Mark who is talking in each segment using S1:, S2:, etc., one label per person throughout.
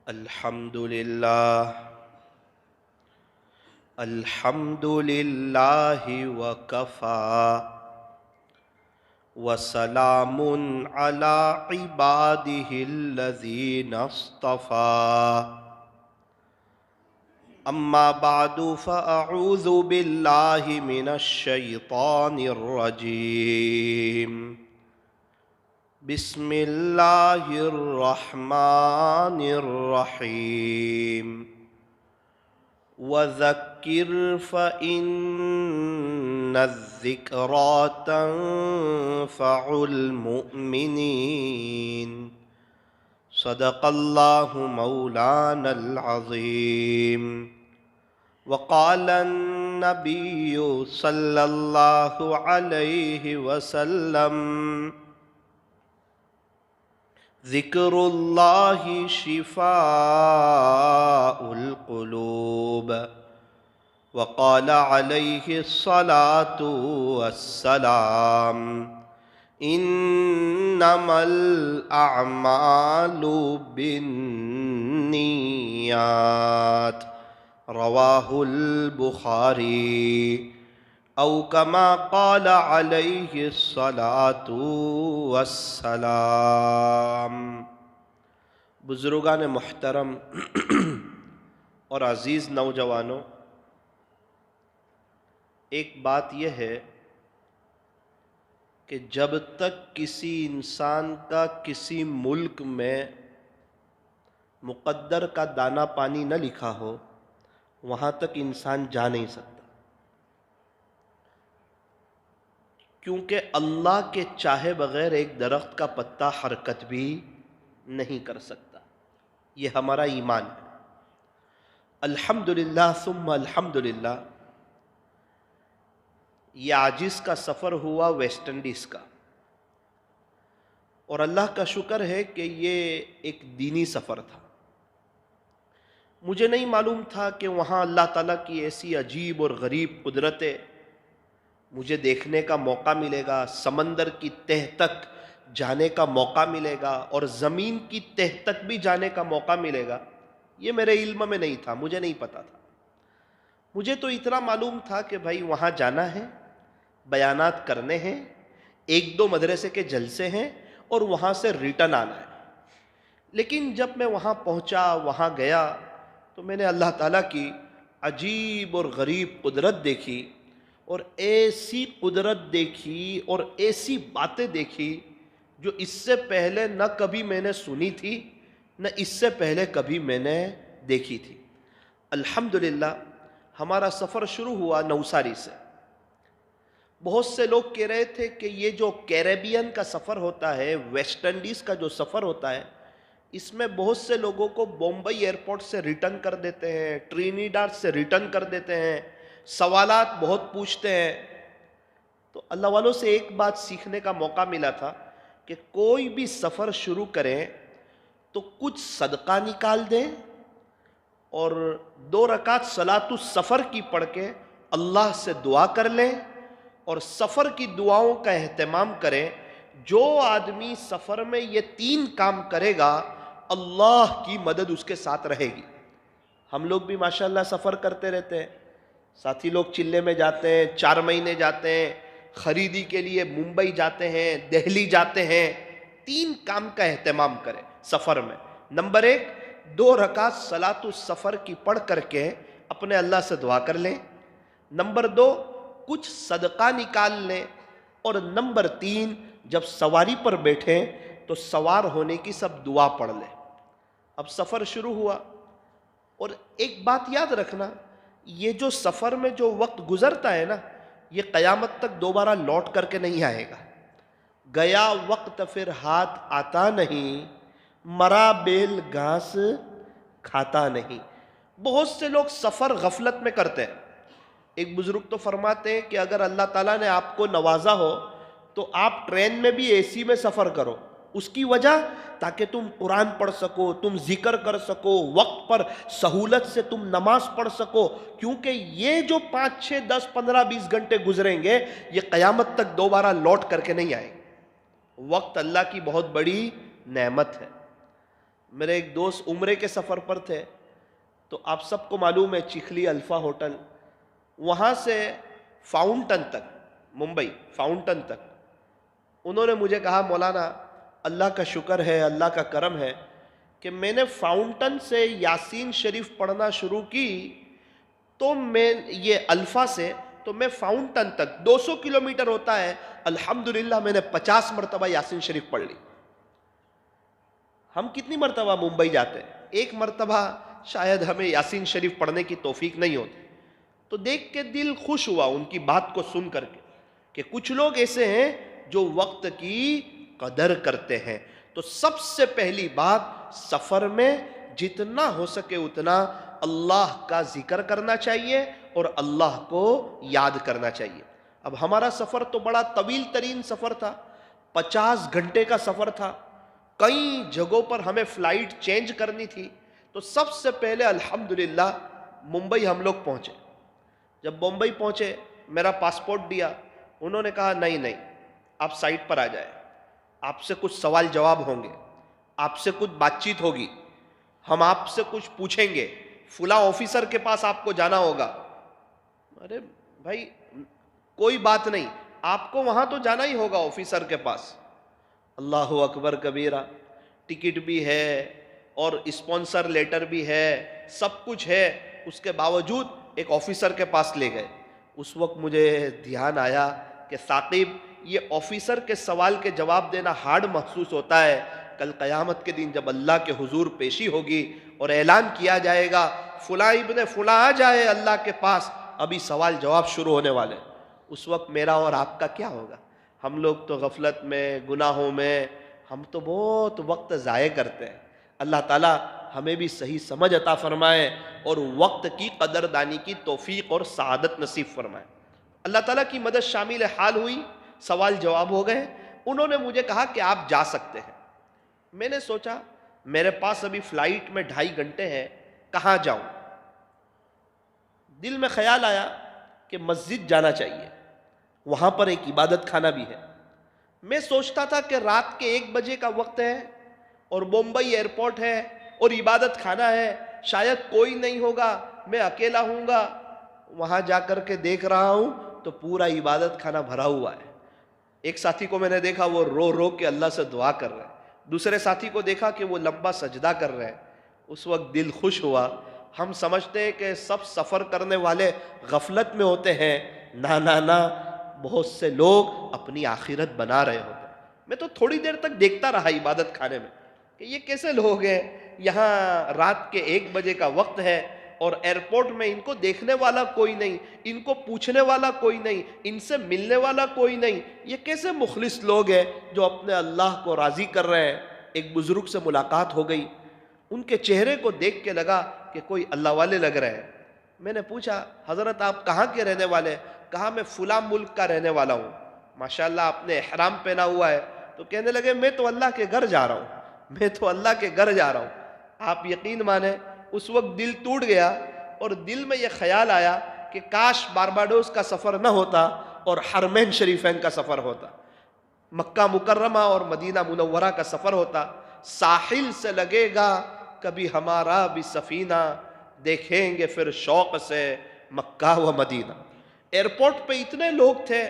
S1: الحمد للہ وکفى وسلام علی عبادہ الذین اصطفى اما بعد فاعوذ باللہ من الشیطان الرجیم بسم اللہ الرحمن الرحیم وذکر فإن الذکریٰ تنفع المؤمنین صدق اللہ مولانا العظیم وقال النبی صلی اللہ علیہ وسلم ذکر اللہ شفاء القلوب وقال علیہ الصلاة والسلام انما الاعمال بالنیات رواہ البخاری او کما قال علیہ الصلاة والسلام۔ بزرگان محترم اور عزیز نوجوانوں، ایک بات یہ ہے کہ جب تک کسی انسان کا کسی ملک میں مقدر کا دانہ پانی نہ لکھا ہو، وہاں تک انسان جا نہیں سکتا، کیونکہ اللہ کے چاہے بغیر ایک درخت کا پتا حرکت بھی نہیں کر سکتا۔ یہ ہمارا ایمان ہے۔ الحمدللہ ثم الحمدللہ، یہ عاجز کا سفر ہوا ویسٹ انڈیز کا، اور اللہ کا شکر ہے کہ یہ ایک دینی سفر تھا۔ مجھے نہیں معلوم تھا کہ وہاں اللہ تعالیٰ کی ایسی عجیب اور غریب قدرتیں مجھے دیکھنے کا موقع ملے گا، سمندر کی تہ تک جانے کا موقع ملے گا اور زمین کی تہ تک بھی جانے کا موقع ملے گا۔ یہ میرے علم میں نہیں تھا، مجھے نہیں پتا تھا۔ مجھے تو اتنا معلوم تھا کہ بھائی وہاں جانا ہے، بیانات کرنے ہیں، ایک دو مدرسے کے جلسے ہیں اور وہاں سے ریٹرن آنا ہے۔ لیکن جب میں وہاں پہنچا، وہاں گیا، تو میں نے اللہ تعالیٰ کی عجیب اور غریب قدرت دیکھی، اور ایسی قدرت دیکھی اور ایسی باتیں دیکھی جو اس سے پہلے نہ کبھی میں نے سنی تھی، نہ اس سے پہلے کبھی میں نے دیکھی تھی۔ الحمدللہ ہمارا سفر شروع ہوا نوساری سے۔ بہت سے لوگ کہہ رہے تھے کہ یہ جو کیریبین کا سفر ہوتا ہے، ویسٹ انڈیز کا جو سفر ہوتا ہے، اس میں بہت سے لوگوں کو بمبئی ایئرپورٹ سے ریٹرن کر دیتے ہیں، ٹرینیڈاڈ سے ریٹرن کر دیتے ہیں، سوالات بہت پوچھتے ہیں۔ تو اللہ والوں سے ایک بات سیکھنے کا موقع ملا تھا کہ کوئی بھی سفر شروع کریں تو کچھ صدقہ نکال دیں اور 2 رکعت صلاۃ السفر کی پڑھ کے اللہ سے دعا کر لیں اور سفر کی دعاؤں کا اہتمام کریں۔ جو آدمی سفر میں یہ 3 کام کرے گا، اللہ کی مدد اس کے ساتھ رہے گی۔ ہم لوگ بھی ماشاءاللہ سفر کرتے رہتے ہیں، ساتھی لوگ چلے میں جاتے ہیں، 4 مہینے جاتے ہیں، خریدی کے لیے ممبئی جاتے ہیں، دہلی جاتے ہیں۔ 3 کام کا اہتمام کریں سفر میں۔ نمبر 1، 2 رکعت صلاۃ السفر کی پڑھ کر کے اپنے اللہ سے دعا کر لیں۔ نمبر 2، کچھ صدقہ نکال لیں۔ اور نمبر 3، جب سواری پر بیٹھیں تو سوار ہونے کی سب دعا پڑھ لیں۔ اب سفر شروع ہوا، اور ایک بات یاد رکھنا، یہ جو سفر میں جو وقت گزرتا ہے نا، یہ قیامت تک دوبارہ لوٹ کر کے نہیں آئے گا۔ گیا وقت پھر ہاتھ آتا نہیں، مرا بیل گھاس کھاتا نہیں۔ بہت سے لوگ سفر غفلت میں کرتے ہیں۔ ایک بزرگ تو فرماتے ہیں کہ اگر اللہ تعالیٰ نے آپ کو نوازا ہو تو آپ ٹرین میں بھی اے سی میں سفر کرو۔ اس کی وجہ تاکہ تم قرآن پڑھ سکو، تم ذکر کر سکو، وقت پر سہولت سے تم نماز پڑھ سکو، کیونکہ یہ جو 5، 6، 10، 15، 20 گھنٹے گزریں گے یہ قیامت تک دوبارہ لوٹ کر کے نہیں آئیں گے۔ وقت اللہ کی بہت بڑی نعمت ہے۔ میرے ایک دوست عمرے کے سفر پر تھے، تو آپ سب کو معلوم ہے چکھلی الفا ہوٹل، وہاں سے فاؤنٹن تک، ممبئی فاؤنٹن تک، انہوں نے مجھے کہا مولانا اللہ کا شکر ہے، اللہ کا کرم ہے کہ میں نے فاؤنٹن سے یاسین شریف پڑھنا شروع کی، تو میں یہ الفا سے تو میں فاؤنٹن تک 200 کلومیٹر ہوتا ہے، الحمدللہ میں نے 50 مرتبہ یاسین شریف پڑھ لی۔ ہم کتنی مرتبہ ممبئی جاتے ہیں؟ ایک مرتبہ شاید ہمیں یاسین شریف پڑھنے کی توفیق نہیں ہوتی۔ تو دیکھ کے دل خوش ہوا ان کی بات کو سن کر کے کہ کچھ لوگ ایسے ہیں جو وقت کی قدر کرتے ہیں۔ تو سب سے پہلی بات، سفر میں جتنا ہو سکے اتنا اللہ کا ذکر کرنا چاہیے اور اللہ کو یاد کرنا چاہیے۔ اب ہمارا سفر تو بڑا طویل ترین سفر تھا، 50 گھنٹے کا سفر تھا، کئی جگہوں پر ہمیں فلائٹ چینج کرنی تھی۔ تو سب سے پہلے الحمدللہ ممبئی ہم لوگ پہنچے۔ جب ممبئی پہنچے میرا پاسپورٹ دیا، انہوں نے کہا نہیں آپ سائٹ پر آ جائیں، آپ سے کچھ سوال جواب ہوں گے، آپ سے کچھ بات چیت ہوگی، ہم آپ سے کچھ پوچھیں گے، فلاں آفیسر کے پاس آپ کو جانا ہوگا۔ ارے بھائی کوئی بات نہیں، آپ کو وہاں تو جانا ہی ہوگا آفیسر کے پاس۔ اللہ اکبر کبیرہ، ٹکٹ بھی ہے اور اسپانسر لیٹر بھی ہے، سب کچھ ہے، اس کے باوجود ایک آفیسر کے پاس لے گئے۔ اس وقت مجھے دھیان آیا کہ ثاقب یہ آفیسر کے سوال کے جواب دینا ہارڈ محسوس ہوتا ہے، کل قیامت کے دن جب اللہ کے حضور پیشی ہوگی اور اعلان کیا جائے گا فلاں ابن فلاں آ جائے اللہ کے پاس، ابھی سوال جواب شروع ہونے والے، اس وقت میرا اور آپ کا کیا ہوگا؟ ہم لوگ تو غفلت میں، گناہوں میں، ہم تو بہت وقت ضائع کرتے ہیں۔ اللہ تعالیٰ ہمیں بھی صحیح سمجھ عطا فرمائے اور وقت کی قدردانی کی توفیق اور سعادت نصیب فرمائے۔ اللہ تعالیٰ کی مدد شامل حال ہوئی، سوال جواب ہو گئے۔ انہوں نے مجھے کہا کہ آپ جا سکتے ہیں۔ میں نے سوچا میرے پاس ابھی فلائٹ میں 2.5 گھنٹے ہیں، کہاں جاؤں؟ دل میں خیال آیا کہ مسجد جانا چاہیے، وہاں پر ایک عبادت خانہ بھی ہے۔ میں سوچتا تھا کہ رات کے 1 بجے کا وقت ہے اور ممبئی ایئرپورٹ ہے اور عبادت خانہ ہے، شاید کوئی نہیں ہوگا، میں اکیلا ہوں گا۔ وہاں جا کر کے دیکھ رہا ہوں تو پورا عبادت خانہ بھرا ہوا ہے۔ ایک ساتھی کو میں نے دیکھا وہ رو رو کے اللہ سے دعا کر رہے ہیں، دوسرے ساتھی کو دیکھا کہ وہ لمبا سجدہ کر رہے ہیں۔ اس وقت دل خوش ہوا۔ ہم سمجھتے ہیں کہ سب سفر کرنے والے غفلت میں ہوتے ہیں، نہ، بہت سے لوگ اپنی آخرت بنا رہے ہوتے ہیں۔ میں تو تھوڑی دیر تک دیکھتا رہا عبادت خانے میں کہ یہ کیسے لوگ ہیں، یہاں رات کے 1 بجے کا وقت ہے اور ایئرپورٹ میں ان کو دیکھنے والا کوئی نہیں، ان کو پوچھنے والا کوئی نہیں، ان سے ملنے والا کوئی نہیں، یہ کیسے مخلص لوگ ہیں جو اپنے اللہ کو راضی کر رہے ہیں۔ ایک بزرگ سے ملاقات ہو گئی، ان کے چہرے کو دیکھ کے لگا کہ کوئی اللہ والے لگ رہے ہیں۔ میں نے پوچھا حضرت آپ کہاں کے رہنے والے؟ کہا میں فلاں ملک کا رہنے والا ہوں۔ ماشاءاللہ آپ نے احرام پہنا ہوا ہے۔ تو کہنے لگے میں تو اللہ کے گھر جا رہا ہوں، میں تو اللہ کے گھر جا رہا ہوں۔ آپ یقین مانیں اس وقت دل ٹوٹ گیا اور دل میں یہ خیال آیا کہ کاش بارباڈوس کا سفر نہ ہوتا اور حرمین شریفین کا سفر ہوتا، مکہ مکرمہ اور مدینہ منورہ کا سفر ہوتا۔ ساحل سے لگے گا کبھی ہمارا بھی سفینہ، دیکھیں گے پھر شوق سے مکہ و مدینہ۔ ایئرپورٹ پہ اتنے لوگ تھے،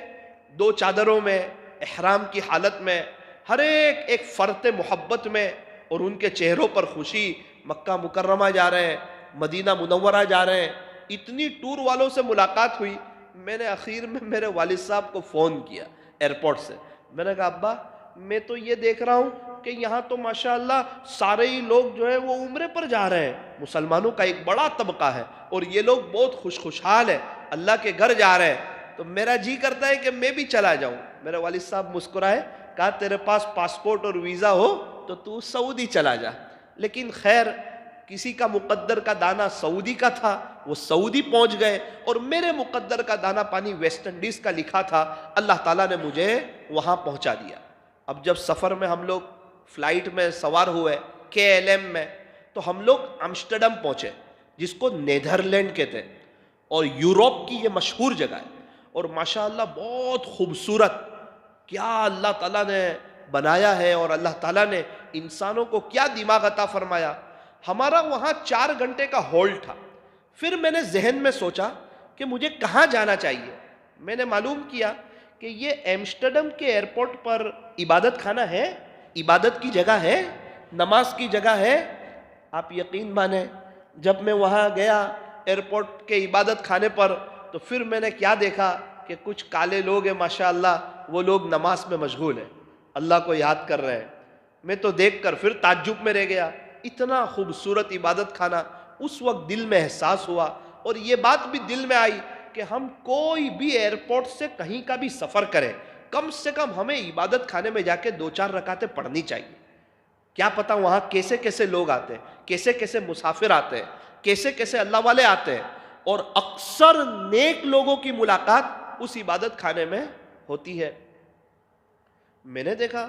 S1: 2 چادروں میں، احرام کی حالت میں، ہر ایک فرط محبت میں، اور ان کے چہروں پر خوشی۔ مکہ مکرمہ جا رہے ہیں، مدینہ منورہ جا رہے ہیں۔ اتنی ٹور والوں سے ملاقات ہوئی، میں نے اخیر میں میرے والد صاحب کو فون کیا ایئرپورٹ سے۔ میں نے کہا ابا میں تو یہ دیکھ رہا ہوں کہ یہاں تو ماشاءاللہ سارے ہی لوگ جو ہے وہ عمرے پر جا رہے ہیں، مسلمانوں کا ایک بڑا طبقہ ہے اور یہ لوگ بہت خوشحال ہیں، اللہ کے گھر جا رہے ہیں، تو میرا جی کرتا ہے کہ میں بھی چلا جاؤں۔ میرے والد صاحب مسکرائے، کہا تیرے پاس پاسپورٹ اور ویزا ہو تو تو سعودی چلا جا۔ لیکن خیر کسی کا مقدر کا دانہ سعودی کا تھا، وہ سعودی پہنچ گئے، اور میرے مقدر کا دانہ پانی ویسٹ انڈیز کا لکھا تھا، اللہ تعالیٰ نے مجھے وہاں پہنچا دیا۔ اب جب سفر میں ہم لوگ فلائٹ میں سوار ہوئے KLM میں، تو ہم لوگ امسٹرڈم پہنچے جس کو نیدرلینڈ کہتے ہیں، اور یوروپ کی یہ مشہور جگہ ہے، اور ماشاءاللہ بہت خوبصورت، کیا اللہ تعالیٰ نے بنایا ہے، اور اللہ تعالیٰ نے انسانوں کو کیا دماغ عطا فرمایا. ہمارا وہاں 4 گھنٹے کا ہولڈ تھا. پھر میں نے ذہن میں سوچا کہ مجھے کہاں جانا چاہیے. میں نے معلوم کیا کہ یہ ایمسٹرڈم کے ایئرپورٹ پر عبادت خانہ ہے, عبادت کی جگہ ہے, نماز کی جگہ ہے. آپ یقین مانیں, جب میں وہاں گیا ایئرپورٹ کے عبادت خانے پر, تو پھر میں نے کیا دیکھا کہ کچھ کالے لوگ ہیں ماشاءاللہ, وہ لوگ نماز میں مشغول ہیں, اللہ کو یاد کر رہے ہیں. میں تو دیکھ کر پھر تعجب میں رہ گیا, اتنا خوبصورت عبادت خانہ. اس وقت دل میں احساس ہوا اور یہ بات بھی دل میں آئی کہ ہم کوئی بھی ایئرپورٹ سے کہیں کا بھی سفر کریں, کم سے کم ہمیں عبادت خانے میں جا کے 2-4 رکعتیں پڑھنی چاہیے. کیا پتا وہاں کیسے کیسے لوگ آتے ہیں, کیسے کیسے مسافر آتے ہیں, کیسے کیسے اللہ والے آتے ہیں, اور اکثر نیک لوگوں کی ملاقات اس عبادت خانے میں ہوتی ہے. میں نے دیکھا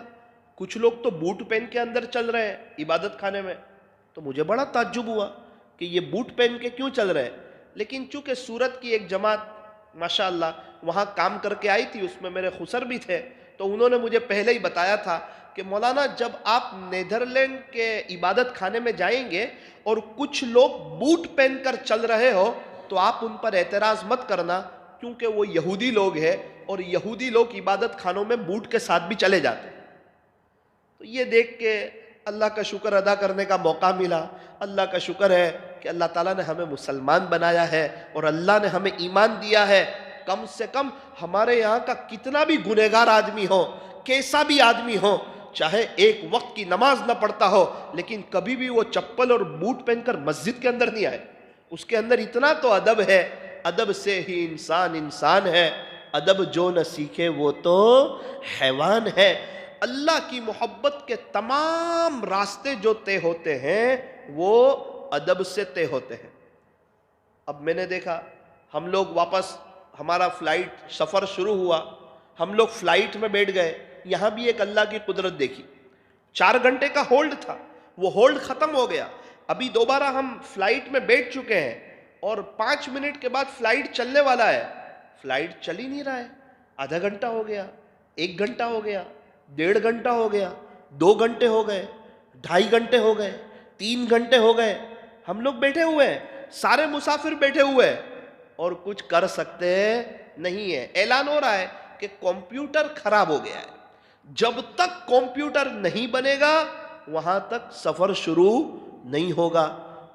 S1: کچھ لوگ تو بوٹ پہن کے اندر چل رہے ہیں عبادت خانے میں, تو مجھے بڑا تعجب ہوا کہ یہ بوٹ پہن کے کیوں چل رہے ہیں. لیکن چونکہ سورت کی ایک جماعت ماشاءاللہ وہاں کام کر کے آئی تھی, اس میں میرے خسر بھی تھے, تو انہوں نے مجھے پہلے ہی بتایا تھا کہ مولانا جب آپ نیدرلینڈ کے عبادت خانے میں جائیں گے اور کچھ لوگ بوٹ پہن کر چل رہے ہو تو آپ ان پر اعتراض مت کرنا, کیونکہ وہ یہودی لوگ ہیں اور یہودی لوگ عبادت خانوں میں بوٹ کے ساتھ بھی چلے جاتے ہیں. تو یہ دیکھ کے اللہ کا شکر ادا کرنے کا موقع ملا. اللہ کا شکر ہے کہ اللہ تعالیٰ نے ہمیں مسلمان بنایا ہے اور اللہ نے ہمیں ایمان دیا ہے. کم سے کم ہمارے یہاں کا کتنا بھی گنہگار آدمی ہو, کیسا بھی آدمی ہو, چاہے ایک وقت کی نماز نہ پڑھتا ہو, لیکن کبھی بھی وہ چپل اور بوٹ پہن کر مسجد کے اندر نہیں آئے. اس کے اندر اتنا تو ادب ہے, ادب سے ہی انسان انسان ہے, ادب جو نہ سیکھے وہ تو حیوان ہے. اللہ کی محبت کے تمام راستے جو طے ہوتے ہیں وہ ادب سے طے ہوتے ہیں. اب میں نے دیکھا ہم لوگ واپس, ہمارا فلائٹ سفر شروع ہوا, ہم لوگ فلائٹ میں بیٹھ گئے. یہاں بھی ایک اللہ کی قدرت دیکھی. 4 گھنٹے کا ہولڈ تھا, وہ ہولڈ ختم ہو گیا. ابھی دوبارہ ہم فلائٹ میں بیٹھ چکے ہیں اور 5 منٹ کے بعد فلائٹ چلنے والا ہے. فلائٹ چل ہی نہیں رہا ہے. آدھا گھنٹہ ہو گیا, 1 گھنٹہ ہو گیا, 1.5 گھنٹہ ہو گیا, 2 گھنٹے ہو گئے, 2.5 گھنٹے ہو گئے, 3 گھنٹے ہو گئے. ہم لوگ بیٹھے ہوئے ہیں, سارے مسافر بیٹھے ہوئے ہیں اور کچھ کر سکتے نہیں ہے. اعلان ہو رہا ہے کہ کمپیوٹر خراب ہو گیا ہے. جب تک کمپیوٹر نہیں بنے گا وہاں تک سفر شروع نہیں ہوگا.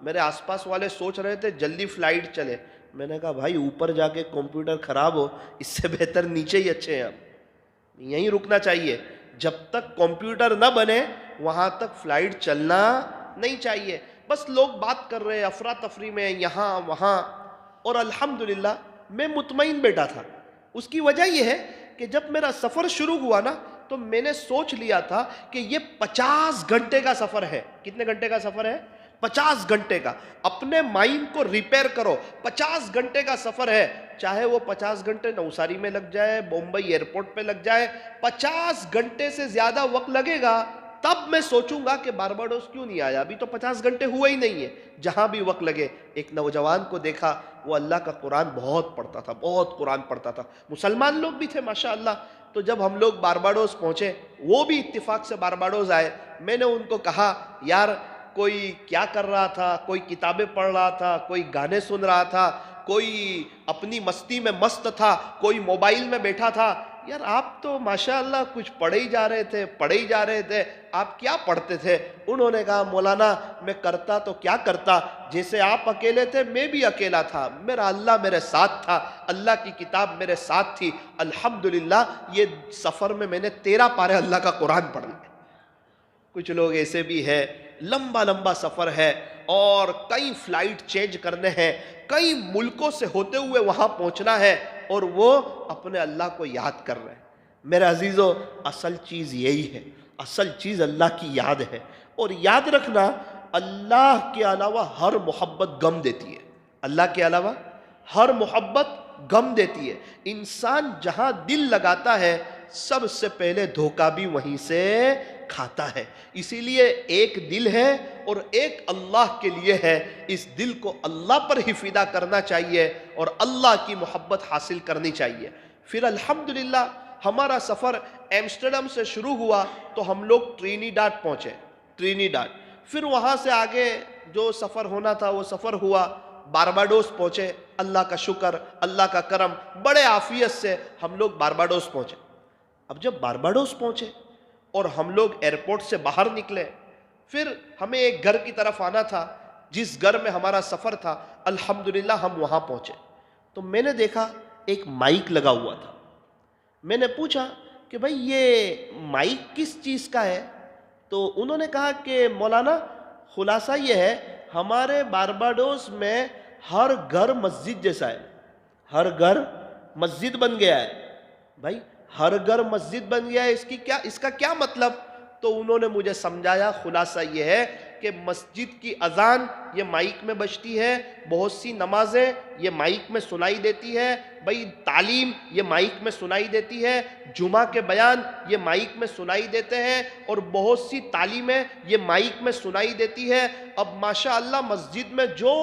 S1: میرے آس پاس والے سوچ رہے تھے جلدی فلائٹ چلے. میں نے کہا بھائی اوپر جا کے کمپیوٹر خراب ہو, اس سے بہتر نیچے ہی اچھے ہیں, اب یہیں رکنا چاہیے. جب تک کمپیوٹر نہ بنے وہاں تک فلائٹ چلنا نہیں چاہیے. بس لوگ بات کر رہے, افراتفری میں یہاں وہاں, اور الحمدللہ میں مطمئن بیٹھا تھا. اس کی وجہ یہ ہے کہ جب میرا سفر شروع ہوا نا تو میں نے سوچ لیا تھا کہ یہ 50 گھنٹے کا سفر ہے. کتنے گھنٹے کا سفر ہے؟ 50 گھنٹے کا. اپنے مائنڈ کو ریپیئر کرو, 50 گھنٹے کا سفر ہے. چاہے وہ 50 گھنٹے نوساری میں لگ جائے, بمبئی ایئرپورٹ پہ لگ جائے, 50 گھنٹے سے زیادہ وقت لگے گا تب میں سوچوں گا کہ بارباڈوس کیوں نہیں آیا. ابھی تو 50 گھنٹے ہوئے ہی نہیں ہے, جہاں بھی وقت لگے. ایک نوجوان کو دیکھا, وہ اللہ کا قرآن بہت پڑھتا تھا, بہت قرآن پڑھتا تھا. مسلمان لوگ بھی تھے ماشاءاللہ. تو جب ہم لوگ بارباڈوس پہنچے, وہ بھی اتفاق سے بارباڈوس آئے. میں نے ان کو کہا یار کوئی کیا کر رہا تھا, کوئی کتابیں پڑھ رہا تھا, کوئی گانے سن رہا تھا, کوئی اپنی مستی میں مست تھا, کوئی موبائل میں بیٹھا تھا. یار آپ تو ماشاءاللہ کچھ پڑھے ہی جا رہے تھے, آپ کیا پڑھتے تھے؟ انہوں نے کہا مولانا میں کرتا تو کیا کرتا, جیسے آپ اکیلے تھے میں بھی اکیلا تھا, میرا اللہ میرے ساتھ تھا, اللہ کی کتاب میرے ساتھ تھی. الحمدللہ یہ سفر میں نے 13 پارے اللہ کا قرآن پڑھ لیا. کچھ لوگ ایسے بھی ہے, لمبا سفر ہے اور کئی فلائٹ چینج کرنے ہیں, کئی ملکوں سے ہوتے ہوئے وہاں پہنچنا ہے, اور وہ اپنے اللہ کو یاد کر رہے ہیں. میرے عزیزو, اصل چیز یہی ہے, اصل چیز اللہ کی یاد ہے. اور یاد رکھنا اللہ کے علاوہ ہر محبت غم دیتی ہے. اللہ کے علاوہ ہر محبت غم دیتی ہے. انسان جہاں دل لگاتا ہے سب سے پہلے دھوکہ بھی وہیں سے کھاتا ہے. اسی لیے ایک دل ہے اور ایک اللہ کے لیے ہے. اس دل کو اللہ پر ہی فدا کرنا چاہیے اور اللہ کی محبت حاصل کرنی چاہیے. پھر الحمدللہ ہمارا سفر ایمسٹرڈم سے شروع ہوا تو ہم لوگ ٹرینیڈاڈ پہنچے. ٹرینیڈاڈ. پھر وہاں سے آگے جو سفر ہونا تھا وہ سفر ہوا, بارباڈوس پہنچے. اللہ کا شکر, اللہ کا کرم, بڑے عافیت سے ہم لوگ بارباڈوس پہنچے. اب جب بارباڈوس پہنچے اور ہم لوگ ایئرپورٹ سے باہر نکلے, پھر ہمیں ایک گھر کی طرف آنا تھا جس گھر میں ہمارا سفر تھا. الحمدللہ ہم وہاں پہنچے تو میں نے دیکھا ایک مائک لگا ہوا تھا. میں نے پوچھا کہ بھائی یہ مائک کس چیز کا ہے؟ تو انہوں نے کہا کہ مولانا خلاصہ یہ ہے, ہمارے بارباڈوس میں ہر گھر مسجد جیسا ہے, ہر گھر مسجد بن گیا ہے. بھائی ہر گھر مسجد بن گیا ہے, اس کا کیا مطلب؟ تو انہوں نے مجھے سمجھایا خلاصہ یہ ہے کہ مسجد کی اذان یہ مائک میں بجتی ہے, بہت سی نمازیں یہ مائک میں سنائی دیتی ہے, بھائی تعلیم یہ مائک میں سنائی دیتی ہے, جمعہ کے بیان یہ مائک میں سنائی دیتے ہیں, اور بہت سی تعلیمیں یہ مائک میں سنائی دیتی ہے. اب ماشاءاللہ مسجد میں جو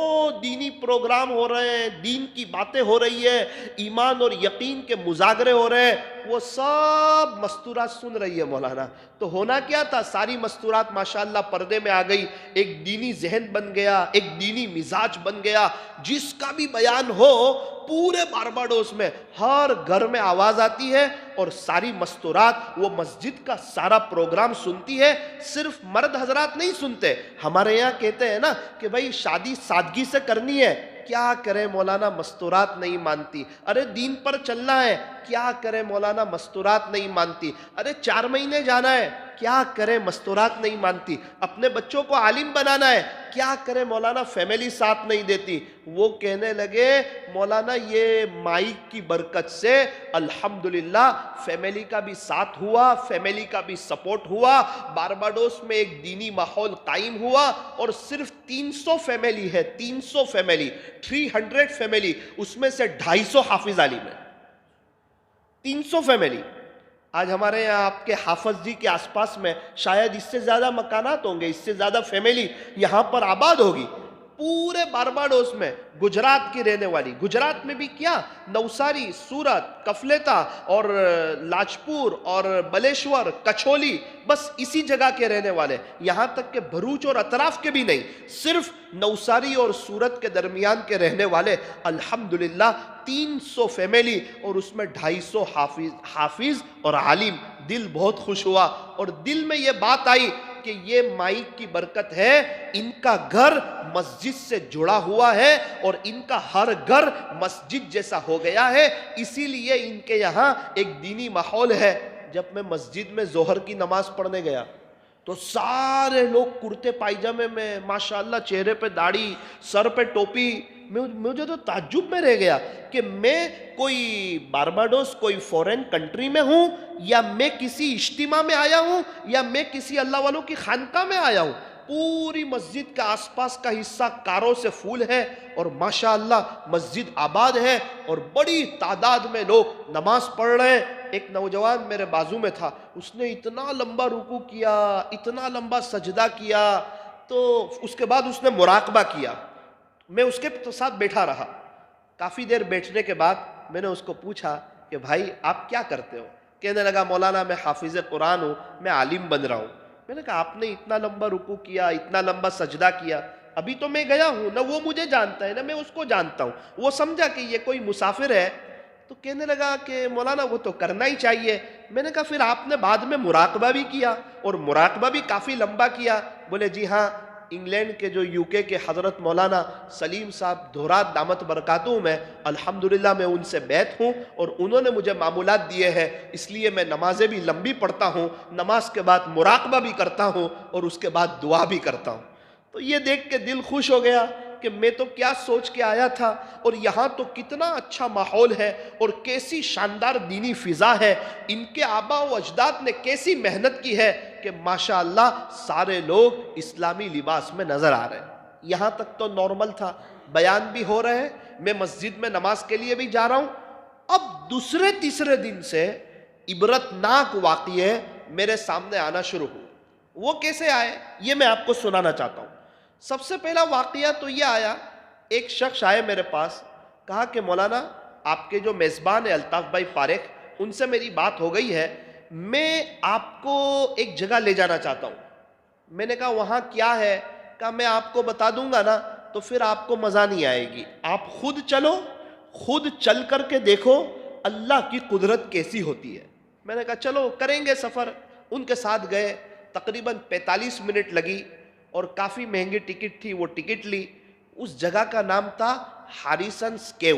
S1: دینی پروگرام ہو رہے ہیں, دین کی باتیں ہو رہی ہے, ایمان اور یقین کے مذاکرے ہو رہے ہیں, وہ سب مستورات سن رہی ہے مولانا. تو ہونا کیا تھا, ساری مستورات ماشاءاللہ پردے میں آ گئی, ایک دینی ذہن بن گیا, ایک دینی مزاج بن گیا. جس کا بھی بیان ہو پورے بارباڈوس میں ہر گھر میں آواز آتی ہے, اور ساری مستورات وہ مسجد کا سارا پروگرام سنتی ہے. صرف مرد حضرات نہیں سنتے, ہمارے یہاں کہتے ہیں نا کہ بھائی شادی سادگی سے کرنی ہے, کیا کریں مولانا مستورات نہیں مانتی. ارے دین پر چلنا ہے, کیا کریں مولانا مستورات نہیں مانتی. ارے 4 مہینے جانا ہے, کیا کریں مستورات نہیں مانتی. اپنے بچوں کو عالم بنانا ہے, کیا کریں مولانا فیملی ساتھ نہیں دیتی. وہ کہنے لگے مولانا یہ مائک کی برکت سے الحمدللہ فیملی کا بھی ساتھ ہوا, فیملی کا بھی سپورٹ ہوا, بارباڈوس میں ایک دینی ماحول قائم ہوا. اور صرف 300 فیملی ہے, 300 فیملی, 300 فیملی, اس میں سے 250 حافظ عالم ہے. 300 فیملی. آج ہمارے یہاں آپ کے حافظ جی کے آس پاس میں شاید اس سے زیادہ مکانات ہوں گے, اس سے زیادہ فیملی یہاں پر آباد ہوگی. پورے بارباڈوس میں گجرات کی رہنے والی, گجرات میں بھی کیا, نوساری, سورت, کفلیتا اور لاجپور اور بلیشور, کچھولی, بس اسی جگہ کے رہنے والے. یہاں تک کہ بھروچ اور اطراف کے بھی نہیں, صرف نوساری اور سورت کے درمیان کے رہنے والے الحمدللہ 300 فیملی, اور اس میں 250 حافظ اور عالم. دل بہت خوش ہوا, اور دل میں یہ بات آئی کہ یہ مائک کی برکت ہے, ان کا گھر مسجد سے جڑا ہوا ہے, اور ان کا ہر گھر مسجد جیسا ہو گیا ہے, اسی لیے ان کے یہاں ایک دینی ماحول ہے. جب میں مسجد میں ظہر کی نماز پڑھنے گیا تو سارے لوگ کرتے پائجامے میں, ماشاءاللہ چہرے پہ داڑھی, سر پہ ٹوپی. مجھے تو تعجب میں رہ گیا کہ میں کوئی بارباڈوس, کوئی فورن کنٹری میں ہوں, یا میں کسی اجتماع میں آیا ہوں, یا میں کسی اللہ والوں کی خانقاہ میں آیا ہوں. پوری مسجد کا آس پاس کا حصہ کاروں سے پھول ہے, اور ماشاءاللہ مسجد آباد ہے, اور بڑی تعداد میں لوگ نماز پڑھ رہے ہیں. ایک نوجوان میرے بازو میں تھا, اس نے اتنا لمبا رکوع کیا, اتنا لمبا سجدہ کیا, تو اس کے بعد اس نے مراقبہ کیا. میں اس کے ساتھ بیٹھا رہا. کافی دیر بیٹھنے کے بعد میں نے اس کو پوچھا کہ بھائی آپ کیا کرتے ہو؟ کہنے لگا مولانا میں حافظ قرآن ہوں, میں عالم بن رہا ہوں. میں نے کہا آپ نے اتنا لمبا رکوع کیا, اتنا لمبا سجدہ کیا, ابھی تو میں گیا ہوں, نہ وہ مجھے جانتا ہے نہ میں اس کو جانتا ہوں. وہ سمجھا کہ یہ کوئی مسافر ہے. تو کہنے لگا کہ مولانا وہ تو کرنا ہی چاہیے. میں نے کہا پھر آپ نے بعد میں مراقبہ بھی کیا, اور مراقبہ بھی کافی لمبا کیا. بولے جی ہاں, انگلینڈ کے جو UK کے حضرت مولانا سلیم صاحب دھورات دامت برکاتہم میں, الحمدللہ میں ان سے بیعت ہوں, اور انہوں نے مجھے معمولات دیے ہیں, اس لیے میں نمازیں بھی لمبی پڑھتا ہوں, نماز کے بعد مراقبہ بھی کرتا ہوں, اور اس کے بعد دعا بھی کرتا ہوں. تو یہ دیکھ کے دل خوش ہو گیا کہ میں تو کیا سوچ کے آیا تھا, اور یہاں تو کتنا اچھا ماحول ہے, اور کیسی شاندار دینی فضا ہے. ان کے آبا و اجداد نے کیسی محنت کی ہے کہ ماشاءاللہ سارے لوگ اسلامی لباس میں نظر آ رہے ہیں. یہاں تک تو نارمل تھا, بیان بھی ہو رہے ہیں, میں مسجد میں نماز کے لیے بھی جا رہا ہوں. اب دوسرے تیسرے دن سے عبرتناک واقعے میرے سامنے آنا شروع ہوئے. وہ کیسے آئے یہ میں آپ کو سنانا چاہتا ہوں. سب سے پہلا واقعہ تو یہ آیا, ایک شخص آئے میرے پاس, کہا کہ مولانا آپ کے جو میزبان ہیں الطاف بھائی پاریکھ, ان سے میری بات ہو گئی ہے, میں آپ کو ایک جگہ لے جانا چاہتا ہوں. میں نے کہا وہاں کیا ہے؟ کہا میں آپ کو بتا دوں گا نا تو پھر آپ کو مزہ نہیں آئے گی، آپ خود چلو، خود چل کر کے دیکھو اللہ کی قدرت کیسی ہوتی ہے۔ میں نے کہا چلو کریں گے سفر۔ ان کے ساتھ گئے، تقریباً 45 منٹ لگی اور کافی مہنگی ٹکٹ تھی، وہ ٹکٹ لی۔ اس جگہ کا نام تھا ہاریسنس کیو۔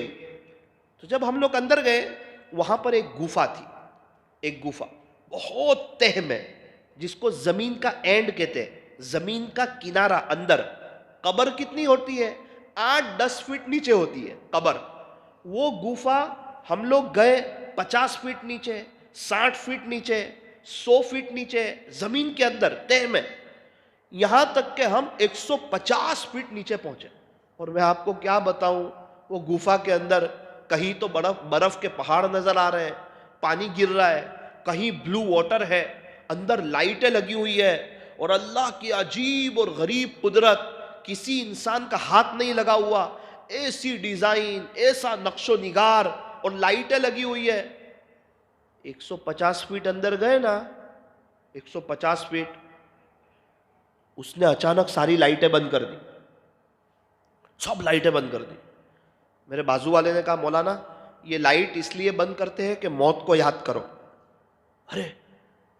S1: تو جب ہم لوگ اندر گئے، وہاں پر ایک گفا تھی، ایک گفا بہت تہ میں، جس کو زمین کا اینڈ کہتے ہیں، زمین کا کنارہ اندر۔ قبر کتنی ہوتی ہے؟ 8-10 فٹ نیچے ہوتی ہے قبر۔ وہ گفا ہم لوگ گئے 50 فٹ نیچے، 60 فٹ نیچے، 100 فٹ نیچے، زمین کے اندر تہ میں، یہاں تک کہ ہم 150 فٹ نیچے پہنچے۔ اور میں آپ کو کیا بتاؤں، وہ گفا کے اندر کہیں تو برف کے پہاڑ نظر آ رہے ہیں، پانی گر رہا ہے، کہیں بلو واٹر ہے، اندر لائٹیں لگی ہوئی ہے، اور اللہ کی عجیب اور غریب قدرت، کسی انسان کا ہاتھ نہیں لگا ہوا، ایسی ڈیزائن، ایسا نقش و نگار، اور لائٹیں لگی ہوئی ہے۔ 150 فٹ اندر گئے نا، 150 فٹ، اس نے اچانک ساری لائٹیں بند کر دی، سب لائٹیں بند کر دی۔ میرے بازو والے نے کہا مولانا یہ لائٹ اس لیے بند کرتے ہیں کہ موت کو یاد کرو۔ ارے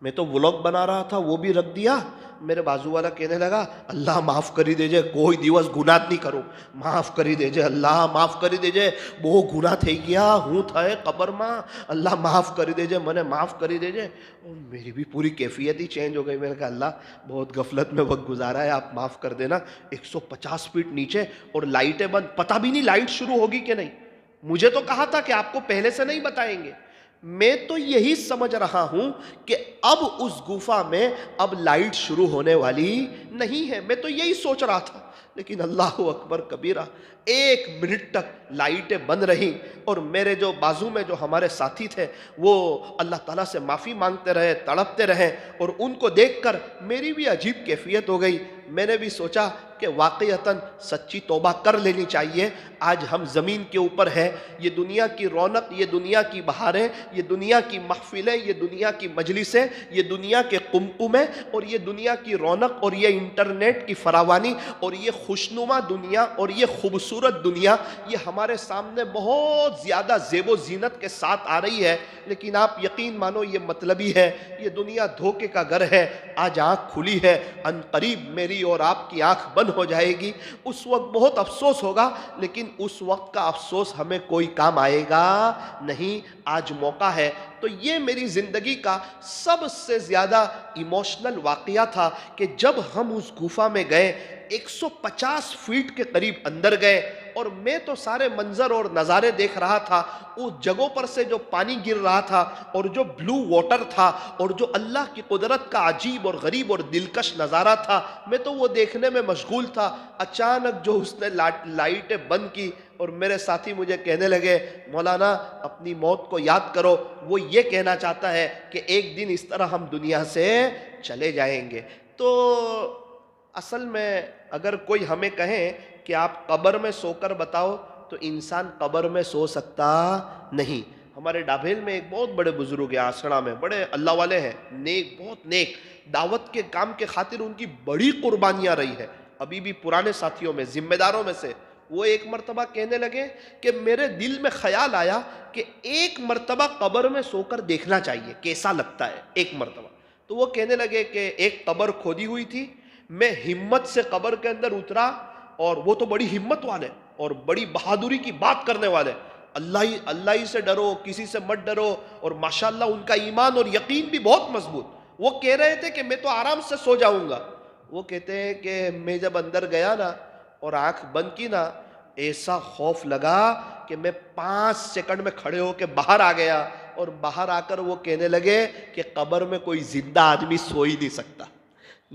S1: میں تو ولاگ بنا رہا تھا، وہ بھی رکھ دیا۔ میرے بازو والا کہنے لگا اللہ معاف کری دیجے، کوئی دیوس گناہ نہیں کرو، معاف کری دیجے، اللہ معاف کری دیجے، وہ گناہ تھئی گیا ہوں تھا قبر ماں، اللہ معاف کری دیجے، میں نے معاف کری دیجے۔ اور میری بھی پوری کیفیت ہی چینج ہو گئی۔ میں نے کہا اللہ بہت غفلت میں وقت گزارا ہے، آپ معاف کر دینا۔ 150 فٹ نیچے اور لائٹیں بند، پتہ بھی نہیں لائٹ شروع ہوگی کہ نہیں۔ مجھے تو کہا تھا کہ آپ کو پہلے سے نہیں بتائیں گے۔ میں تو یہی سمجھ رہا ہوں کہ اب اس گفا میں اب لائٹ شروع ہونے والی نہیں ہے، میں تو یہی سوچ رہا تھا۔ لیکن اللہ اکبر کبیرہ، 1 منٹ تک لائٹیں بند رہی، اور میرے جو بازو میں جو ہمارے ساتھی تھے وہ اللہ تعالیٰ سے معافی مانگتے رہے، تڑپتے رہے، اور ان کو دیکھ کر میری بھی عجیب کیفیت ہو گئی۔ میں نے بھی سوچا کہ واقعتاً سچی توبہ کر لینی چاہیے۔ آج ہم زمین کے اوپر ہیں، یہ دنیا کی رونق، یہ دنیا کی بہاریں، یہ دنیا کی محفلیں، یہ دنیا کی مجلسیں، یہ دنیا کے قمقمیں، اور یہ دنیا کی رونق، اور یہ انٹرنیٹ کی فراوانی، اور یہ خوشنما دنیا، اور یہ خوبصورت دنیا، یہ ہمارے سامنے بہت زیادہ زیب و زینت کے ساتھ آ رہی ہے، لیکن آپ یقین مانو یہ مطلبی ہے، یہ دنیا دھوکے کا گھر ہے۔ آج آنکھ کھلی ہے، ان قریب میری اور آپ کی آنکھ بند ہو جائے گی، اس وقت بہت افسوس ہوگا، لیکن اس وقت کا افسوس ہمیں کوئی کام آئے گا نہیں۔ آج موقع ہے۔ تو یہ میری زندگی کا سب سے زیادہ ایموشنل واقعہ تھا کہ جب ہم اس گفا میں گئے، 150 فٹ کے قریب اندر گئے، اور میں تو سارے منظر اور نظارے دیکھ رہا تھا، اس جگہوں پر سے جو پانی گر رہا تھا، اور جو بلو واٹر تھا، اور جو اللہ کی قدرت کا عجیب اور غریب اور دلکش نظارہ تھا، میں تو وہ دیکھنے میں مشغول تھا۔ اچانک جو اس نے لائٹیں بند کی، اور میرے ساتھی مجھے کہنے لگے مولانا اپنی موت کو یاد کرو، وہ یہ کہنا چاہتا ہے کہ ایک دن اس طرح ہم دنیا سے چلے جائیں گے۔ تو اصل میں اگر کوئی ہمیں کہیں کہ آپ قبر میں سو کر بتاؤ، تو انسان قبر میں سو سکتا نہیں۔ ہمارے ڈابھیل میں ایک بہت بڑے بزرگ ہیں، آسڑا میں بڑے اللہ والے ہیں، نیک، بہت نیک، دعوت کے کام کے خاطر ان کی بڑی قربانیاں رہی ہے۔ ابھی بھی پرانے ساتھیوں میں، ذمہ داروں میں سے، وہ ایک مرتبہ کہنے لگے کہ میرے دل میں خیال آیا کہ ایک مرتبہ قبر میں سو کر دیکھنا چاہیے کیسا لگتا ہے ایک مرتبہ۔ تو وہ کہنے لگے کہ ایک قبر کھودی ہوئی تھی، میں ہمت سے قبر کے اندر اترا، اور وہ تو بڑی ہمت والے اور بڑی بہادری کی بات کرنے والے، اللہ ہی سے ڈرو، کسی سے مت ڈرو، اور ماشاءاللہ ان کا ایمان اور یقین بھی بہت مضبوط۔ وہ کہہ رہے تھے کہ میں تو آرام سے سو جاؤں گا۔ وہ کہتے ہیں کہ میں جب اندر گیا نا اور آنکھ بند کی نا، ایسا خوف لگا کہ میں 5 سیکنڈ میں کھڑے ہو کے باہر آ گیا، اور باہر آ کر وہ کہنے لگے کہ قبر میں کوئی زندہ آدمی سو ہی نہیں سکتا،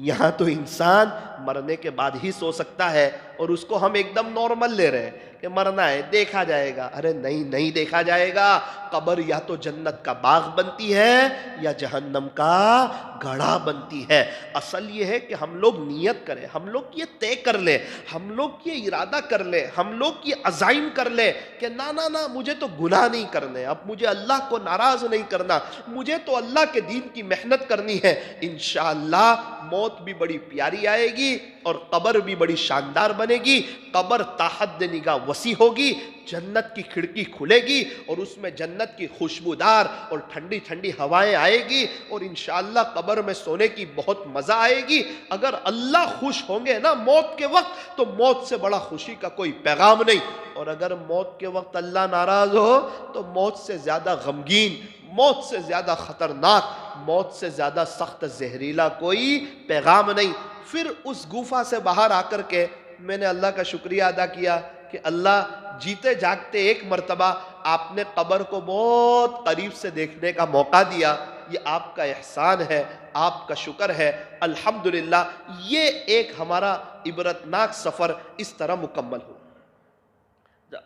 S1: یہاں تو انسان مرنے کے بعد ہی سو سکتا ہے، اور اس کو ہم ایک دم نارمل لے رہے ہیں کہ کہ مرنا ہے دیکھا جائے گا. ارے نہیں, نہیں دیکھا جائے گا. قبر یا تو جنت کا باغ بنتی ہے یا جہنم کا گڑھا بنتی ہے. اصل یہ ہے کہ ہم لوگ نیت کریں, ہم لوگ یہ طے کر لیں, ہم لوگ یہ ارادہ کر لیں, ہم لوگ یہ عزائم کر لیں کہ نا نا نا مجھے تو گناہ نہیں کرنے, اب مجھے اللہ کو ناراض نہیں کرنا, مجھے تو اللہ کے دین کی محنت کرنی ہے. انشاءاللہ موت بھی بڑی پیاری آئے گی اور قبر بھی بڑی شاندار بنے گی. قبر تاحد نگاہ وسیع ہوگی, جنت کی کھڑکی کھلے گی اور اس میں جنت کی خوشبودار اور ٹھنڈی ٹھنڈی ہوائیں آئے گی, اور انشاءاللہ قبر میں سونے کی بہت مزہ آئے گی. اگر اللہ خوش ہوں گے نا موت کے وقت تو موت سے بڑا خوشی کا کوئی پیغام نہیں, اور اگر موت کے وقت اللہ ناراض ہو تو موت سے زیادہ غمگین, موت سے زیادہ خطرناک, موت سے زیادہ سخت زہریلا کوئی پیغام نہیں. پھر اس گوفا سے باہر آ کر کے میں نے اللہ کا شکریہ ادا کیا کہ اللہ جیتے جاگتے ایک مرتبہ آپ نے قبر کو بہت قریب سے دیکھنے کا موقع دیا, یہ آپ کا احسان ہے, آپ کا شکر ہے. الحمدللہ یہ ایک ہمارا عبرتناک سفر اس طرح مکمل ہو.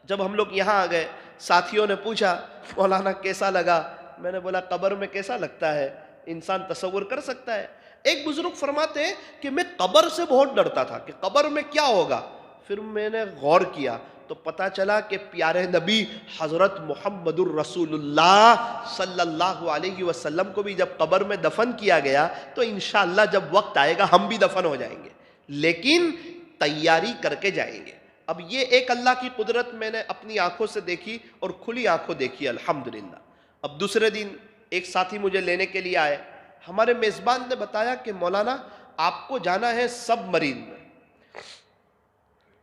S1: جب ہم لوگ یہاں آ گئے ساتھیوں نے پوچھا مولانا کیسا لگا, میں نے بولا قبر میں کیسا لگتا ہے انسان تصور کر سکتا ہے. ایک بزرگ فرماتے ہیں کہ میں قبر سے بہت ڈرتا تھا کہ قبر میں کیا ہوگا. پھر میں نے غور کیا تو پتا چلا کہ پیارے نبی حضرت محمد الرسول اللہ صلی اللہ علیہ وسلم کو بھی جب قبر میں دفن کیا گیا تو انشاءاللہ جب وقت آئے گا ہم بھی دفن ہو جائیں گے, لیکن تیاری کر کے جائیں گے. اب یہ ایک اللہ کی قدرت میں نے اپنی آنکھوں سے دیکھی اور کھلی آنکھوں دیکھی الحمدللہ. اب دوسرے دن ایک ساتھی مجھے لینے کے لیے آئے, ہمارے میزبان نے بتایا کہ مولانا آپ کو جانا ہے سب مرین میں.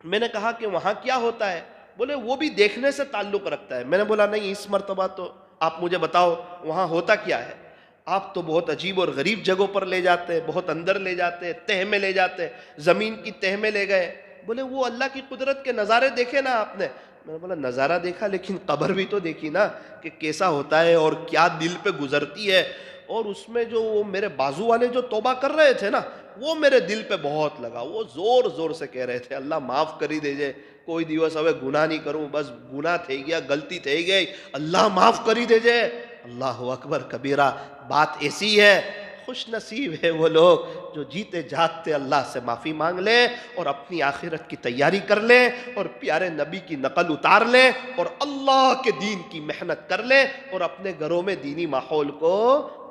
S1: میں نے کہا کہ وہاں کیا ہوتا ہے, بولے وہ بھی دیکھنے سے تعلق رکھتا ہے. میں نے بولا نہیں اس مرتبہ تو آپ مجھے بتاؤ وہاں ہوتا کیا ہے. آپ تو بہت عجیب اور غریب جگہوں پر لے جاتے, بہت اندر لے جاتے, تہ میں لے جاتے, زمین کی تہ میں لے گئے. بولے وہ اللہ کی قدرت کے نظارے دیکھے نا آپ نے. میں نے بولا نظارہ دیکھا لیکن قبر بھی تو دیکھی نا کہ کیسا ہوتا ہے اور کیا دل پہ گزرتی ہے. اور اس میں جو وہ میرے بازو والے جو توبہ کر رہے تھے نا وہ میرے دل پہ بہت لگا. وہ زور زور سے کہہ رہے تھے اللہ معاف کری دیجئے, کوئی دیوس ہوئے گناہ نہیں کروں, بس گناہ تھے گیا, غلطی تھے گئی, اللہ معاف کری دیجئے. اللہ اکبر کبیرہ. بات ایسی ہے, خوش نصیب ہے وہ لوگ جو جیتے جاگتے اللہ سے معافی مانگ لیں اور اپنی آخرت کی تیاری کر لیں اور پیارے نبی کی نقل اتار لیں اور اللہ کے دین کی محنت کر لیں اور اپنے گھروں میں دینی ماحول کو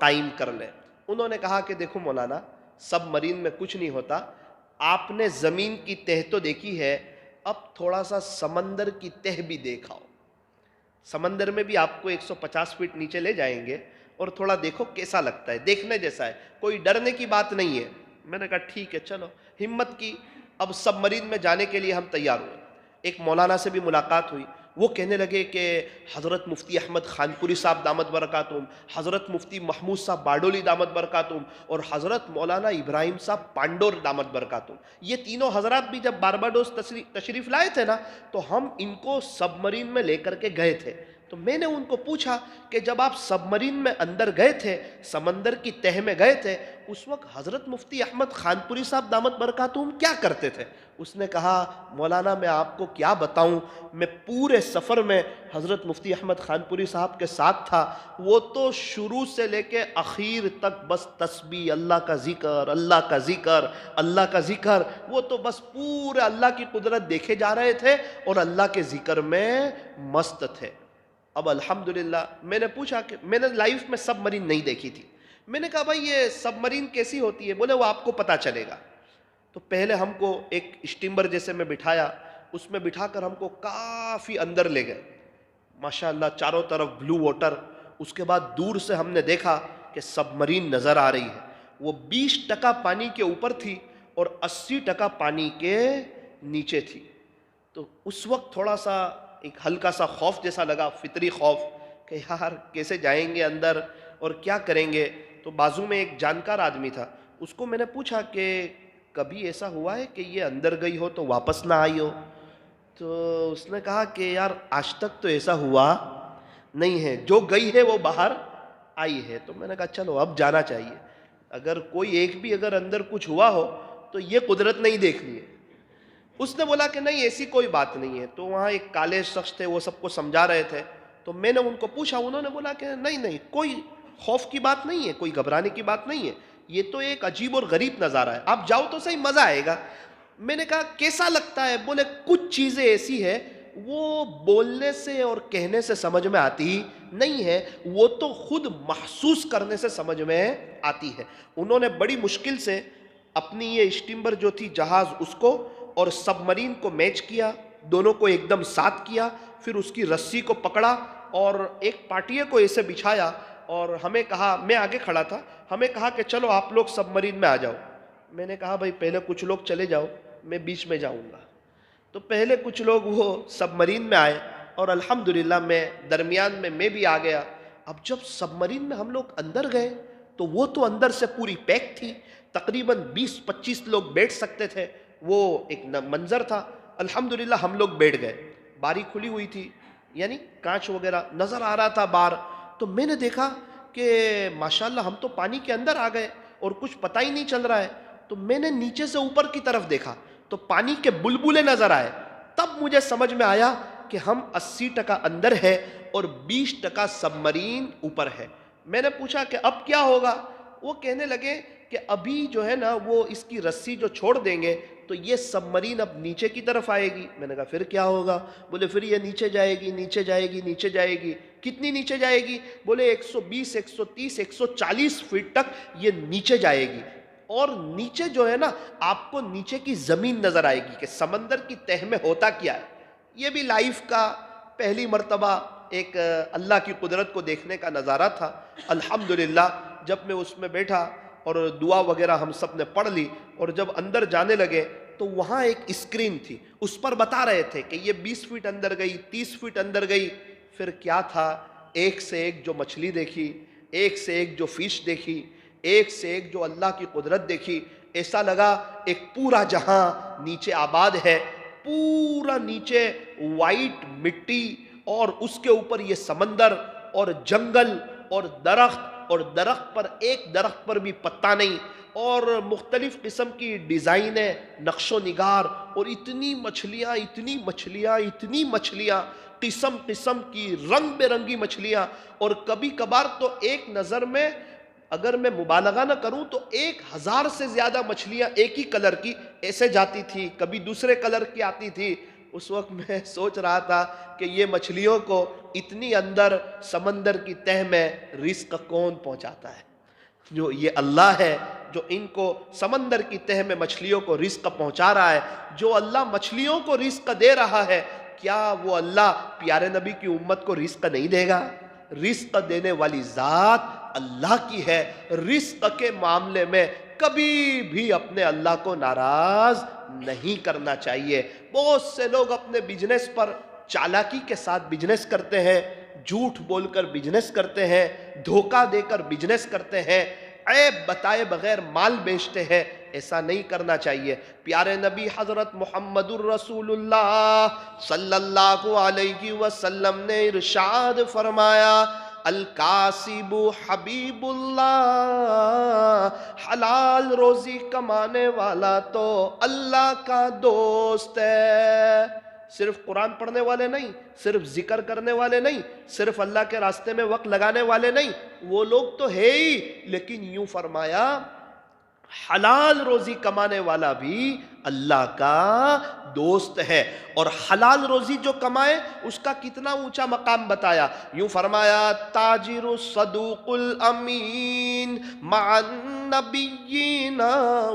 S1: قائم کر لیں. انہوں نے کہا کہ دیکھو مولانا سب مرین میں کچھ نہیں ہوتا, آپ نے زمین کی تہ تو دیکھی ہے, اب تھوڑا سا سمندر کی تہ بھی دیکھاؤ. سمندر میں بھی آپ کو 150 فٹ نیچے لے جائیں گے اور تھوڑا دیکھو کیسا لگتا ہے, دیکھنے جیسا ہے, کوئی ڈرنے کی بات نہیں ہے. میں نے کہا ٹھیک ہے چلو, ہمت کی. اب سب مرین میں جانے کے لیے ہم تیار ہوئے. ایک مولانا سے بھی ملاقات ہوئی, وہ کہنے لگے کہ حضرت مفتی احمد خانپوری صاحب دامت برکاتہم, حضرت مفتی محمود صاحب باڈولی دامت برکاتہم اور حضرت مولانا ابراہیم صاحب پانڈور دامت برکاتہم, یہ تینوں حضرات بھی جب بارباڈوس تشریف لائے تھے نا تو ہم ان کو سب مرین میں لے کر کے گئے تھے. تو میں نے ان کو پوچھا کہ جب آپ سب مرین میں اندر گئے تھے, سمندر کی تہ میں گئے تھے, اس وقت حضرت مفتی احمد خانپوری صاحب دامت برکاتہم کیا کرتے تھے؟ اس نے کہا مولانا میں آپ کو کیا بتاؤں, میں پورے سفر میں حضرت مفتی احمد خانپوری صاحب کے ساتھ تھا, وہ تو شروع سے لے کے اخیر تک بس تسبیح, اللہ کا ذکر, اللہ کا ذکر, اللہ کا ذکر, وہ تو بس پورے اللہ کی قدرت دیکھے جا رہے تھے اور اللہ کے ذکر میں مست تھے. اب الحمدللہ میں نے پوچھا کہ میں نے لائف میں سب مرین نہیں دیکھی تھی. میں نے کہا بھائی یہ سب مرین کیسی ہوتی ہے؟ بولے وہ آپ کو پتہ چلے گا. تو پہلے ہم کو ایک اسٹیمر جیسے میں بٹھایا, اس میں بٹھا کر ہم کو کافی اندر لے گئے. ماشاءاللہ چاروں طرف بلو واٹر. اس کے بعد دور سے ہم نے دیکھا کہ سب مرین نظر آ رہی ہے. وہ 20% پانی کے اوپر تھی اور 80% پانی کے نیچے تھی. تو اس وقت تھوڑا سا ایک ہلکا سا خوف جیسا لگا, فطری خوف کہ یار کیسے جائیں گے اندر اور کیا کریں گے. تو بازو میں ایک جانکار آدمی تھا, اس کو میں نے پوچھا کہ کبھی ایسا ہوا ہے کہ یہ اندر گئی ہو تو واپس نہ آئی ہو؟ تو اس نے کہا کہ یار آج تک تو ایسا ہوا نہیں ہے, جو گئی ہے وہ باہر آئی ہے. تو میں نے کہا چلو اب جانا چاہیے, اگر کوئی ایک بھی اگر اندر کچھ ہوا ہو تو یہ قدرت نہیں دیکھنی ہے. اس نے بولا کہ نہیں ایسی کوئی بات نہیں ہے. تو وہاں ایک کالے شخص تھے, وہ سب کو سمجھا رہے تھے. تو میں نے ان کو پوچھا, انہوں نے بولا کہ نہیں نہیں کوئی خوف کی بات نہیں ہے, کوئی گھبرانے کی بات نہیں ہے, یہ تو ایک عجیب اور غریب نظارہ ہے, آپ جاؤ تو صحیح, مزہ آئے گا. میں نے کہا کیسا لگتا ہے؟ بولے کچھ چیزیں ایسی ہے وہ بولنے سے اور کہنے سے سمجھ میں آتی ہی نہیں ہے, وہ تو خود محسوس کرنے سے سمجھ میں آتی ہے. انہوں نے بڑی مشکل سے اپنی یہ اسٹیمبر جو تھی جہاز, اس کو اور سب مرین کو میچ کیا, دونوں کو ایک دم ساتھ کیا, پھر اس کی رسی کو پکڑا اور ایک پاٹیے کو ایسے بچھایا اور ہمیں کہا, میں آگے کھڑا تھا, ہمیں کہا کہ چلو آپ لوگ سب مرین میں آ جاؤ. میں نے کہا بھائی پہلے کچھ لوگ چلے جاؤ, میں بیچ میں جاؤں گا. تو پہلے کچھ لوگ وہ سب مرین میں آئے اور الحمدللہ میں درمیان میں بھی آ گیا. اب جب سب مرین میں ہم لوگ اندر گئے تو وہ تو اندر سے پوری پیک تھی, تقریباً 20-25 لوگ بیٹھ سکتے تھے, وہ ایک منظر تھا. الحمدللہ ہم لوگ بیٹھ گئے, باری کھلی ہوئی تھی, یعنی کانچ وغیرہ نظر آ رہا تھا باہر. تو میں نے دیکھا کہ ماشاءاللہ ہم تو پانی کے اندر آ گئے اور کچھ پتہ ہی نہیں چل رہا ہے. تو میں نے نیچے سے اوپر کی طرف دیکھا تو پانی کے بلبلے نظر آئے. تب مجھے سمجھ میں آیا کہ ہم 80% اندر ہے اور 20% سب مرین اوپر ہے. میں نے پوچھا کہ اب کیا ہوگا؟ وہ کہنے لگے کہ ابھی جو ہے نا وہ اس کی رسی جو چھوڑ دیں گے تو یہ سب مرین اب نیچے کی طرف آئے گی. میں نے کہا پھر کیا ہوگا؟ بولے پھر یہ نیچے جائے گی, نیچے جائے گی, نیچے جائے گی. کتنی نیچے جائے گی؟ بولے 120, 130, 140 فٹ تک یہ نیچے جائے گی. اور نیچے جو ہے نا آپ کو نیچے کی زمین نظر آئے گی کہ سمندر کی تہ میں ہوتا کیا ہے. یہ بھی لائف کا پہلی مرتبہ ایک اللہ کی قدرت کو دیکھنے کا نظارہ تھا. الحمدللہ جب میں اس میں بیٹھا اور دعا وغیرہ ہم سب نے پڑھ لی اور جب اندر جانے لگے تو وہاں ایک اسکرین تھی, اس پر بتا رہے تھے کہ یہ 20 فٹ اندر گئی, 30 فٹ اندر گئی. پھر کیا تھا, ایک سے ایک جو مچھلی دیکھی, ایک سے ایک جو فش دیکھی, ایک سے ایک جو اللہ کی قدرت دیکھی. ایسا لگا ایک پورا جہاں نیچے آباد ہے, پورا نیچے وائٹ مٹی اور اس کے اوپر یہ سمندر اور جنگل اور درخت پر ایک درخت پر بھی پتا نہیں, اور مختلف قسم کی ڈیزائنیں, نقش و نگار, اور اتنی مچھلیاں, اتنی مچھلیاں, اتنی مچھلیاں, قسم قسم کی رنگ برنگی مچھلیاں. اور کبھی کبھار تو ایک نظر میں اگر میں مبالغہ نہ کروں تو 1000 سے زیادہ مچھلیاں ایک ہی کلر کی ایسے جاتی تھی, کبھی دوسرے کلر کی آتی تھی. اس وقت میں سوچ رہا تھا کہ یہ مچھلیوں کو اتنی اندر سمندر کی تہ میں رزق کون پہنچاتا ہے؟ جو یہ اللہ ہے جو ان کو سمندر کی تہ میں مچھلیوں کو رزق پہنچا رہا ہے. جو اللہ مچھلیوں کو رزق دے رہا ہے, کیا وہ اللہ پیارے نبی کی امت کو رزق نہیں دے گا؟ رزق دینے والی ذات اللہ کی ہے. رزق کے معاملے میں کبھی بھی اپنے اللہ کو ناراض نہیں کرنا چاہیے. بہت سے لوگ اپنے بزنس پر چالاکی کے ساتھ بزنس کرتے ہیں, جھوٹ بول کر بزنس کرتے ہیں, دھوکہ دے کر بزنس کرتے ہیں, عیب بتائے بغیر مال بیچتے ہیں. ایسا نہیں کرنا چاہیے. پیارے نبی حضرت محمد الرسول اللہ صلی اللہ علیہ وسلم نے ارشاد فرمایا, الکاسب حبیب اللہ, حلال روزی کمانے والا تو اللہ کا دوست ہے. صرف قرآن پڑھنے والے نہیں, صرف ذکر کرنے والے نہیں, صرف اللہ کے راستے میں وقت لگانے والے نہیں, وہ لوگ تو ہے ہی, لیکن یوں فرمایا حلال روزی کمانے والا بھی اللہ کا دوست ہے. اور حلال روزی جو کمائے اس کا کتنا اونچا مقام بتایا. یوں فرمایا تاجر الصدوق الامین مع النبیین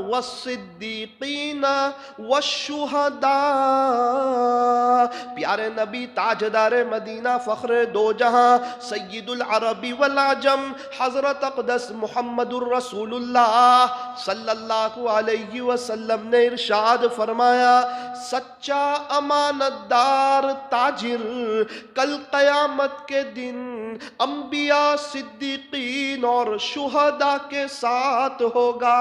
S1: والصدیقین والشہداء. پیارے نبی تاجدار مدینہ, فخر دو جہاں, سید العرب والعجم, حضرت اقدس محمد الرسول اللہ صلی اللہ علیہ وسلم نے ارشاد فرمایا, سچا امانت دار تاجر کل قیامت کے دن انبیاء, صدیقین اور شہداء کے ساتھ ہوگا.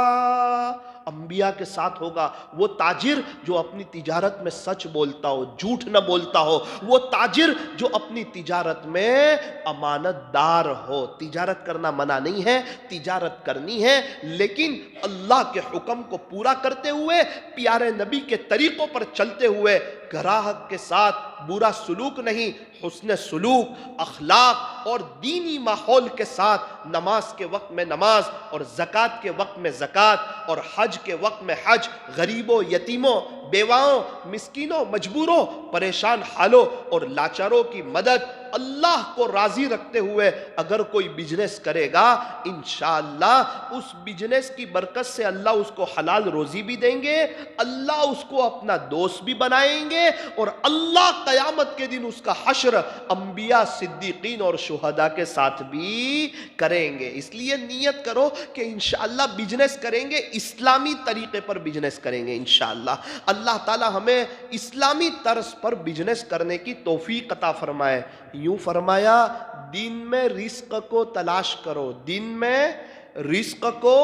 S1: انبیاء کے ساتھ ہوگا۔ وہ تاجر جو اپنی تجارت میں سچ بولتا ہو، جھوٹ نہ بولتا ہو، وہ تاجر جو اپنی تجارت میں امانت دار ہو۔ تجارت کرنا منع نہیں ہے، تجارت کرنی ہے، لیکن اللہ کے حکم کو پورا کرتے ہوئے، پیارے نبی کے طریقوں پر چلتے ہوئے، گراہک کے ساتھ برا سلوک نہیں، حسن سلوک، اخلاق اور دینی ماحول کے ساتھ نماز کے وقت میں نماز اور زکوٰۃ کے وقت میں زکوٰۃ اور حج کے وقت میں حج، غریبوں، یتیموں، بیواؤں، مسکینوں، مجبوروں، پریشان حالوں اور لاچاروں کی مدد، اللہ کو راضی رکھتے ہوئے اگر کوئی بزنس کرے گا، انشاءاللہ اس بزنس کی برکت سے اللہ اس کو حلال روزی بھی دیں گے، اللہ اس کو اپنا دوست بھی بنائیں گے، اور اللہ قیامت کے دن اس کا حشر انبیاء، صدیقین اور شہداء کے ساتھ بھی کریں گے۔ اس لیے نیت کرو کہ انشاءاللہ بزنس کریں گے، اسلامی طریقے پر بزنس کریں گے انشاءاللہ۔ اللہ تعالی ہمیں اسلامی طرز پر بزنس کرنے کی توفیق عطا فرمائے۔ یوں فرمایا، دن میں رزق کو تلاش کرو، دن میں رزق کو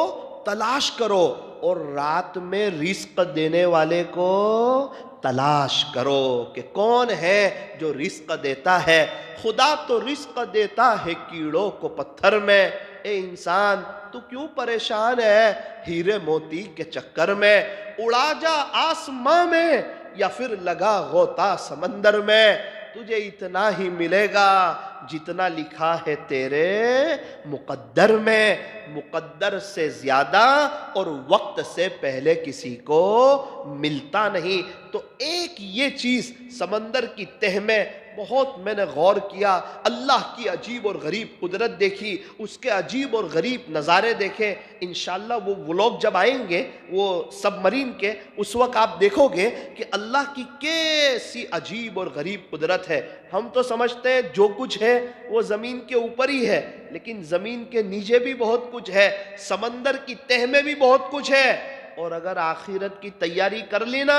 S1: تلاش کرو، اور رات میں رزق دینے والے کو تلاش کرو کہ کون ہے جو رزق دیتا ہے۔ خدا تو رزق دیتا ہے کیڑوں کو پتھر میں۔ اے انسان تو کیوں پریشان ہے ہیرے موتی کے چکر میں؟ اڑا جا آسماں میں یا پھر لگا غوطہ سمندر میں، تجھے اتنا ہی ملے گا جتنا لکھا ہے تیرے مقدر میں۔ مقدر سے زیادہ اور وقت سے پہلے کسی کو ملتا نہیں۔ تو ایک یہ چیز سمندر کی تہ میں بہت میں نے غور کیا، اللہ کی عجیب اور غریب قدرت دیکھی، اس کے عجیب اور غریب نظارے دیکھے۔ انشاءاللہ وہ ولاگ جب آئیں گے وہ سب مرین کے، اس وقت آپ دیکھو گے کہ اللہ کی کیسی عجیب اور غریب قدرت ہے۔ ہم تو سمجھتے ہیں جو کچھ ہے وہ زمین کے اوپر ہی ہے، لیکن زمین کے نیچے بھی بہت کچھ ہے، سمندر کی تہ میں بھی بہت کچھ ہے، اور اگر آخرت کی تیاری کر لینا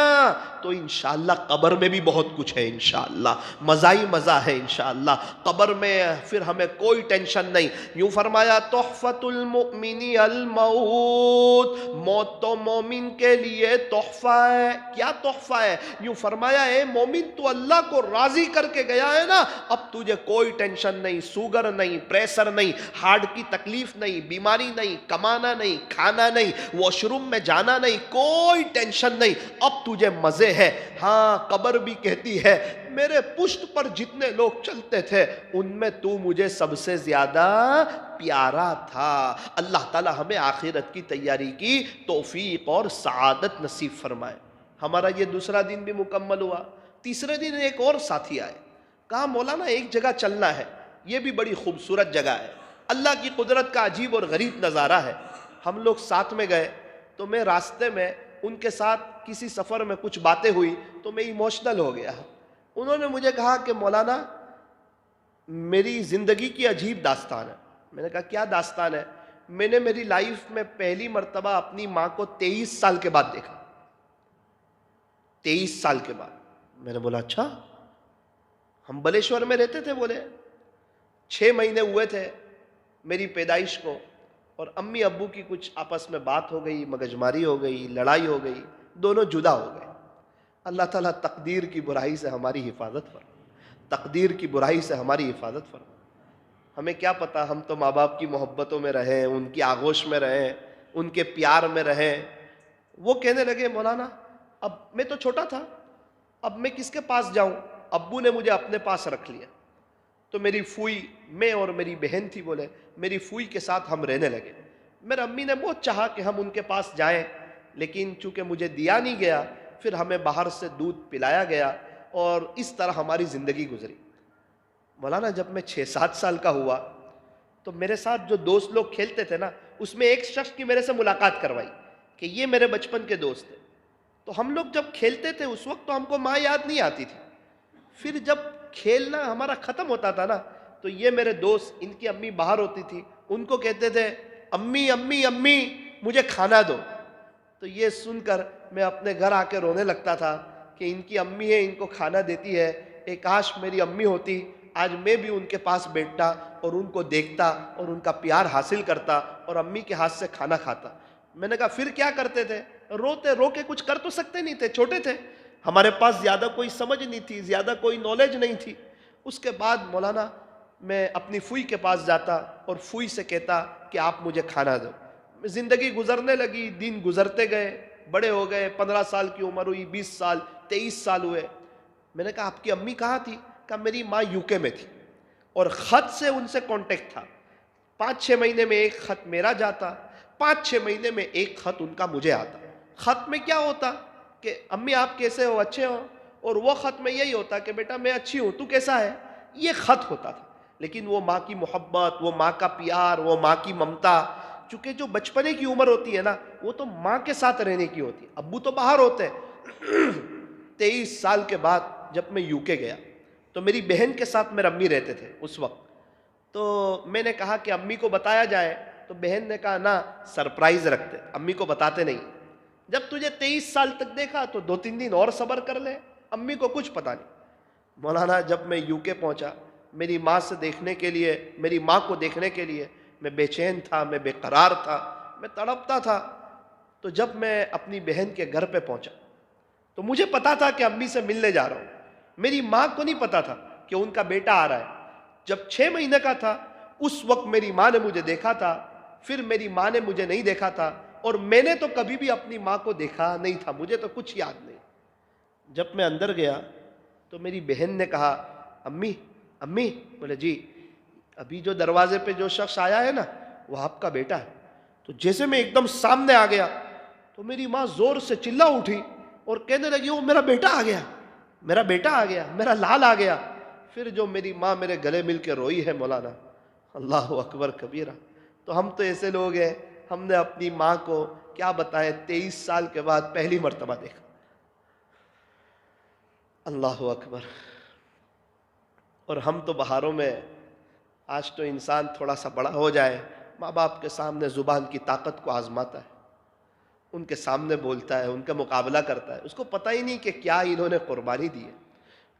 S1: تو انشاءاللہ قبر میں بھی بہت کچھ ہے انشاءاللہ، مزہ ہی مزہ ہے انشاءاللہ قبر میں، پھر ہمیں کوئی ٹینشن نہیں۔ یوں فرمایا، تحفۃ المؤمن الموت، موت تو مومن کے لیے تحفہ ہے۔ کیا تحفہ ہے؟ یوں فرمایا، اے مومن تو اللہ کو راضی کر کے گیا ہے نا، اب تجھے کوئی ٹینشن نہیں، سوگر نہیں، پریشر نہیں، ہارٹ کی تکلیف نہیں، بیماری نہیں، کمانا نہیں، کھانا نہیں، واش روم میں جانا نہیں، کوئی ٹینشن نہیں، اب تجھے مزے ہے۔ ہاں قبر بھی کہتی ہے، میرے پشت پر جتنے لوگ چلتے تھے ان میں تو مجھے سب سے زیادہ پیارا تھا۔ اللہ تعالی ہمیں آخرت کی تیاری کی توفیق اور سعادت نصیب فرمائے۔ ہمارا یہ دوسرا دن بھی مکمل ہوا۔ تیسرے دن ایک اور ساتھی آئے، کہا مولانا ایک جگہ چلنا ہے، یہ بھی بڑی خوبصورت جگہ ہے، اللہ کی قدرت کا عجیب اور غریب نظارہ ہے۔ ہم لوگ ساتھ میں گئے تو میں راستے میں ان کے ساتھ کسی سفر میں کچھ باتیں ہوئی تو میں ایموشنل ہو گیا۔ انہوں نے مجھے کہا کہ مولانا میری زندگی کی عجیب داستان ہے۔ میں نے کہا کیا داستان ہے؟ میں نے میری لائف میں پہلی مرتبہ اپنی ماں کو 23 سال کے بعد دیکھا، 23 سال کے بعد۔ میں نے بولا اچھا، ہم بلیشور میں رہتے تھے، بولے 6 مہینے ہوئے تھے میری پیدائش کو، اور امی ابو کی کچھ آپس میں بات ہو گئی، مگجماری ہو گئی، لڑائی ہو گئی، دونوں جدا ہو گئے۔ اللہ تعالیٰ تقدیر کی برائی سے ہماری حفاظت فرما، تقدیر کی برائی سے ہماری حفاظت فرما۔ ہمیں کیا پتہ، ہم تو ماں باپ کی محبتوں میں رہیں، ان کی آغوش میں رہیں، ان کے پیار میں رہیں۔ وہ کہنے لگے مولانا اب میں تو چھوٹا تھا، اب میں کس کے پاس جاؤں؟ ابو نے مجھے اپنے پاس رکھ لیا، تو میری فوئی، میں اور میری بہن تھی، بولے میری فوئی کے ساتھ ہم رہنے لگے۔ میرے امی نے بہت چاہا کہ ہم ان کے پاس جائیں، لیکن چونکہ مجھے دیا نہیں گیا، پھر ہمیں باہر سے دودھ پلایا گیا، اور اس طرح ہماری زندگی گزری۔ مولانا جب میں 6-7 سال کا ہوا تو میرے ساتھ جو دوست لوگ کھیلتے تھے نا، اس میں ایک شخص کی میرے سے ملاقات کروائی کہ یہ میرے بچپن کے دوست ہیں۔ تو ہم لوگ جب کھیلتے تھے اس وقت تو ہم کو ماں یاد نہیں آتی تھی، پھر جب کھیلنا ہمارا ختم ہوتا تھا نا تو یہ میرے دوست، ان کی امی باہر ہوتی تھی، ان کو کہتے تھے امی امی امی مجھے کھانا دو۔ تو یہ سن کر میں اپنے گھر آ کے رونے لگتا تھا کہ ان کی امی ہے، ان کو کھانا دیتی ہے، اے کاش میری امی ہوتی، آج میں بھی ان کے پاس بیٹھتا اور ان کو دیکھتا اور ان کا پیار حاصل کرتا اور امی کے ہاتھ سے کھانا کھاتا۔ میں نے کہا پھر کیا کرتے تھے؟ روتے رو کے کچھ کر تو سکتے نہیں تھے، چھوٹے تھے، ہمارے پاس زیادہ کوئی سمجھ نہیں تھی، زیادہ کوئی نالج نہیں تھی۔ اس کے بعد مولانا میں اپنی فوئی کے پاس جاتا اور فوئی سے کہتا کہ آپ مجھے کھانا دو۔ زندگی گزرنے لگی، دن گزرتے گئے، بڑے ہو گئے، 15 سال کی عمر ہوئی، 20 سال، 23 سال ہوئے۔ میں نے کہا آپ کی امی کہاں تھی؟ کہا میری ماں UK میں تھی اور خط سے ان سے کانٹیکٹ تھا، 5-6 مہینے میں ایک خط میرا جاتا، 5-6 مہینے میں ایک خط ان کا مجھے آتا۔ خط میں کیا ہوتا کہ امی آپ کیسے ہو، اچھے ہو، اور وہ خط میں یہی ہوتا کہ بیٹا میں اچھی ہوں، تو کیسا ہے، یہ خط ہوتا تھا۔ لیکن وہ ماں کی محبت، وہ ماں کا پیار، وہ ماں کی ممتا، چونکہ جو بچپنے کی عمر ہوتی ہے نا وہ تو ماں کے ساتھ رہنے کی ہوتی ہے، ابو تو باہر ہوتے ہیں۔ 23 سال کے بعد جب میں UK گیا تو میری بہن کے ساتھ میرے امی رہتے تھے اس وقت، تو میں نے کہا کہ امی کو بتایا جائے، تو بہن نے کہا نا سرپرائز رکھتے، امی کو بتاتے نہیں، جب تجھے 23 سال تک دیکھا تو 2-3 دن اور صبر کر لے، امی کو کچھ پتا نہیں۔ مولانا جب میں UK پہنچا، میری ماں سے دیکھنے کے لیے، میری ماں کو دیکھنے کے لیے میں بے چین تھا، میں بے قرار تھا، میں تڑپتا تھا۔ تو جب میں اپنی بہن کے گھر پہ پہنچا تو مجھے پتا تھا کہ امی سے ملنے جا رہا ہوں، میری ماں کو نہیں پتا تھا کہ ان کا بیٹا آ رہا ہے۔ جب 6 مہینے کا تھا اس وقت میری ماں نے مجھے دیکھا تھا، پھر میری ماں نے مجھے نہیں دیکھا تھا، اور میں نے تو کبھی بھی اپنی ماں کو دیکھا نہیں تھا، مجھے تو کچھ یاد نہیں۔ جب میں اندر گیا تو میری بہن نے کہا امی امی، بولے جی، ابھی جو دروازے پہ جو شخص آیا ہے نا وہ آپ کا بیٹا ہے۔ تو جیسے میں ایک دم سامنے آ گیا تو میری ماں زور سے چلا اٹھی اور کہنے لگی وہ میرا بیٹا آ گیا، میرا بیٹا آ گیا، میرا لال آ گیا۔ پھر جو میری ماں میرے گلے مل کے روئی ہے مولانا، اللہ اکبر کبیرہ۔ تو ہم تو ایسے لوگ ہیں، ہم نے اپنی ماں کو کیا بتائیں 23 سال کے بعد پہلی مرتبہ دیکھا۔ اللہ اکبر۔ اور ہم تو بہاروں میں، آج تو انسان تھوڑا سا بڑا ہو جائے ماں باپ کے سامنے زبان کی طاقت کو آزماتا ہے، ان کے سامنے بولتا ہے، ان کا مقابلہ کرتا ہے، اس کو پتہ ہی نہیں کہ کیا انہوں نے قربانی دی ہے۔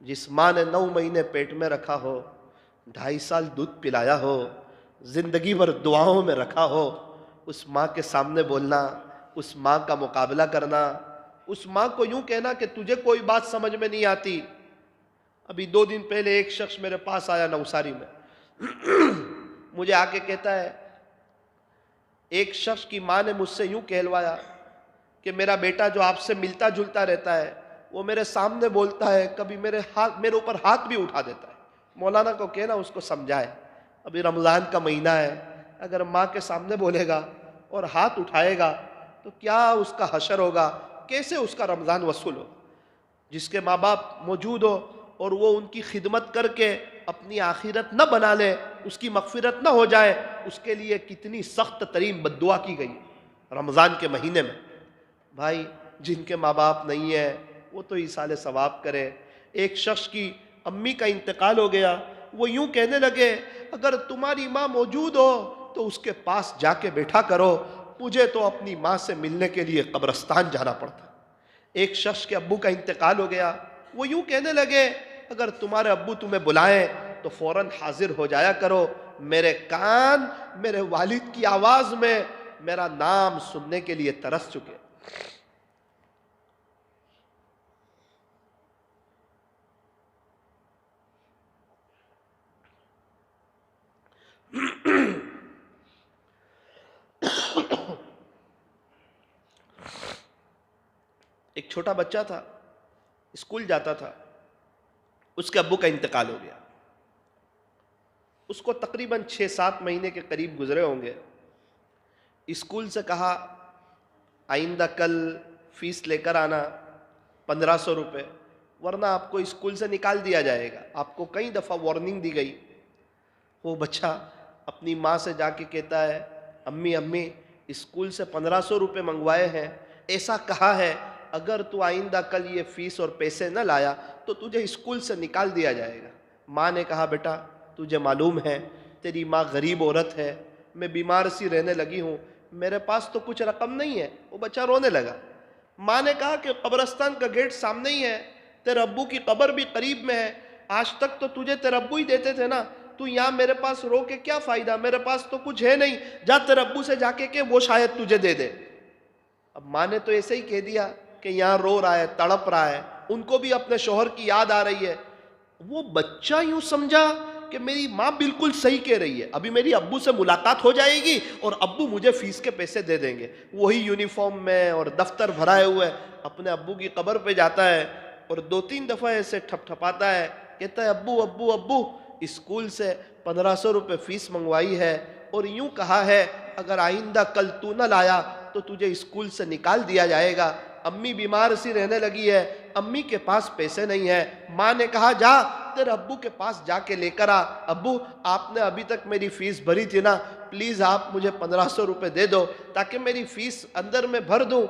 S1: جس ماں نے 9 مہینے پیٹ میں رکھا ہو، 2.5 سال دودھ پلایا ہو، زندگی بھر دعاؤں میں رکھا ہو، اس ماں کے سامنے بولنا، اس ماں کا مقابلہ کرنا، اس ماں کو یوں کہنا کہ تجھے کوئی بات سمجھ میں نہیں آتی۔ ابھی 2 دن پہلے ایک شخص میرے پاس آیا نوساری میں، مجھے آ کے کہتا ہے ایک شخص کی ماں نے مجھ سے یوں کہلوایا کہ میرا بیٹا جو آپ سے ملتا جلتا رہتا ہے وہ میرے سامنے بولتا ہے، کبھی میرے اوپر ہاتھ بھی اٹھا دیتا ہے۔ مولانا کو کہنا اس کو سمجھائے، ابھی رمضان کا مہینہ ہے، اگر ماں کے سامنے بولے گا اور ہاتھ اٹھائے گا تو کیا اس کا حشر ہوگا، کیسے اس کا رمضان وصول ہو۔ جس کے ماں باپ موجود ہو اور وہ ان کی خدمت کر کے اپنی آخرت نہ بنا لے، اس کی مغفرت نہ ہو جائے، اس کے لیے کتنی سخت ترین بد دعا کی گئی رمضان کے مہینے میں۔ بھائی جن کے ماں باپ نہیں ہیں وہ تو ایصال ثواب کرے۔ ایک شخص کی امی کا انتقال ہو گیا، وہ یوں کہنے لگے اگر تمہاری ماں موجود ہو تو اس کے پاس جا کے بیٹھا کرو، مجھے تو اپنی ماں سے ملنے کے لیے قبرستان جانا پڑتا۔ ایک شخص کے ابو کا انتقال ہو گیا، وہ یوں کہنے لگے اگر تمہارے ابو تمہیں بلائیں تو فوراً حاضر ہو جایا کرو، میرے کان میرے والد کی آواز میں میرا نام سننے کے لیے ترس چکے۔ ایک چھوٹا بچہ تھا، اسکول جاتا تھا، اس کے ابو کا انتقال ہو گیا، اس کو تقریباً 6-7 مہینے کے قریب گزرے ہوں گے۔ اسکول سے کہا آئندہ کل فیس لے کر آنا 1500 روپے، ورنہ آپ کو اسکول سے نکال دیا جائے گا۔ آپ کو کئی دفعہ وارننگ دی گئی۔ وہ بچہ اپنی ماں سے جا کے کہتا ہے امی امی اسکول سے 1500 روپے منگوائے ہیں، ایسا کہا ہے اگر تو آئندہ کل یہ فیس اور پیسے نہ لایا تو تجھے اسکول سے نکال دیا جائے گا۔ ماں نے کہا بیٹا تجھے معلوم ہے تیری ماں غریب عورت ہے، میں بیمار سی رہنے لگی ہوں، میرے پاس تو کچھ رقم نہیں ہے۔ وہ بچہ رونے لگا۔ ماں نے کہا کہ قبرستان کا گیٹ سامنے ہی ہے، تیرے ابو کی قبر بھی قریب میں ہے، آج تک تو تجھے تیرے ابو ہی دیتے تھے نا، تو یہاں میرے پاس رو کے کیا فائدہ، میرے پاس تو کچھ ہے نہیں، جا تیرے ابو سے جا کے کہ وہ شاید تجھے دے دے۔ اب ماں نے تو ایسے ہی کہہ دیا کہ یہاں رو رہا ہے، تڑپ رہا ہے، ان کو بھی اپنے شوہر کی یاد آ رہی ہے. وہ بچہ یوں سمجھا کہ میری ماں بالکل صحیح کہہ رہی ہے، ابھی میری ابو سے ملاقات ہو جائے گی اور ابو مجھے فیس کے پیسے دے دیں گے. وہی یونیفارم میں اور دفتر بھرائے ہوئے اپنے ابو کی قبر پہ جاتا ہے اور 2-3 دفعہ ایسے ٹھپ ٹھپاتا ہے، کہتا ہے ابو ابو ابو اسکول سے 1500 روپے فیس منگوائی ہے اور یوں کہا ہے اگر آئندہ کل تو نہ لایا تو تجھے اسکول سے نکال دیا جائے گا. امی بیمار سی رہنے لگی ہے، امی کے پاس پیسے نہیں ہیں. ماں نے کہا جا تیرے ابو کے پاس جا کے لے کر آ. ابو آپ نے ابھی تک میری فیس بھری تھی نا، پلیز آپ مجھے 1500 روپے دے دو تاکہ میری فیس اندر میں بھر دوں.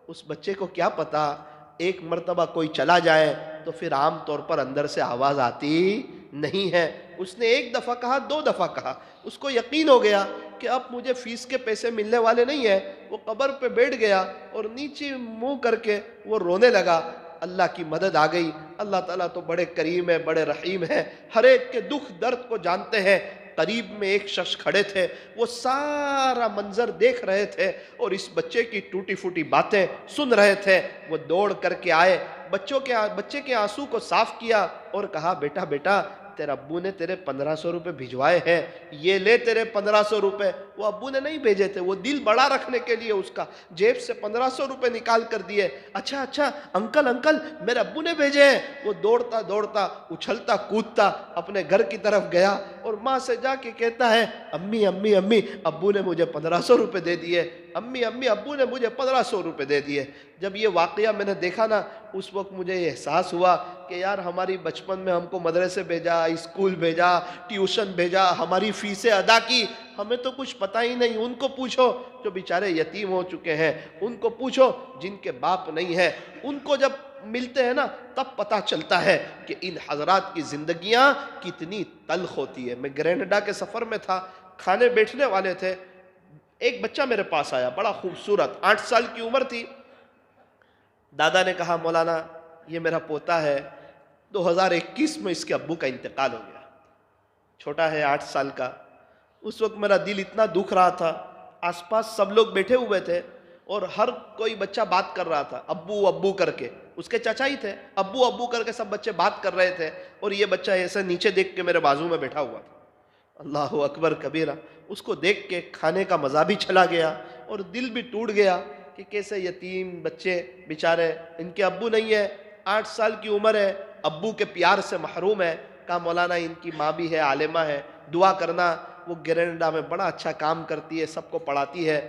S1: اس بچے کو کیا پتا ایک مرتبہ کوئی چلا جائے تو پھر عام طور پر اندر سے آواز آتی نہیں ہے. اس نے 1 دفعہ کہا، 2 دفعہ کہا، اس کو یقین ہو گیا کہ اب مجھے فیس کے پیسے ملنے والے نہیں ہیں. وہ قبر پہ بیٹھ گیا اور نیچے منہ کر کے وہ رونے لگا. اللہ کی مدد آ گئی. اللہ تعالیٰ تو بڑے کریم ہے، بڑے رحیم ہے، ہر ایک کے دکھ درد کو جانتے ہیں. قریب میں ایک شخص کھڑے تھے، وہ سارا منظر دیکھ رہے تھے اور اس بچے کی ٹوٹی پھوٹی باتیں سن رہے تھے. وہ دوڑ کر کے آئے، بچے کے آنسو کو صاف کیا اور کہا بیٹا بیٹا تیرے ابو نے تیرے 1500 روپے بھجوائے ہیں، یہ لے تیرے 1500 روپے. وہ ابو نے نہیں بھیجے تھے، وہ دل بڑا رکھنے کے لیے اس کا جیب سے 1500 روپے نکال کر دیے. اچھا اچھا انکل انکل میرے ابو نے بھیجے ہیں. وہ دوڑتا دوڑتا اچھلتا کودتا اپنے گھر کی طرف گیا اور ماں سے جا کے کہتا ہے امی امی امی ابو نے مجھے 1500 روپے دے دیے، امی امی ابو نے مجھے 1500 روپے دے دیے. جب یہ واقعہ میں نے دیکھا نا، اس وقت مجھے یہ احساس ہوا کہ یار ہماری بچپن میں ہم کو مدرسے بھیجا، اسکول بھیجا، ٹیوشن بھیجا، ہماری فیسیں ادا کی، ہمیں تو کچھ پتہ ہی نہیں. ان کو پوچھو جو بیچارے یتیم ہو چکے ہیں، ان کو پوچھو جن کے باپ نہیں ہے، ان کو جب ملتے ہیں نا تب پتہ چلتا ہے کہ ان حضرات کی زندگیاں کتنی تلخ ہوتی ہے. میں گرینیڈا کے سفر میں تھا، کھانے بیٹھنے والے تھے، ایک بچہ میرے پاس آیا بڑا خوبصورت، 8 سال کی عمر تھی. دادا نے کہا مولانا یہ میرا پوتا ہے، 2021 میں اس کے ابو کا انتقال ہو گیا. چھوٹا ہے 8 سال کا. اس وقت میرا دل اتنا دکھ رہا تھا. آس پاس سب لوگ بیٹھے ہوئے تھے اور ہر کوئی بچہ بات کر رہا تھا ابو ابو کر کے. اس کے چچا ہی تھے، ابو ابو کر کے سب بچے بات کر رہے تھے اور یہ بچہ ایسے نیچے دیکھ کے میرے بازو میں بیٹھا ہوا تھا. اللہ اکبر کبیرہ. اس کو دیکھ کے کھانے کا مزہ بھی چلا گیا اور دل بھی ٹوٹ گیا کہ کیسے یتیم بچے بیچارے، ان کے ابو نہیں ہے، 8 سال کی عمر ہے، ابو کے پیار سے محروم ہے. کہا مولانا ان کی ماں بھی ہے، عالمہ ہے، دعا کرنا. وہ گرینیڈا میں بڑا اچھا کام کرتی ہے، سب کو پڑھاتی ہے.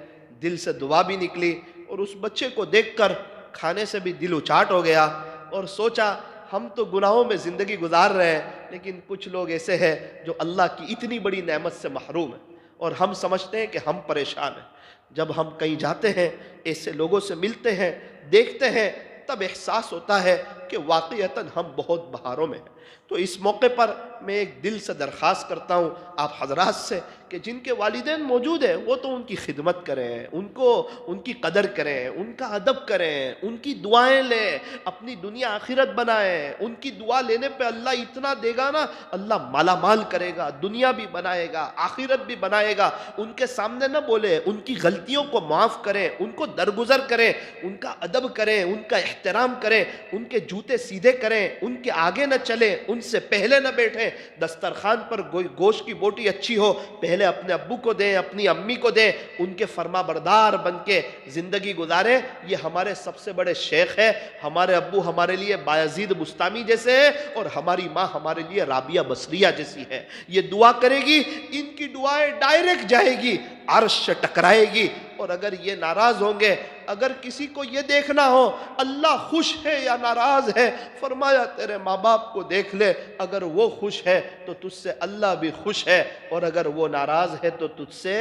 S1: دل سے دعا بھی نکلی اور اس بچے کو دیکھ کر کھانے سے بھی دل اچاٹ ہو گیا اور سوچا ہم تو گناہوں میں زندگی گزار رہے ہیں، لیکن کچھ لوگ ایسے ہیں جو اللہ کی اتنی بڑی نعمت سے محروم ہیں اور ہم سمجھتے ہیں کہ ہم پریشان ہیں. جب ہم کہیں جاتے ہیں، ایسے لوگوں سے ملتے ہیں، دیکھتے ہیں، تب احساس ہوتا ہے کہ واقعتاً ہم بہت بہاروں میں ہیں. تو اس موقع پر میں ایک دل سے درخواست کرتا ہوں آپ حضرات سے کہ جن کے والدین موجود ہیں وہ تو ان کی خدمت کریں، ان کی قدر کریں، ان کا ادب کریں، ان کی دعائیں لیں، اپنی دنیا آخرت بنائیں. ان کی دعا لینے پہ اللہ اتنا دے گا نا، اللہ مالا مال کرے گا، دنیا بھی بنائے گا، آخرت بھی بنائے گا. ان کے سامنے نہ بولے، ان کی غلطیوں کو معاف کریں، ان کو درگزر کریں، ان کا ادب کریں، ان کا احترام کریں، ان کے جوتے سیدھے کریں، ان کے آگے نہ چلیں، ان سے پہلے نہ بیٹھیں. دسترخوان پر گوشت کی بوٹی اچھی ہو، پہلے اپنے ابو کو دیں، اپنی امی کو دیں، ان کے فرما بردار بن کے زندگی گزاریں. یہ ہمارے سب سے بڑے شیخ ہے. ہمارے ابو ہمارے لیے بایزید بستامی جیسے ہیں اور ہماری ماں ہمارے لیے رابعہ بصریہ جیسی ہے. یہ دعا کرے گی، ان کی دعائیں ڈائریکٹ جائے گی، عرش سے ٹکرائے گی. اور اگر یہ ناراض ہوں گے، اگر کسی کو یہ دیکھنا ہو اللہ خوش ہے یا ناراض ہے، فرمایا تیرے ماں باپ کو دیکھ لے، اگر وہ خوش ہے تو تجھ سے اللہ بھی خوش ہے، اور اگر وہ ناراض ہے تو تجھ سے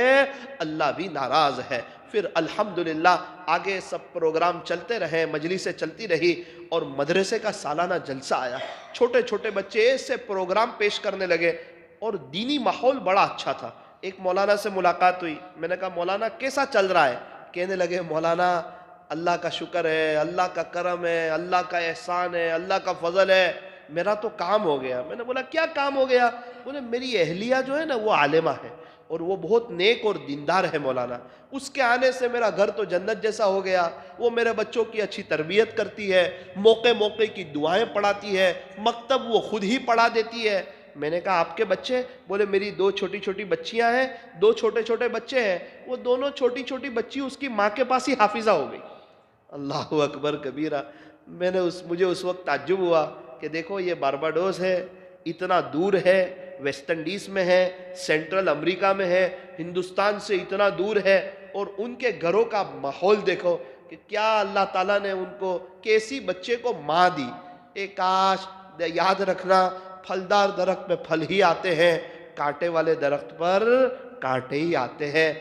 S1: اللہ بھی ناراض ہے. پھر الحمدللہ آگے سب پروگرام چلتے رہے، مجلسیں چلتی رہی اور مدرسے کا سالانہ جلسہ آیا. چھوٹے چھوٹے بچے ایسے پروگرام پیش کرنے لگے اور دینی ماحول بڑا اچھا تھا. ایک مولانا سے ملاقات ہوئی، میں نے کہا مولانا کیسا چل رہا ہے؟ کہنے لگے مولانا اللہ کا شکر ہے، اللہ کا کرم ہے، اللہ کا احسان ہے، اللہ کا فضل ہے، میرا تو کام ہو گیا. میں نے بولا کیا کام ہو گیا؟ بولے میری اہلیہ جو ہے نا وہ عالمہ ہے اور وہ بہت نیک اور دیندار ہے مولانا، اس کے آنے سے میرا گھر تو جنت جیسا ہو گیا، وہ میرے بچوں کی اچھی تربیت کرتی ہے، موقع موقع کی دعائیں پڑھاتی ہے، مکتب وہ خود ہی پڑھا دیتی ہے۔ میں نے کہا آپ کے بچے؟ بولے میری 2 چھوٹی چھوٹی بچیاں ہیں، 2 چھوٹے چھوٹے بچے ہیں، وہ دونوں چھوٹی چھوٹی بچی اس کی ماں کے پاس ہی حافظہ ہو گئی۔ اللہ اکبر کبیرہ۔ مجھے اس وقت تعجب ہوا کہ دیکھو یہ بارباڈوس ہے، اتنا دور ہے، ویسٹ انڈیز میں ہے، سینٹرل امریکہ میں ہے، ہندوستان سے اتنا دور ہے، اور ان کے گھروں کا ماحول دیکھو کہ کیا اللہ تعالیٰ نے ان کو کیسی بچے کو ماں دی۔ ایک کاش، یاد رکھنا، پھلدار درخت پہ پھل ہی آتے ہیں، کانٹے والے درخت پر کانٹے ہی آتے ہیں۔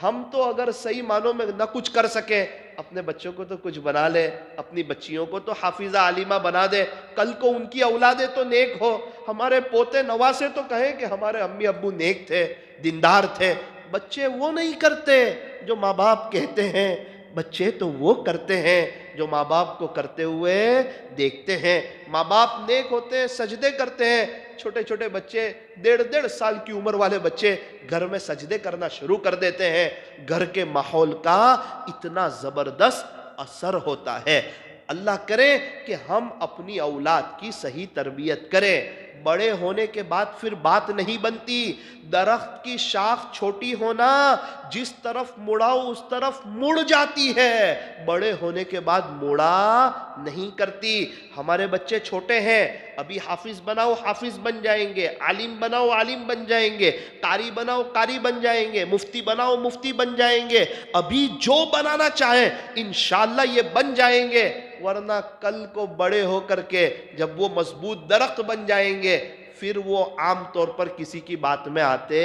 S1: ہم تو اگر صحیح معنوں میں نہ کچھ کر سکیں، اپنے بچوں کو تو کچھ بنا لے، اپنی بچیوں کو تو حافظہ عالمہ بنا دے، کل کو ان کی اولادیں تو نیک ہو، ہمارے پوتے نواسے تو کہیں کہ ہمارے امی ابو نیک تھے، دیندار تھے۔ بچے وہ نہیں کرتے جو ماں باپ کہتے ہیں، بچے تو وہ کرتے ہیں جو ماں باپ کو کرتے ہوئے دیکھتے ہیں۔ ماں باپ نیک ہوتے ہیں، سجدے کرتے ہیں، چھوٹے چھوٹے بچے 1.5 سال کی عمر والے بچے گھر میں سجدے کرنا شروع کر دیتے ہیں۔ گھر کے ماحول کا اتنا زبردست اثر ہوتا ہے۔ اللہ کرے کہ ہم اپنی اولاد کی صحیح تربیت کریں۔ بڑے ہونے کے بعد پھر بات نہیں بنتی۔ درخت کی شاخ چھوٹی ہونا، جس طرف مڑاؤ اس طرف مڑ جاتی ہے، بڑے ہونے کے بعد مڑا نہیں کرتی۔ ہمارے بچے چھوٹے ہیں، ابھی حافظ بناؤ حافظ بن جائیں گے، عالم بناؤ عالم بن جائیں گے، قاری بناؤ قاری بن جائیں گے، مفتی بناؤ مفتی بن جائیں گے، ابھی جو بنانا چاہیں انشاءاللہ یہ بن جائیں گے، ورنہ کل کو بڑے ہو کر کے جب وہ مضبوط درخت بن جائیں گے پھر وہ عام طور پر کسی کی بات میں آتے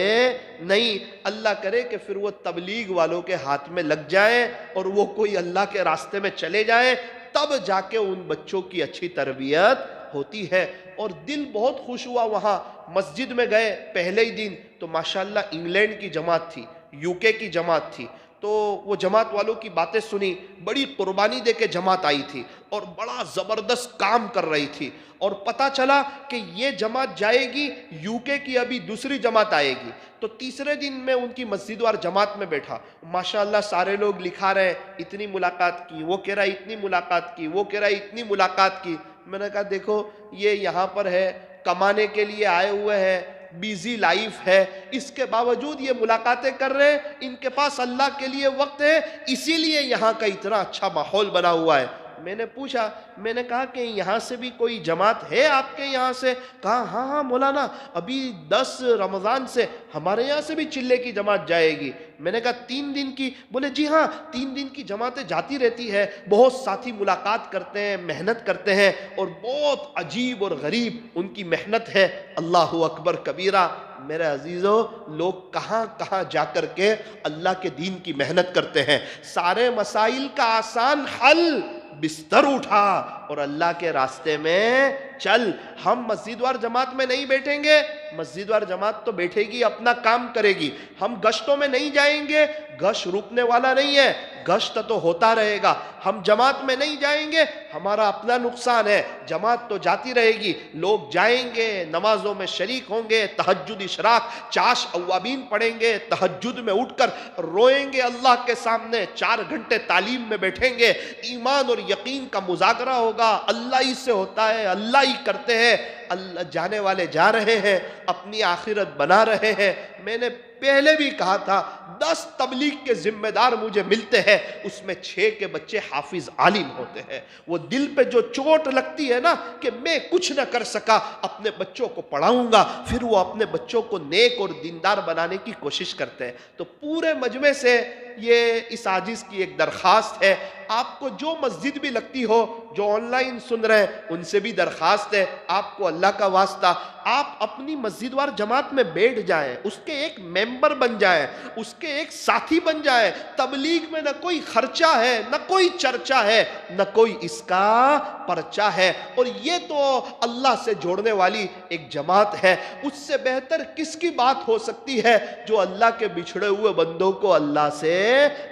S1: نہیں۔ اللہ کرے کہ پھر وہ تبلیغ والوں کے ہاتھ میں لگ جائیں اور وہ کوئی اللہ کے راستے میں چلے جائیں، تب جا کے ان بچوں کی اچھی تربیت ہوتی ہے۔ اور دل بہت خوش ہوا، وہاں مسجد میں گئے پہلے ہی دن تو ماشاءاللہ انگلینڈ کی جماعت تھی، یو کے کی جماعت تھی، تو وہ جماعت والوں کی باتیں سنی، بڑی قربانی دے کے جماعت آئی تھی اور بڑا زبردست کام کر رہی تھی، اور پتہ چلا کہ یہ جماعت جائے گی یو کے کی، ابھی دوسری جماعت آئے گی، تو تیسرے دن میں ان کی مسجد وار جماعت میں بیٹھا، ماشاءاللہ سارے لوگ لکھا رہے اتنی ملاقات کی، وہ کہہ رہا اتنی ملاقات کی، وہ کہہ رہا اتنی ملاقات کی۔ میں نے کہا دیکھو یہ یہاں پر ہے، کمانے کے لیے آئے ہوئے ہیں، بیزی لائف ہے، اس کے باوجود یہ ملاقاتیں کر رہے ہیں، ان کے پاس اللہ کے لیے وقت ہے، اسی لیے یہاں کا اتنا اچھا ماحول بنا ہوا ہے۔ میں نے پوچھا، میں نے کہا کہ یہاں سے بھی کوئی جماعت ہے آپ کے یہاں سے؟ کہا ہاں ہاں مولانا، ابھی 10 رمضان سے ہمارے یہاں سے بھی چلے کی جماعت جائے گی۔ میں نے کہا 3 دن کی؟ بولے جی ہاں 3 دن کی جماعتیں جاتی رہتی ہے، بہت ساتھی ملاقات کرتے ہیں، محنت کرتے ہیں، اور بہت عجیب اور غریب ان کی محنت ہے۔ اللہ اکبر کبیرہ۔ میرے عزیزو، لوگ کہاں کہاں جا کر کے اللہ کے دین کی محنت کرتے ہیں۔ سارے مسائل کا آسان حل، بستر اٹھا اور اللہ کے راستے میں چل۔ ہم مسجد وار جماعت میں نہیں بیٹھیں گے، مسجد وار جماعت تو بیٹھے گی، اپنا کام کرے گی۔ ہم گشتوں میں نہیں جائیں گے، گشت رکنے والا نہیں ہے، گشت تو ہوتا رہے گا۔ ہم جماعت میں نہیں جائیں گے، ہمارا اپنا نقصان ہے، جماعت تو جاتی رہے گی۔ لوگ جائیں گے، نمازوں میں شریک ہوں گے، تہجد اشراق چاش اوابین پڑھیں گے، تہجد میں اٹھ کر روئیں گے اللہ کے سامنے، 4 گھنٹے تعلیم میں بیٹھیں گے، ایمان اور یقین کا مذاکرہ ہوگا، اللہ ہی سے ہوتا ہے، اللہ ہی کرتے ہیں، اللہ جانے والے جا رہے ہیں، اپنی آخرت بنا رہے ہیں۔ میں نے پہلے بھی کہا تھا 10 تبلیغ کے ذمہ دار مجھے ملتے ہیں، اس میں 6 کے بچے حافظ عالم ہوتے ہیں۔ وہ دل پہ جو چوٹ لگتی ہے نا کہ میں کچھ نہ کر سکا، اپنے بچوں کو پڑھاؤں گا، پھر وہ اپنے بچوں کو نیک اور دیندار بنانے کی کوشش کرتے ہیں۔ تو پورے مجمع سے یہ اس عاجز کی ایک درخواست ہے، آپ کو جو مسجد بھی لگتی ہو، جو آن لائن سن رہے ہیں ان سے بھی درخواست ہے، آپ کو اللہ کا واسطہ آپ اپنی مسجد وار جماعت میں بیٹھ جائیں، اس کے ایک ممبر بن جائیں، اس کے ایک ساتھی بن جائیں۔ تبلیغ میں نہ کوئی خرچہ ہے، نہ کوئی چرچا ہے، نہ کوئی اس کا پرچہ ہے، اور یہ تو اللہ سے جوڑنے والی ایک جماعت ہے۔ اس سے بہتر کس کی بات ہو سکتی ہے جو اللہ کے بچھڑے ہوئے بندوں کو اللہ سے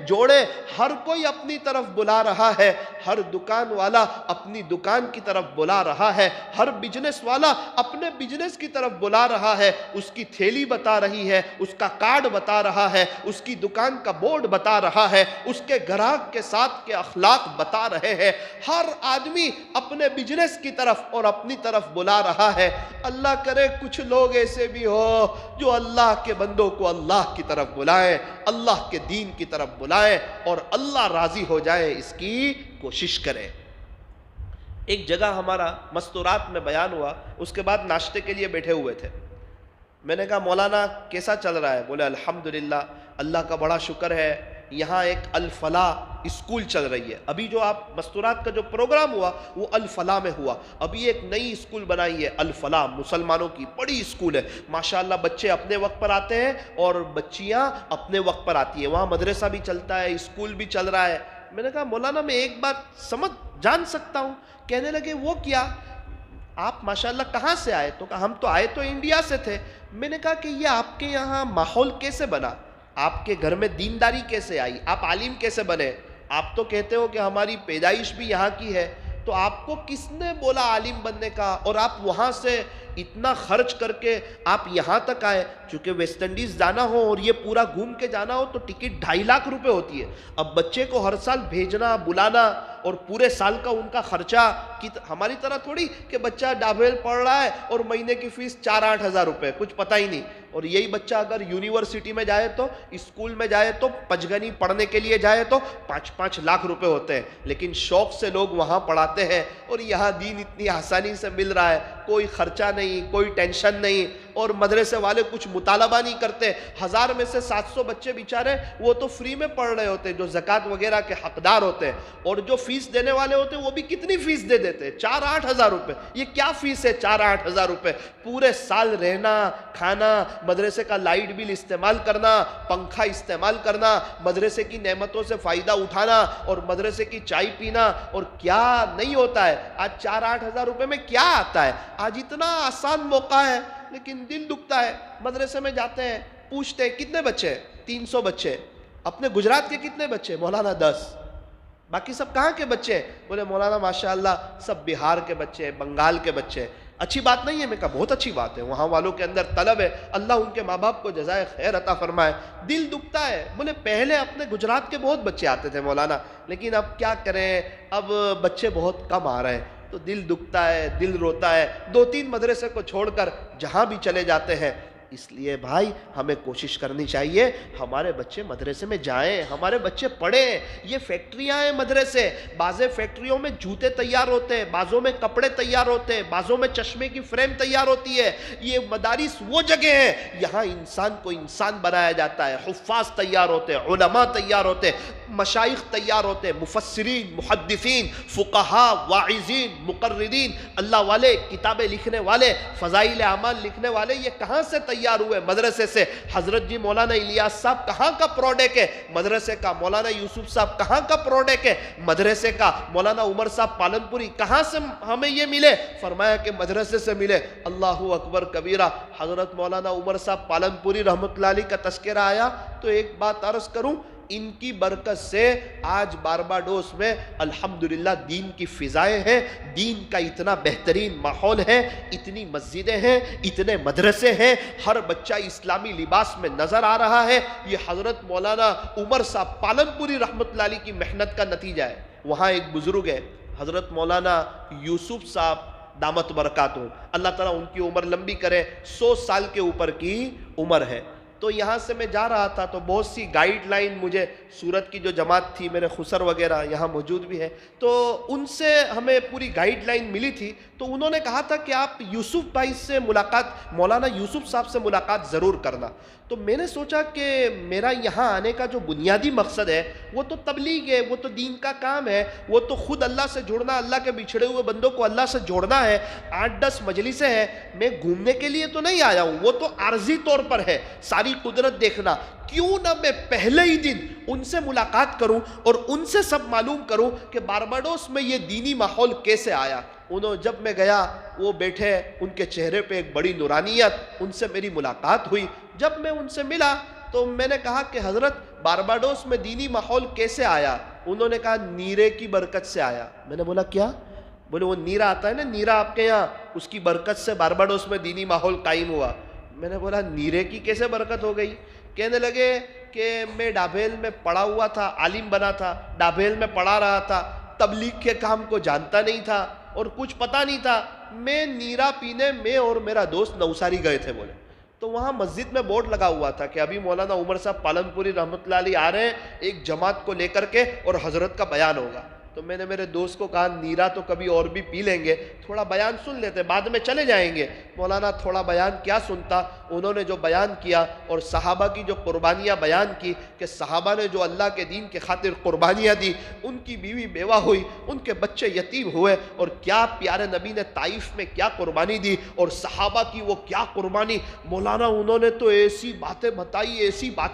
S1: جوڑے. ہر کوئی اپنی طرف بلا رہا ہے, ہر دکان والا اپنی دکان کی طرف بلا رہا ہے, ہر بزنس والا اپنے بزنس کی طرف بلا رہا ہے. اس کی تھیلی بتا رہی ہے, اس کا کارڈ بتا رہا ہے, اس کی دکان کا بورڈ بتا رہا ہے, اس کے گراہک کے ساتھ کے اخلاق بتا رہے ہیں. ہر آدمی اپنے بزنس کی طرف اور اپنی طرف بلا رہا ہے. اللہ کرے کچھ لوگ ایسے بھی ہو جو اللہ کے بندوں کو اللہ کی طرف بلائیں, اللہ کے دین کی طرف بلائیں اور اللہ راضی ہو جائے, اس کی کوشش کریں. ایک جگہ ہمارا مستورات میں بیان ہوا, اس کے بعد ناشتے کے لیے بیٹھے ہوئے تھے. میں نے کہا مولانا کیسا چل رہا ہے؟ بولے الحمدللہ اللہ کا بڑا شکر ہے, یہاں ایک الفلاح اسکول چل رہی ہے. ابھی جو آپ مستورات کا جو پروگرام ہوا وہ الفلاح میں ہوا. ابھی ایک نئی اسکول بنائی ہے الفلاح, مسلمانوں کی بڑی اسکول ہے ماشاءاللہ. بچے اپنے وقت پر آتے ہیں اور بچیاں اپنے وقت پر آتی ہیں. وہاں مدرسہ بھی چلتا ہے, اسکول بھی چل رہا ہے. میں نے کہا مولانا میں ایک بات جان سکتا ہوں؟ کہنے لگے وہ کیا؟ آپ ماشاءاللہ کہاں سے آئے؟ تو کہا ہم تو آئے تو انڈیا سے تھے. میں نے کہا کہ یہ آپ کے یہاں ماحول کیسے بنا؟ آپ کے گھر میں دینداری کیسے آئی؟ آپ عالم کیسے بنے؟ آپ تو کہتے ہو کہ ہماری پیدائش بھی یہاں کی ہے, تو آپ کو کس نے بولا عالم بننے کا؟ اور آپ وہاں سے اتنا خرچ کر کے آپ یہاں تک آئے. چونکہ ویسٹ انڈیز جانا ہو اور یہ پورا گھوم کے جانا ہو تو ٹکٹ 2.5 لاکھ روپے ہوتی ہے. اب بچے کو ہر سال بھیجنا, بلانا اور پورے سال کا ان کا خرچہ, ہماری طرح تھوڑی کہ بچہ ڈابل پڑھ رہا ہے اور مہینے کی فیس 4-8 ہزار روپے, کچھ پتہ ہی نہیں. اور یہی بچہ اگر یونیورسٹی میں جائے تو, اسکول میں جائے تو, پنجگنی پڑھنے کے لیے جائے تو 5-5 لاکھ روپے ہوتے ہیں. لیکن شوق سے لوگ وہاں پڑھاتے ہیں اور یہاں دین اتنی آسانی سے مل رہا ہے, کوئی خرچہ نہیں, کوئی ٹینشن نہیں. اور مدرسے والے کچھ مطالبہ نہیں کرتے. 1000 میں سے 700 بچے بیچارے وہ تو فری میں پڑھ رہے ہوتے جو زکوٰۃ وغیرہ کے حقدار ہوتے ہیں, اور جو فیس دینے والے ہوتے ہیں وہ بھی کتنی فیس دے دیتے, 4-8 ہزار روپے. یہ کیا فیس ہے 4-8 ہزار روپے؟ پورے سال رہنا, کھانا, مدرسے کا لائٹ بل استعمال کرنا, پنکھا استعمال کرنا, مدرسے کی نعمتوں سے فائدہ اٹھانا اور مدرسے کی چائے پینا, اور کیا نہیں ہوتا ہے. آج 4-8 ہزار روپے میں کیا آتا ہے؟ آج اتنا آسان موقع ہے, لیکن دل دکھتا ہے. مدرسے میں جاتے ہیں, پوچھتے ہیں کتنے بچے؟ 300 بچے. اپنے گجرات کے کتنے بچے؟ مولانا 10. باقی سب کہاں کے بچے؟ بولے مولانا ماشاءاللہ سب بہار کے بچے, بنگال کے بچے. اچھی بات نہیں ہے؟ میں کہا بہت اچھی بات ہے, وہاں والوں کے اندر طلب ہے, اللہ ان کے ماں باپ کو جزائے خیر عطا فرمائے. دل دکھتا ہے. بولے پہلے اپنے گجرات کے بہت بچے آتے تھے مولانا, لیکن اب کیا کریں, اب بچے بہت کم آ رہے ہیں. تو دل دکھتا ہے, دل روتا ہے. 2-3 مدرسے کو چھوڑ کر جہاں بھی چلے جاتے ہیں. اس لیے بھائی ہمیں کوشش کرنی چاہیے ہمارے بچے مدرسے میں جائیں, ہمارے بچے پڑھیں. یہ فیکٹریاں ہیں مدرسے, بعض فیکٹریوں میں جوتے تیار ہوتے ہیں, بعضوں میں کپڑے تیار ہوتے ہیں, بعضوں میں چشمے کی فریم تیار ہوتی ہے. یہ مدارس وہ جگہ ہیں یہاں انسان کو انسان بنایا جاتا ہے. حفاظ تیار ہوتے ہیں, علماء تیار ہوتے ہیں, مشائخ تیار ہوتے ہیں, مفسرین, محدثین, فقہاء, واعظین, مقررین, اللہ والے, کتابیں لکھنے والے, فضائل اعمال لکھنے والے. یہ کہاں سے تیار ہوئے؟ مدرسے سے. حضرت جی مولانا الیاس صاحب کہاں کا پروڈکٹ ہے؟ مدرسے کا. مولانا یوسف صاحب کہاں کا پروڈکٹ ہے؟ مدرسے کا. مولانا عمر صاحب پالنپوری کہاں سے ہمیں یہ ملے؟ فرمایا کہ مدرسے سے ملے. اللہ اکبر کبیرہ. حضرت مولانا عمر صاحب پالنپوری رحمۃ اللہ علیہ کا تذکرہ آیا تو ایک بات عرض کروں, ان کی برکت سے آج بارباڈوس میں الحمدللہ دین کی فضائیں ہیں, دین کا اتنا بہترین ماحول ہے, اتنی مسجدیں ہیں, اتنے مدرسے ہیں, ہر بچہ اسلامی لباس میں نظر آ رہا ہے. یہ حضرت مولانا عمر صاحب پالنپوری رحمۃ اللہ علیہ کی محنت کا نتیجہ ہے. وہاں ایک بزرگ ہے حضرت مولانا یوسف صاحب دامت برکاتہ, اللہ تعالیٰ ان کی عمر لمبی کرے, 100 سال کے اوپر کی عمر ہے. تو یہاں سے میں جا رہا تھا تو بہت سی گائیڈ لائن مجھے, سورت کی جو جماعت تھی, میرے خسر وغیرہ یہاں موجود بھی ہے, تو ان سے ہمیں پوری گائیڈ لائن ملی تھی. تو انہوں نے کہا تھا کہ آپ یوسف بھائی سے ملاقات, مولانا یوسف صاحب سے ملاقات ضرور کرنا. تو میں نے سوچا کہ میرا یہاں آنے کا جو بنیادی مقصد ہے وہ تو تبلیغ ہے, وہ تو دین کا کام ہے, وہ تو خود اللہ سے جڑنا, اللہ کے بچھڑے ہوئے بندوں کو اللہ سے جوڑنا ہے. 8-10 مجلسیں ہیں, میں گھومنے کے لیے تو نہیں آیا ہوں, وہ تو عارضی طور پر ہے, ساری قدرت دیکھنا. کیوں نہ میں پہلے ہی دن ان سے ملاقات کروں اور ان سے سب معلوم کروں کہ بارباڈوس میں یہ دینی ماحول کیسے آیا. جب میں گیا وہ بیٹھے, ان کے چہرے پہ ایک بڑی نورانیت, ان سے میری ملاقات ہوئی. جب میں ان سے ملا تو میں نے کہا کہ حضرت بارباڈوس میں دینی ماحول کیسے آیا؟ انہوں نے کہا نیرے کی برکت سے آیا۔ میں نے بولا کیا؟ بولے وہ نیرا آتا ہے نا، نیرا آپ کے یہاں، اس کی برکت سے بارباڈوس میں دینی ماحول قائم ہوا۔ میں نے بولا نیرے کی کیسے برکت ہو گئی؟ کہنے لگے کہ میں ڈابھیل میں پڑھا ہوا تھا، عالم بنا تھا، ڈابھیل میں پڑھا رہا تھا، تبلیغ کے کام کو جانتا نہیں تھا اور کچھ پتا نہیں تھا، میں نیرا پینے میں اور میرا دوست نوساری گئے تھے۔ بولے تو وہاں مسجد میں بورڈ لگا ہوا تھا کہ ابھی مولانا عمر صاحب پالنپوری رحمۃ اللہ علیہ آ رہے ہیں ایک جماعت کو لے کر کے اور حضرت کا بیان ہوگا۔ تو میں نے میرے دوست کو کہا نیرا تو کبھی اور بھی پی لیں گے، تھوڑا بیان سن لیتے، بعد میں چلے جائیں گے۔ مولانا تھوڑا بیان کیا سنتا، انہوں نے جو بیان کیا اور صحابہ کی جو قربانیاں بیان کی کہ صحابہ نے جو اللہ کے دین کے خاطر قربانیاں دی، ان کی بیوی بیوہ ہوئی، ان کے بچے یتیم ہوئے، اور کیا پیارے نبی نے طائف میں کیا قربانی دی اور صحابہ کی وہ کیا قربانی، مولانا انہوں نے تو ایسی باتیں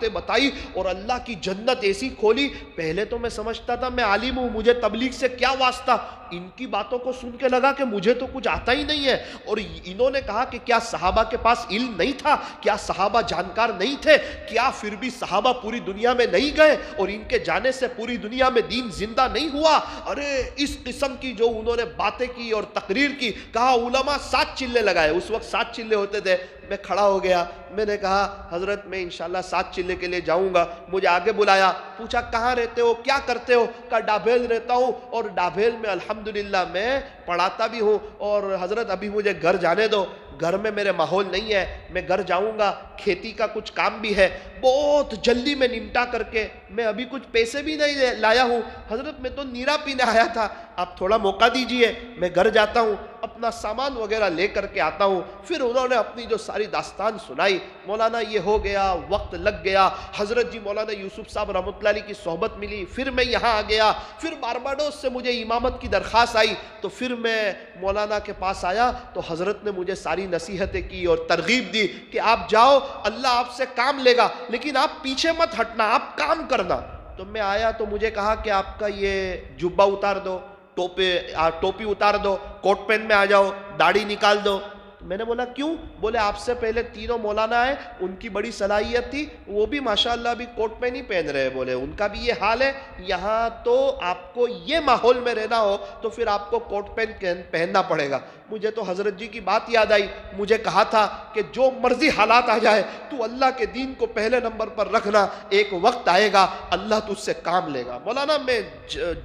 S1: بتائی اور اللہ کی جنت ایسی کھولی۔ پہلے تو میں سمجھتا تھا میں عالم ہوں، مجھے تبلیغ سے کیا واسطہ، ان کی باتوں کو سن کے لگا کہ مجھے تو کچھ آتا ہی نہیں ہے۔ اور انہوں نے کہا کہ کیا صحابہ کے پاس علم نہیں تھا، کیا صحابہ جانکار نہیں تھے، کیا پھر بھی صحابہ پوری دنیا میں نہیں گئے اور ان کے جانے سے پوری دنیا میں دین زندہ نہیں ہوا؟ ارے اس قسم کی جو انہوں نے باتیں کی اور تقریر کی، کہا علماء 7 چلے لگائے، اس وقت 7 چلے ہوتے تھے۔ میں کھڑا ہو گیا، میں نے کہا حضرت میں انشاءاللہ 7 چلے کے لیے جاؤں گا۔ مجھے آگے بلایا، پوچھا کہاں رہتے ہو، کیا کرتے ہو؟ کہا ڈابھیل رہتا ہوں اور ڈابھیل میں الحمدللہ میں پڑھاتا بھی ہوں، اور حضرت ابھی مجھے گھر جانے دو، گھر میں میرے ماحول نہیں ہے، میں گھر جاؤں گا، کھیتی کا کچھ کام بھی ہے، بہت جلدی میں نمٹا کر کے، میں ابھی کچھ پیسے بھی نہیں لایا ہوں، حضرت میں تو نیرا پینے آیا تھا، آپ تھوڑا موقع دیجئے، میں گھر جاتا ہوں، اپنا سامان وغیرہ لے کر کے آتا ہوں۔ پھر انہوں نے اپنی جو ساری داستان سنائی، مولانا یہ ہو گیا، وقت لگ گیا، حضرت جی مولانا یوسف صاحب رحمۃ اللہ علیہ کی صحبت ملی، پھر میں یہاں آ گیا، پھر بارباڈوس سے مجھے امامت کی درخواست آئی، تو پھر میں مولانا کے پاس آیا تو حضرت نے مجھے ساری نصیحتیں کی اور ترغیب دی کہ آپ جاؤ، اللہ آپ سے کام لے گا، لیکن آپ پیچھے مت ہٹنا، آپ کام کرنا۔ تو میں آیا تو مجھے کہا کہ آپ کا یہ جبہ اتار دو، ٹوپی اتار دو، کوٹ پین میں آ جاؤ، داڑھی نکال دو۔ میں نے بولا کیوں؟ بولے آپ سے پہلے تینوں مولانا آئے، ان کی بڑی صلاحیت تھی، وہ بھی ماشاءاللہ بھی کوٹ پین ہی پہن رہے، بولے ان کا بھی یہ حال ہے، یہاں تو آپ کو یہ ماحول میں رہنا ہو تو پھر آپ کو کوٹ پین پہننا پڑے گا۔ مجھے تو حضرت جی کی بات یاد آئی، مجھے کہا تھا کہ جو مرضی حالات آ جائے تو اللہ کے دین کو پہلے نمبر پر رکھنا، ایک وقت آئے گا اللہ تجھ سے کام لے گا۔ مولانا میں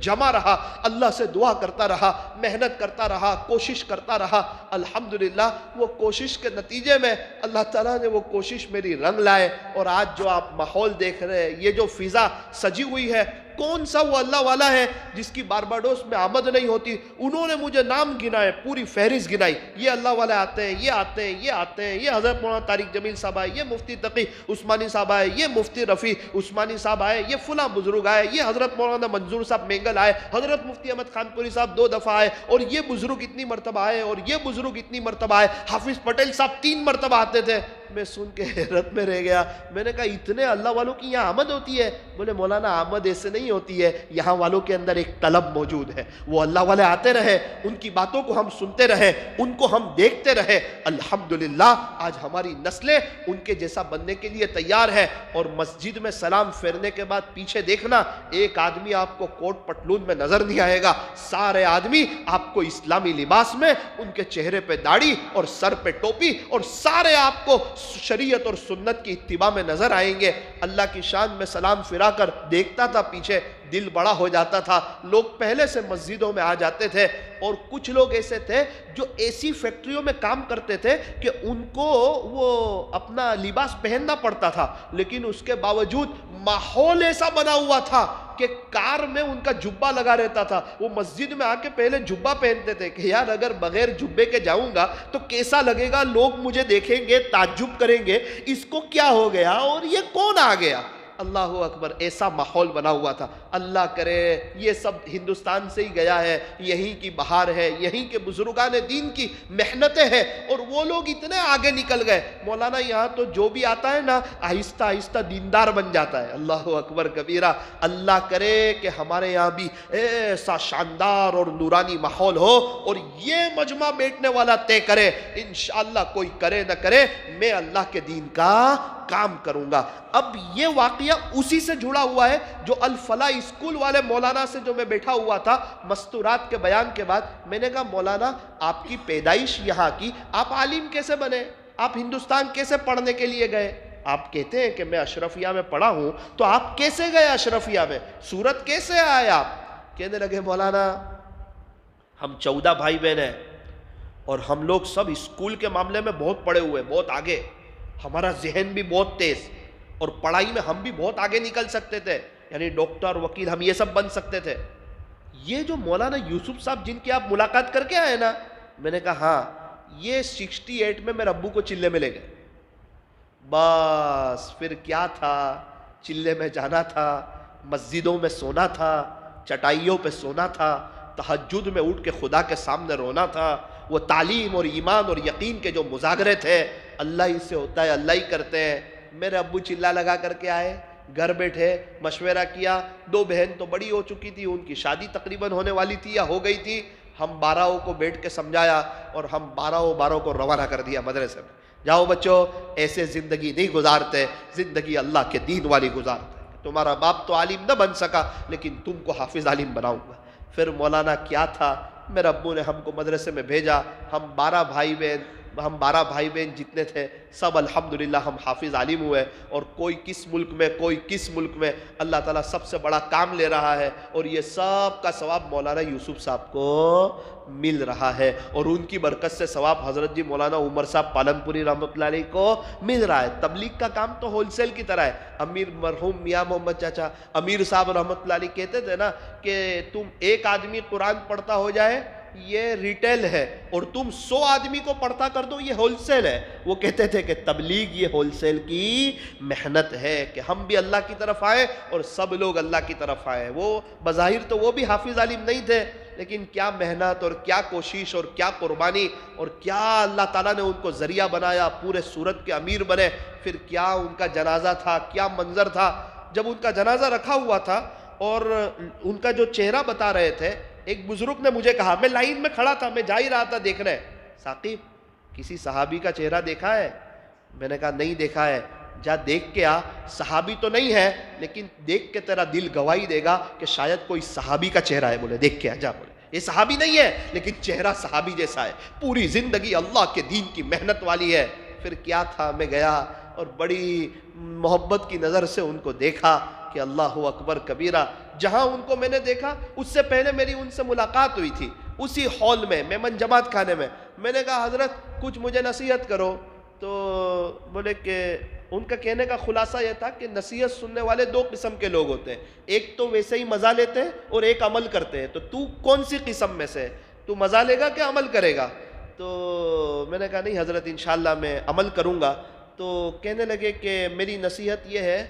S1: جمع رہا، اللہ سے دعا کرتا رہا، محنت کرتا رہا، کوشش کرتا رہا، الحمدللہ وہ کوشش کے نتیجے میں اللہ تعالیٰ نے وہ کوشش میری رنگ لائے، اور آج جو آپ ماحول دیکھ رہے ہیں، یہ جو فضا سجی ہوئی ہے، کون سا وہ اللہ والا ہے جس کی بارباڈوس میں آمد نہیں ہوتی؟ انہوں نے مجھے نام گنائے، پوری فہرست گنائی، یہ اللہ والے آتے ہیں، یہ آتے ہیں، یہ آتے ہیں، یہ حضرت مولانا طارق جمیل صاحب آئے، یہ مفتی تقی عثمانی صاحب آئے، یہ مفتی رفیع عثمانی صاحب آئے، یہ فلاں بزرگ آئے، یہ حضرت مولانا منظور صاحب مینگل آئے، حضرت مفتی احمد خان پوری صاحب 2 دفعہ آئے، اور یہ بزرگ اتنی مرتبہ آئے، اور یہ بزرگ اتنی مرتبہ آئے، حافظ پٹیل صاحب 3 مرتبہ آتے تھے۔ میں سن کے حیرت میں رہ گیا، میں نے کہا اتنے اللہ والوں کی یہاں آمد ہوتی ہے؟ بولے مولانا آمد ایسے نہیں ہوتی ہے، یہاں والوں کے اندر ایک طلب موجود ہے، وہ اللہ والے آتے رہے، ان کی باتوں کو ہم سنتے رہے، ان کو ہم دیکھتے رہے، الحمدللہ آج ہماری نسلیں ان کے جیسا بننے کے لیے تیار ہے۔ اور مسجد میں سلام پھیرنے کے بعد پیچھے دیکھنا، ایک آدمی آپ کو کوٹ پٹلون میں نظر نہیں آئے گا، سارے آدمی آپ کو اسلامی لباس میں، ان کے چہرے پہ داڑھی اور سر پہ ٹوپی، اور سارے آپ کو شریعت اور سنت کی اتباع میں نظر آئیں گے۔ اللہ کی شان میں سلام پھرا کر دیکھتا تھا پیچھے، دل بڑا ہو جاتا تھا۔ لوگ پہلے سے مسجدوں میں آ جاتے تھے، اور کچھ لوگ ایسے تھے جو ایسی فیکٹریوں میں کام کرتے تھے کہ ان کو وہ اپنا لباس پہننا پڑتا تھا، لیکن اس کے باوجود ماحول ایسا بنا ہوا تھا کہ کار میں ان کا جبہ لگا رہتا تھا۔ وہ مسجد میں آ کے پہلے جبہ پہنتے تھے کہ یار اگر بغیر جبے کے جاؤں گا تو کیسا لگے گا، لوگ مجھے دیکھیں گے، تعجب کریں گے، اس کو کیا ہو گیا اور یہ کون آ گیا۔ اللہ اکبر، ایسا ماحول بنا ہوا تھا۔ اللہ کرے یہ سب ہندوستان سے ہی گیا ہے، یہیں کی بہار ہے، یہیں کے بزرگان دین کی محنتیں ہیں، اور وہ لوگ اتنے آگے نکل گئے۔ مولانا یہاں تو جو بھی آتا ہے نا آہستہ آہستہ دیندار بن جاتا ہے۔ اللہ اکبر کبیرہ، اللہ کرے کہ ہمارے یہاں بھی ایسا شاندار اور نورانی ماحول ہو، اور یہ مجمع بیٹھنے والا طے کرے، انشاءاللہ کوئی کرے نہ کرے، میں اللہ کے دین کا کام کروں گا. اب یہ واقعہ اسی سے جڑا ہوا ہے جو الفلاح اسکول والے مولانا سے جو میں بیٹھا ہوا تھا مستورات کے بیان کے بعد. میں نے کہا مولانا آپ کی پیدائش یہاں کی, آپ عالم کیسے بنے, آپ ہندوستان کیسے پڑھنے کے لیے گئے؟ آپ کہتے ہیں کہ میں اشرفیہ میں پڑھا ہوں, تو آپ کیسے گئے اشرفیہ میں, سورت کیسے آئے آپ؟ کہنے لگے مولانا ہم 14 بھائی بہن ہیں اور ہم لوگ سب اسکول کے معاملے میں بہت پڑھے ہوئے, بہت آگے, ہمارا ذہن بھی بہت تیز, اور پڑھائی میں ہم بھی بہت آگے نکل سکتے تھے, یعنی ڈاکٹر وکیل ہم یہ سب بن سکتے تھے. یہ جو مولانا یوسف صاحب جن کی آپ ملاقات کر کے آئے نا, میں نے کہا ہاں, یہ 68 میں میرے ابو کو چلے میں لے گئے. بس پھر کیا تھا, چلے میں جانا تھا, مسجدوں میں سونا تھا, چٹائیوں پہ سونا تھا, تہجد میں اٹھ کے خدا کے سامنے رونا تھا. وہ تعلیم اور ایمان اور یقین کے جو مذاکرے تھے, اللہ ہی سے ہوتا ہے, اللہ ہی کرتے ہیں. میرے ابو چلا لگا کر کے آئے, گھر بیٹھے, مشورہ کیا. 2 بہن تو بڑی ہو چکی تھی, ان کی شادی تقریباً ہونے والی تھی یا ہو گئی تھی. ہم 12 کو بیٹھ کے سمجھایا اور ہم 12 کو روانہ کر دیا مدرسے میں. جاؤ بچوں, ایسے زندگی نہیں گزارتے, زندگی اللہ کے دین والی گزارتے. تمہارا باپ تو عالم نہ بن سکا, لیکن تم کو حافظ عالم بناؤں گا. پھر مولانا کیا تھا, میرے ابو نے ہم کو مدرسے میں بھیجا. ہم 12 بھائی بہن جتنے تھے سب الحمدللہ ہم حافظ عالم ہوئے. اور کوئی کس ملک میں اللہ تعالیٰ سب سے بڑا کام لے رہا ہے, اور یہ سب کا ثواب مولانا یوسف صاحب کو مل رہا ہے, اور ان کی برکت سے ثواب حضرت جی مولانا عمر صاحب پالنپوری رحمۃ اللہ علیہ کو مل رہا ہے. تبلیغ کا کام تو ہول سیل کی طرح ہے. امیر مرحوم میاں محمد چاچا امیر صاحب رحمۃ اللہ علیہ کہتے تھے نا کہ تم ایک آدمی قرآن پڑھتا ہو جائے یہ ریٹیل ہے, اور تم 100 آدمی کو پڑھتا کر دو یہ ہول سیل ہے. وہ کہتے تھے کہ تبلیغ یہ ہول سیل کی محنت ہے کہ ہم بھی اللہ کی طرف آئے اور سب لوگ اللہ کی طرف آئے. وہ بظاہر تو وہ بھی حافظ عالم نہیں تھے, لیکن کیا محنت اور کیا کوشش اور کیا قربانی, اور کیا اللہ تعالیٰ نے ان کو ذریعہ بنایا, پورے سورت کے امیر بنے. پھر کیا ان کا جنازہ تھا, کیا منظر تھا. جب ان کا جنازہ رکھا ہوا تھا اور ان کا جو چہرہ بتا رہے تھے, ایک بزرگ نے مجھے کہا, میں لائن میں کھڑا تھا, میں جا ہی رہا تھا دیکھنے, ثاقب کسی صحابی کا چہرہ دیکھا ہے؟ میں نے کہا نہیں دیکھا ہے. جا دیکھ کے آ, صحابی تو نہیں ہے لیکن دیکھ کے تیرا دل گواہی دے گا کہ شاید کوئی صحابی کا چہرہ ہے. بولے دیکھ کے آ, جا. بولے یہ صحابی نہیں ہے لیکن چہرہ صحابی جیسا ہے, پوری زندگی اللہ کے دین کی محنت والی ہے. پھر کیا تھا, میں گیا اور بڑی محبت کی نظر سے ان کو دیکھا کہ اللہ اکبر کبیرہ. جہاں ان کو میں نے دیکھا اس سے پہلے میری ان سے ملاقات ہوئی تھی اسی ہال میں میمن جماعت خانے میں. میں نے کہا حضرت کچھ مجھے نصیحت کرو, تو بولے کہ ان کا کہنے کا خلاصہ یہ تھا کہ نصیحت سننے والے 2 قسم کے لوگ ہوتے ہیں, ایک تو ویسے ہی مزہ لیتے ہیں اور ایک عمل کرتے ہیں. تو کون سی قسم میں سے, تو مزہ لے گا کہ عمل کرے گا؟ تو میں نے کہا نہیں حضرت انشاءاللہ میں عمل کروں گا. تو کہنے لگے کہ میری نصیحت یہ ہے,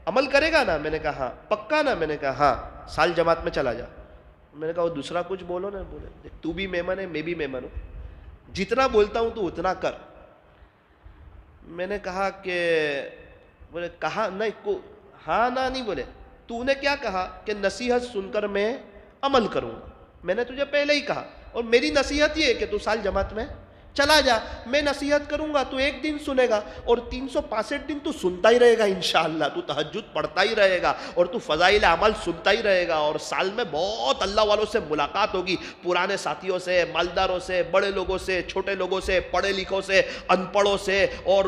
S1: عمل کرے گا نا؟ میں نے کہا ہاں. پکا نا؟ میں نے کہا ہاں. سال جماعت میں چلا جا. میں نے کہا وہ دوسرا کچھ بولو نا. بولے تو بھی مہمان ہے میں بھی مہمان ہوں, جتنا بولتا ہوں تو اتنا کر. میں نے کہا کہ بولے کہا نہیں ہاں نہ نہیں. بولے تو نے کیا کہا کہ نصیحت سن کر میں عمل کروں گا. میں نے تجھے پہلے ہی کہا, اور میری نصیحت یہ ہے کہ تو سال جماعت میں چلا جا. میں نصیحت کروں گا تو 1 دن سنے گا اور 365 دن تو سنتا ہی رہے گا انشاءاللہ. تو تہجد پڑھتا ہی رہے گا اور تو فضائل اعمال سنتا ہی رہے گا, اور سال میں بہت اللہ والوں سے ملاقات ہوگی, پرانے ساتھیوں سے, مالداروں سے, بڑے لوگوں سے, چھوٹے لوگوں سے, پڑھے لکھوں سے, ان پڑھوں سے, اور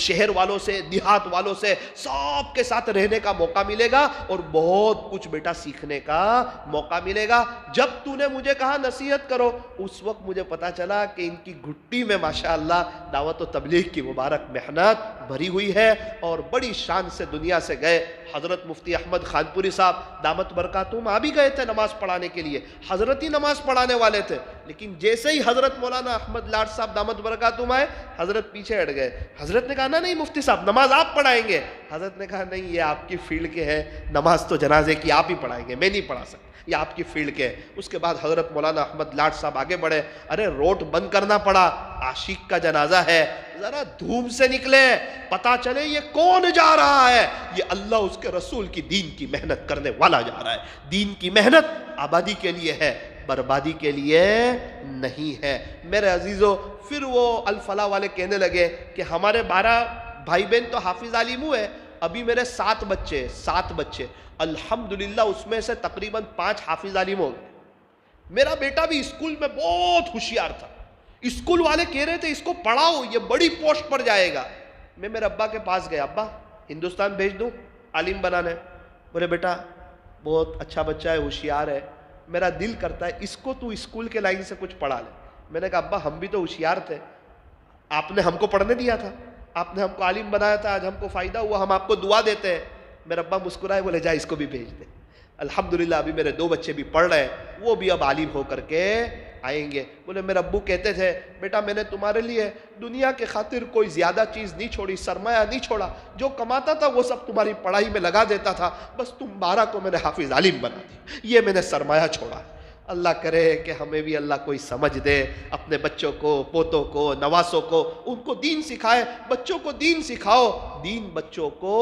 S1: شہر والوں سے, دیہات والوں سے, سب کے ساتھ رہنے کا موقع ملے گا اور بہت کچھ بیٹا سیکھنے کا موقع ملے گا. جب تو نے مجھے کہا نصیحت کرو, اس وقت مجھے پتا چلا کہ ان کی گھٹی میں ماشاءاللہ دعوت و تبلیغ کی مبارک محنت بھری ہوئی ہے, اور بڑی شان سے دنیا سے گئے. حضرت مفتی احمد خانپوری صاحب دامت برکاتہم آ بھی گئے تھے نماز پڑھانے کے لیے, حضرت ہی نماز پڑھانے والے تھے, لیکن جیسے ہی حضرت مولانا احمد لاڈ صاحب دامت برکاتہم آئے, حضرت پیچھے ہٹ گئے. حضرت نے کہا نہیں مفتی صاحب نماز آپ پڑھائیں گے. حضرت نے کہا نہیں یہ آپ کی فیلڈ کے ہے, نماز تو جنازے کی آپ ہی پڑھائیں گے, میں نہیں پڑھا سکتا, یہ آپ کی فیلڈ کے. اس کے بعد حضرت مولانا احمد لاڈ صاحب آگے بڑھے. ارے روٹ بند کرنا پڑا, عاشق کا جنازہ ہے, ذرا دھوم سے نکلے, پتا چلے یہ کون جا رہا ہے. یہ اللہ اس کے رسول کی دین کی محنت کرنے والا جا رہا ہے. دین کی محنت آبادی کے لیے ہے, بربادی کے لیے نہیں ہے. میرے عزیزو, پھر وہ الفلاح والے کہنے لگے کہ ہمارے 12 بھائی بہن تو حافظ عالم ہوئے، ابھی میرے 7 بچے 7 بچے الحمدللہ، اس میں سے تقریباً 5 حافظ عالم ہو گئے۔ میرا بیٹا بھی اسکول میں بہت ہوشیار تھا، اسکول والے کہہ رہے تھے اس کو پڑھاؤ یہ بڑی پوسٹ پر جائے گا۔ میں میرے ابا کے پاس گیا، ابا ہندوستان بھیج دوں عالم بنانے؟ بولے بیٹا بہت اچھا بچہ ہے، ہوشیار ہے، میرا دل کرتا ہے اس کو تو اسکول کے لائن سے کچھ پڑھا لے۔ میں نے کہا ابا ہم بھی تو ہوشیار تھے، آپ نے ہم کو پڑھنے دیا تھا، آپ نے ہم کو عالم بنایا تھا، آج ہم کو فائدہ ہوا، ہم آپ کو دعا دیتے ہیں۔ میرا ابا مسکرائے، بولے جا اس کو بھی بھیج دے۔ الحمدللہ ابھی میرے 2 بچے بھی پڑھ رہے ہیں، وہ بھی اب عالم ہو کر کے آئیں گے۔ بولے میرے ابو کہتے تھے بیٹا میں نے تمہارے لیے دنیا کے خاطر کوئی زیادہ چیز نہیں چھوڑی، سرمایہ نہیں چھوڑا، جو کماتا تھا وہ سب تمہاری پڑھائی میں لگا دیتا تھا، بس تمہارا کو میں نے حافظ عالم بنا دیا، یہ میں نے سرمایہ چھوڑا۔ اللہ کرے کہ ہمیں بھی اللہ کوئی سمجھ دے، اپنے بچوں کو، پوتوں کو، نواسوں کو، ان کو دین سکھائے۔ بچوں کو دین سکھاؤ، دین بچوں کو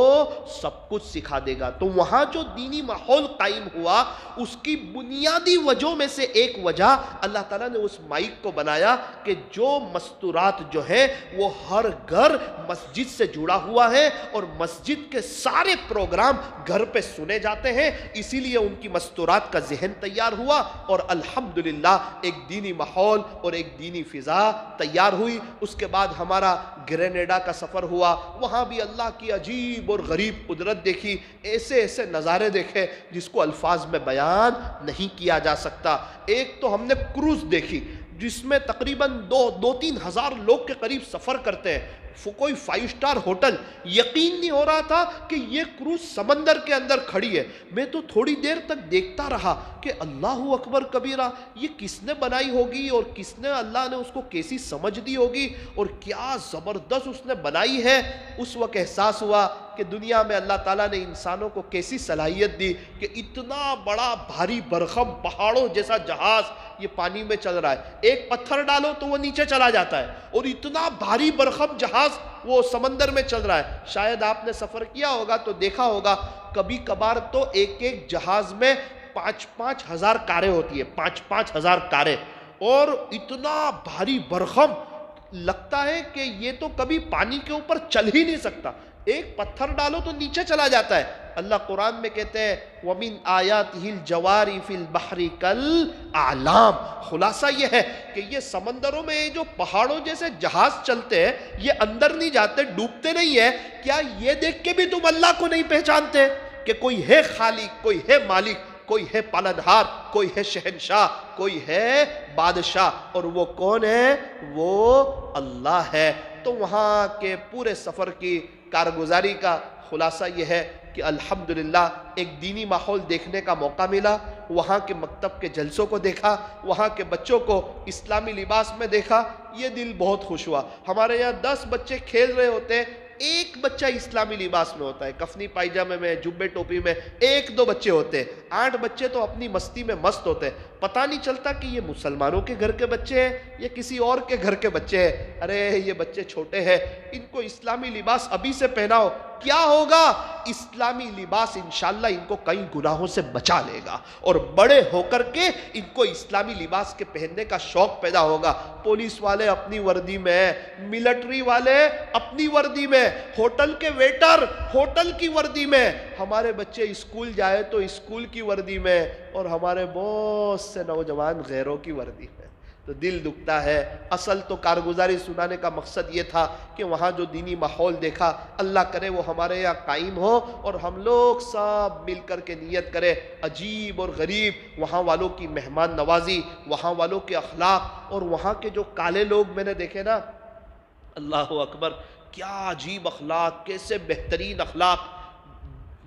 S1: سب کچھ سکھا دے گا۔ تو وہاں جو دینی ماحول قائم ہوا، اس کی بنیادی وجہوں میں سے ایک وجہ اللہ تعالیٰ نے اس مائک کو بنایا کہ جو مستورات جو ہیں وہ ہر گھر مسجد سے جڑا ہوا ہے، اور مسجد کے سارے پروگرام گھر پہ سنے جاتے ہیں، اسی لیے ان کی مستورات کا ذہن تیار ہوا، اور الحمدللہ ایک دینی ماحول اور ایک دینی فضا تیار ہوئی۔ اس کے بعد ہمارا گرینیڈا کا سفر ہوا، وہاں بھی اللہ کی عجیب اور غریب قدرت دیکھی، ایسے ایسے نظارے دیکھے جس کو الفاظ میں بیان نہیں کیا جا سکتا۔ ایک تو ہم نے کروز دیکھی جس میں تقریباً 2-3 ہزار لوگ کے قریب سفر کرتے ہیں، کوئی 5 اسٹار ہوٹل، یقین نہیں ہو رہا تھا کہ یہ کروز سمندر کے اندر کھڑی ہے۔ میں تو تھوڑی دیر تک دیکھتا رہا کہ اللہ اکبر کبیرہ، یہ کس نے بنائی ہوگی اور کس نے، اللہ نے اس کو کیسی سمجھ دی ہوگی اور کیا زبردست اس نے بنائی ہے۔ اس وقت احساس ہوا کہ دنیا میں اللہ تعالیٰ نے انسانوں کو کیسی صلاحیت دی کہ اتنا بڑا بھاری برخم پہاڑوں جیسا جہاز یہ پانی میں چل رہا ہے، ایک پتھر ڈالو تو وہ نیچے چلا جاتا ہے، اور اتنا بھاری برخم جہاز وہ سمندر میں چل رہا ہے۔ شاید آپ نے سفر کیا ہوگا تو دیکھا ہوگا کبھی کبھار تو ایک جہاز میں 5-5 ہزار کاریں ہوتی ہے، 5-5 ہزار کاریں، اور اتنا بھاری برخم لگتا ہے کہ یہ تو کبھی پانی کے اوپر چل ہی نہیں سکتا، ایک پتھر ڈالو تو نیچے چلا جاتا ہے۔ اللہ قرآن میں کہتے ہیں وَمِنْ آيَاتِهِ الْجَوَارِ فِي الْبَحْرِ كَالْأَعْلَامِ۔ خلاصہ یہ ہے کہ یہ سمندروں میں جو پہاڑوں جیسے جہاز چلتے ہیں، یہ اندر نہیں جاتے، ڈوبتے نہیں ہیں۔ کیا یہ دیکھ کے بھی تم اللہ کو نہیں پہچانتے کہ کوئی ہے خالق، کوئی ہے مالک، کوئی ہے پالنہار، کوئی ہے شہنشاہ، کوئی ہے بادشاہ، اور وہ کون ہے؟ وہ اللہ ہے۔ تو وہاں کے پورے سفر کی کارگزاری کا خلاصہ یہ ہے کہ الحمدللہ ایک دینی ماحول دیکھنے کا موقع ملا، وہاں کے مکتب کے جلسوں کو دیکھا، وہاں کے بچوں کو اسلامی لباس میں دیکھا، یہ دل بہت خوش ہوا۔ ہمارے یہاں 10 بچے کھیل رہے ہوتے ہیں، ایک بچہ اسلامی لباس میں ہوتا ہے، کفنی پائجامے میں، جبے ٹوپی میں 1-2 بچے ہوتے ہیں، 8 بچے تو اپنی مستی میں مست ہوتے ہیں، پتہ نہیں چلتا کہ یہ مسلمانوں کے گھر کے بچے ہیں یا کسی اور کے گھر کے بچے ہیں۔ ارے یہ بچے چھوٹے ہیں، ان کو اسلامی لباس ابھی سے پہناؤ، کیا ہوگا؟ اسلامی لباس انشاءاللہ ان کو کئی گناہوں سے بچا لے گا، اور بڑے ہو کر کے ان کو اسلامی لباس کے پہننے کا شوق پیدا ہوگا۔ پولیس والے اپنی وردی میں، ملٹری والے اپنی وردی میں، ہوٹل کے ویٹر ہوٹل کی وردی میں، ہمارے بچے اسکول جائے تو اسکول کی وردی میں، اور ہمارے بہت سے نوجوان غیروں کی وردی میں۔ تو دل دکھتا ہے۔ اصل تو کارگزاری سنانے کا مقصد یہ تھا کہ وہاں جو دینی ماحول دیکھا، اللہ کرے وہ ہمارے یہاں قائم ہو، اور ہم لوگ سب مل کر کے نیت کرے عجیب اور غریب وہاں والوں کی مہمان نوازی، وہاں والوں کے اخلاق، اور وہاں کے جو کالے لوگ میں نے دیکھے نا، اللہ اکبر، کیا عجیب اخلاق، کیسے بہترین اخلاق۔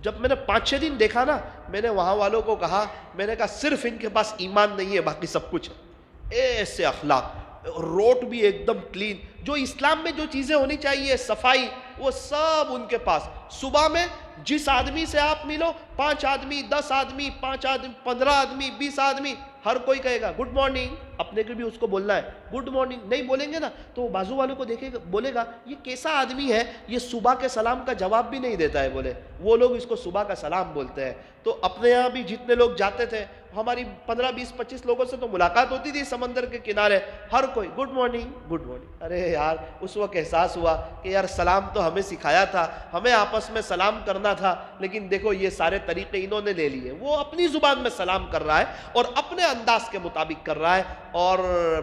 S1: جب میں نے 5-6 دن دیکھا نا، میں نے وہاں والوں کو کہا، میں نے کہا صرف ان کے پاس ایمان نہیں ہے، باقی سب کچھ ہے۔ ایسے اخلاق، روٹ بھی ایک دم کلین، جو اسلام میں جو چیزیں ہونی چاہیے، صفائی، وہ سب ان کے پاس۔ صبح میں جس آدمی سے آپ ملو، 5 آدمی، 10 آدمی، 5 آدمی، 15 آدمی، 20 آدمی، ہر کوئی کہے گا گڈ مارننگ، اپنے کو بھی اس کو بولنا ہے گڈ مارننگ. نہیں بولیں گے نا تو بازو والوں کو دیکھے گا, بولے گا یہ کیسا آدمی ہے, یہ صبح کے سلام کا جواب بھی نہیں دیتا ہے. بولے وہ لوگ اس کو صبح کا سلام بولتے ہیں. تو اپنے یہاں بھی جتنے لوگ جاتے تھے, ہماری 15 20 25 لوگوں سے تو ملاقات ہوتی تھی سمندر کے کنارے, ہر کوئی گڈ مارننگ گڈ مارننگ. ارے یار اس وقت احساس ہوا کہ یار سلام تو ہمیں سکھایا تھا, ہمیں آپس میں سلام کرنا تھا, لیکن دیکھو یہ سارے طریقے انہوں نے لے لیے. وہ اپنی زبان میں سلام کر رہا ہے اور اپنے انداز کے مطابق کر رہا ہے. اور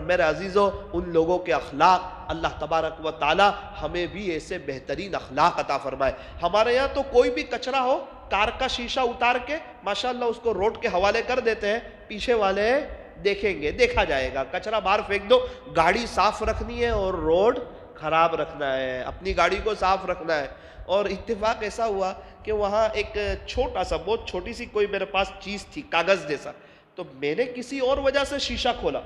S1: میرے عزیزو, ان لوگوں کے اخلاق اللہ تبارک و تعالی ہمیں بھی ایسے بہترین اخلاق عطا فرمائے. ہمارے یہاں تو کوئی بھی کچرا ہو, کار کا شیشہ اتار کے ماشاءاللہ اس کو روڈ کے حوالے کر دیتے ہیں, پیچھے والے دیکھیں گے, دیکھا جائے گا. کچرا باہر پھینک دو, گاڑی صاف رکھنی ہے اور روڈ خراب رکھنا ہے, اپنی گاڑی کو صاف رکھنا ہے. اور اتفاق ایسا ہوا کہ وہاں ایک چھوٹا سا, بہت چھوٹی سی کوئی میرے پاس چیز تھی, کاغذ جیسا, تو میں نے کسی اور وجہ سے شیشہ کھولا,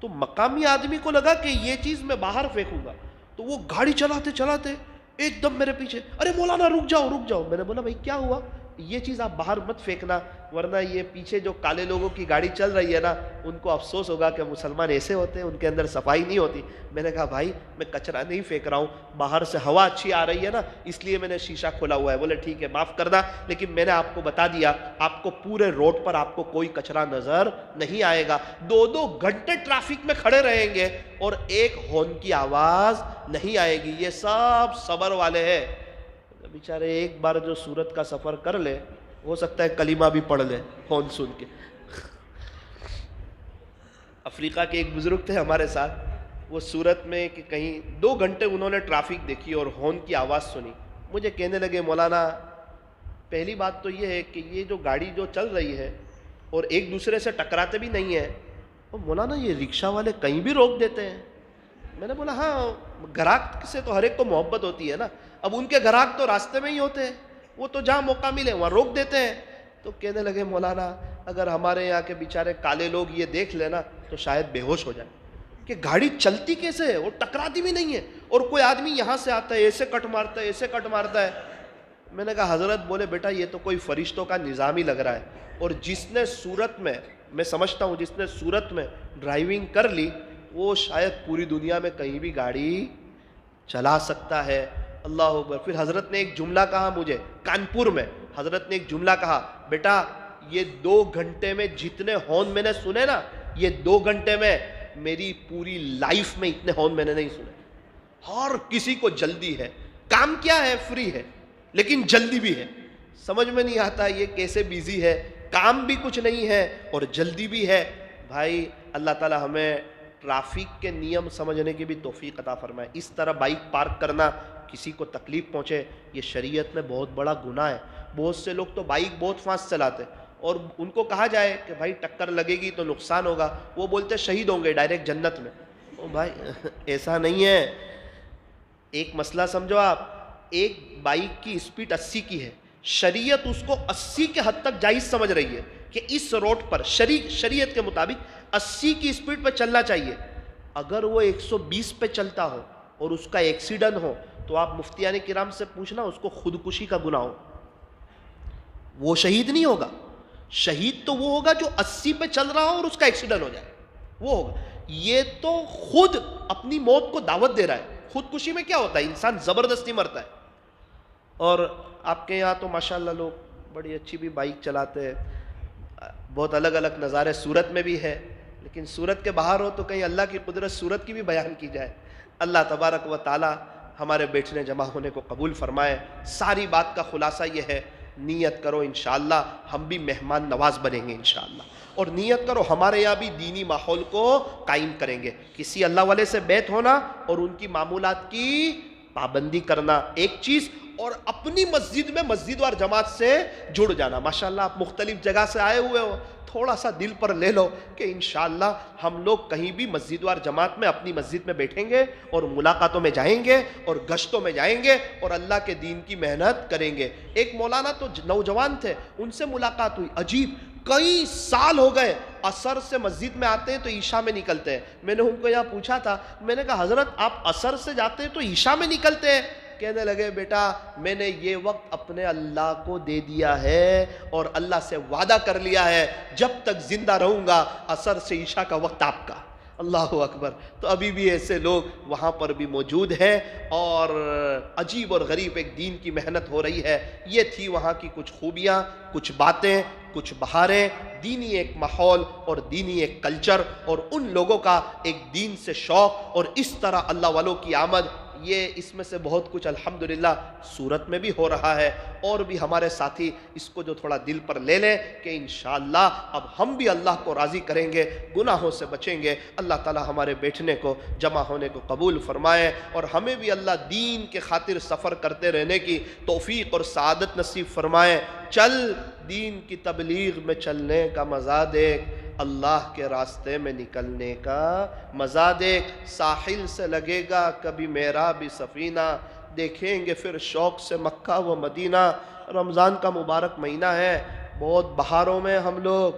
S1: تو مقامی آدمی کو لگا کہ یہ چیز میں باہر پھینکوں گا, تو وہ گاڑی چلاتے چلاتے ایک دم میرے پیچھے, ارے مولانا رک جاؤ رک جاؤ. میں نے بولا بھائی کیا ہوا, یہ چیز آپ باہر مت پھینکنا ورنہ یہ پیچھے جو کالے لوگوں کی گاڑی چل رہی ہے نا, ان کو افسوس ہوگا کہ مسلمان ایسے ہوتے ہیں, ان کے اندر صفائی نہیں ہوتی. میں نے کہا بھائی میں کچرا نہیں پھینک رہا ہوں, باہر سے ہوا اچھی آ رہی ہے نا, اس لیے میں نے شیشہ کھولا ہوا ہے. بولے ٹھیک ہے معاف کرنا, لیکن میں نے آپ کو بتا دیا آپ کو پورے روڈ پر آپ کو کوئی کچرا نظر نہیں آئے گا. 2 گھنٹے ٹریفک میں کھڑے رہیں گے اور ایک ہارن کی آواز نہیں آئے گی. یہ سب صبر والے ہیں. بیچارے ایک بار جو سورت کا سفر کر لے, ہو سکتا ہے کلمہ بھی پڑھ لے ہارن سن کے. افریقہ کے ایک بزرگ تھے ہمارے ساتھ, وہ سورت میں کہ کہیں 2 گھنٹے انہوں نے ٹریفک دیکھی اور ہارن کی آواز سنی. مجھے کہنے لگے مولانا پہلی بات تو یہ ہے کہ یہ جو گاڑی جو چل رہی ہے اور ایک دوسرے سے ٹکراتے بھی نہیں ہیں, اور مولانا یہ رکشہ والے کہیں بھی روک دیتے ہیں. میں نے بولا ہاں گراہک سے تو ہر ایک کو محبت ہوتی ہے نا, اب ان کے گراہک تو راستے میں ہی ہوتے ہیں, وہ تو جہاں موقع ملے وہاں روک دیتے ہیں. تو کہنے لگے مولانا اگر ہمارے یہاں کے بیچارے کالے لوگ یہ دیکھ لینا تو شاید بے ہوش ہو جائے کہ گاڑی چلتی کیسے ہے اور ٹکراتی بھی نہیں ہے, اور کوئی آدمی یہاں سے آتا ہے ایسے کٹ مارتا ہے ایسے کٹ مارتا ہے. میں نے کہا حضرت, بولے بیٹا یہ تو کوئی فرشتوں کا نظام ہی لگ رہا ہے, اور جس نے صورت میں سمجھتا ہوں جس نے صورت میں ڈرائیونگ کر لی وہ شاید پوری دنیا میں کہیں بھی گاڑی چلا سکتا ہے. اللہ اکبر. پھر حضرت نے ایک جملہ کہا مجھے کانپور میں, حضرت نے ایک جملہ کہا, بیٹا یہ 2 گھنٹے میں جتنے ہارن میں نے سنے نا, یہ 2 گھنٹے میں میری پوری لائف میں اتنے ہارن میں نے نہیں سنے. ہر کسی کو جلدی ہے, کام کیا ہے فری ہے لیکن جلدی بھی ہے. سمجھ میں نہیں آتا یہ کیسے بیزی ہے, کام بھی کچھ نہیں ہے اور جلدی بھی ہے. بھائی اللہ تعالی ہمیں ٹرافک کے نیم سمجھنے کی بھی توفیق عطا فرمائے. اس طرح بائک پارک کرنا کسی کو تکلیف پہنچے, یہ شریعت میں بہت بڑا گناہ ہے. بہت سے لوگ تو بائک بہت فاسٹ چلاتے اور ان کو کہا جائے کہ بھائی ٹکر لگے گی تو نقصان ہوگا, وہ بولتے شہید ہوں گے ڈائریکٹ جنت میں. او بھائی ایسا نہیں ہے. ایک مسئلہ سمجھو آپ, ایک بائک کی اسپیڈ 80 کی ہے, شریعت اس کو 80 کے حد تک جائز سمجھ رہی ہے کہ اس روڈ پر شریعت کے مطابق 80 کی اسپیڈ پہ چلنا چاہیے. اگر وہ 120 پہ چلتا ہو اور اس کا ایکسیڈنٹ ہو تو آپ مفتیان کرام سے پوچھنا اس کو خودکشی کا گناہ ہو, وہ شہید نہیں ہوگا. شہید تو وہ ہوگا جو 80 پہ چل رہا ہو اور اس کا ایکسیڈنٹ ہو جائے, وہ ہوگا. یہ تو خود اپنی موت کو دعوت دے رہا ہے. خودکشی میں کیا ہوتا ہے, انسان زبردستی مرتا ہے. اور آپ کے یہاں تو ماشاءاللہ لوگ بڑی اچھی بھی بائک چلاتے ہیں, بہت الگ الگ نظارے صورت میں بھی ہے, لیکن صورت کے باہر ہو تو کہیں اللہ کی قدرت صورت کی بھی بیان کی جائے. اللہ تبارک و تعالی ہمارے بیٹھنے جمع ہونے کو قبول فرمائے. ساری بات کا خلاصہ یہ ہے, نیت کرو انشاءاللہ ہم بھی مہمان نواز بنیں گے انشاءاللہ, اور نیت کرو ہمارے یہاں بھی دینی ماحول کو قائم کریں گے. کسی اللہ والے سے بیعت ہونا اور ان کی معمولات کی پابندی کرنا ایک چیز, اور اپنی مسجد میں مسجد اور جماعت سے جڑ جانا. ماشاءاللہ آپ مختلف جگہ سے آئے ہوئے ہو, تھوڑا سا دل پر لے لو کہ انشاءاللہ ہم لوگ کہیں بھی مسجد وار جماعت میں اپنی مسجد میں بیٹھیں گے اور ملاقاتوں میں جائیں گے اور گشتوں میں جائیں گے اور اللہ کے دین کی محنت کریں گے. ایک مولانا تو نوجوان تھے, ان سے ملاقات ہوئی, عجیب کئی سال ہو گئے عصر سے مسجد میں آتے ہیں تو عشاء میں نکلتے ہیں. میں نے ان کو یہاں پوچھا تھا, میں نے کہا حضرت آپ عصر سے جاتے ہیں تو عشاء میں نکلتے ہیں؟ کہنے لگے بیٹا میں نے یہ وقت اپنے اللہ کو دے دیا ہے اور اللہ سے وعدہ کر لیا ہے جب تک زندہ رہوں گا عصر سے عشاء کا وقت آپ کا. اللہ اکبر. تو ابھی بھی ایسے لوگ وہاں پر بھی موجود ہیں اور عجیب اور غریب ایک دین کی محنت ہو رہی ہے. یہ تھی وہاں کی کچھ خوبیاں، کچھ باتیں، کچھ بہاریں، دینی ایک ماحول اور دینی ایک کلچر اور ان لوگوں کا ایک دین سے شوق اور اس طرح اللہ والوں کی آمد. یہ اس میں سے بہت کچھ الحمدللہ صورت میں بھی ہو رہا ہے. اور بھی ہمارے ساتھی اس کو جو تھوڑا دل پر لے لیں کہ انشاءاللہ اب ہم بھی اللہ کو راضی کریں گے، گناہوں سے بچیں گے. اللہ تعالی ہمارے بیٹھنے کو، جمع ہونے کو قبول فرمائے اور ہمیں بھی اللہ دین کے خاطر سفر کرتے رہنے کی توفیق اور سعادت نصیب فرمائے. چل دین کی تبلیغ میں چلنے کا مزہ دیکھ، اللہ کے راستے میں نکلنے کا مزہ دیکھ. ساحل سے لگے گا کبھی میرا بھی سفینہ، دیکھیں گے پھر شوق سے مکہ و مدینہ. رمضان کا مبارک مہینہ ہے، بہت بہاروں میں ہم لوگ،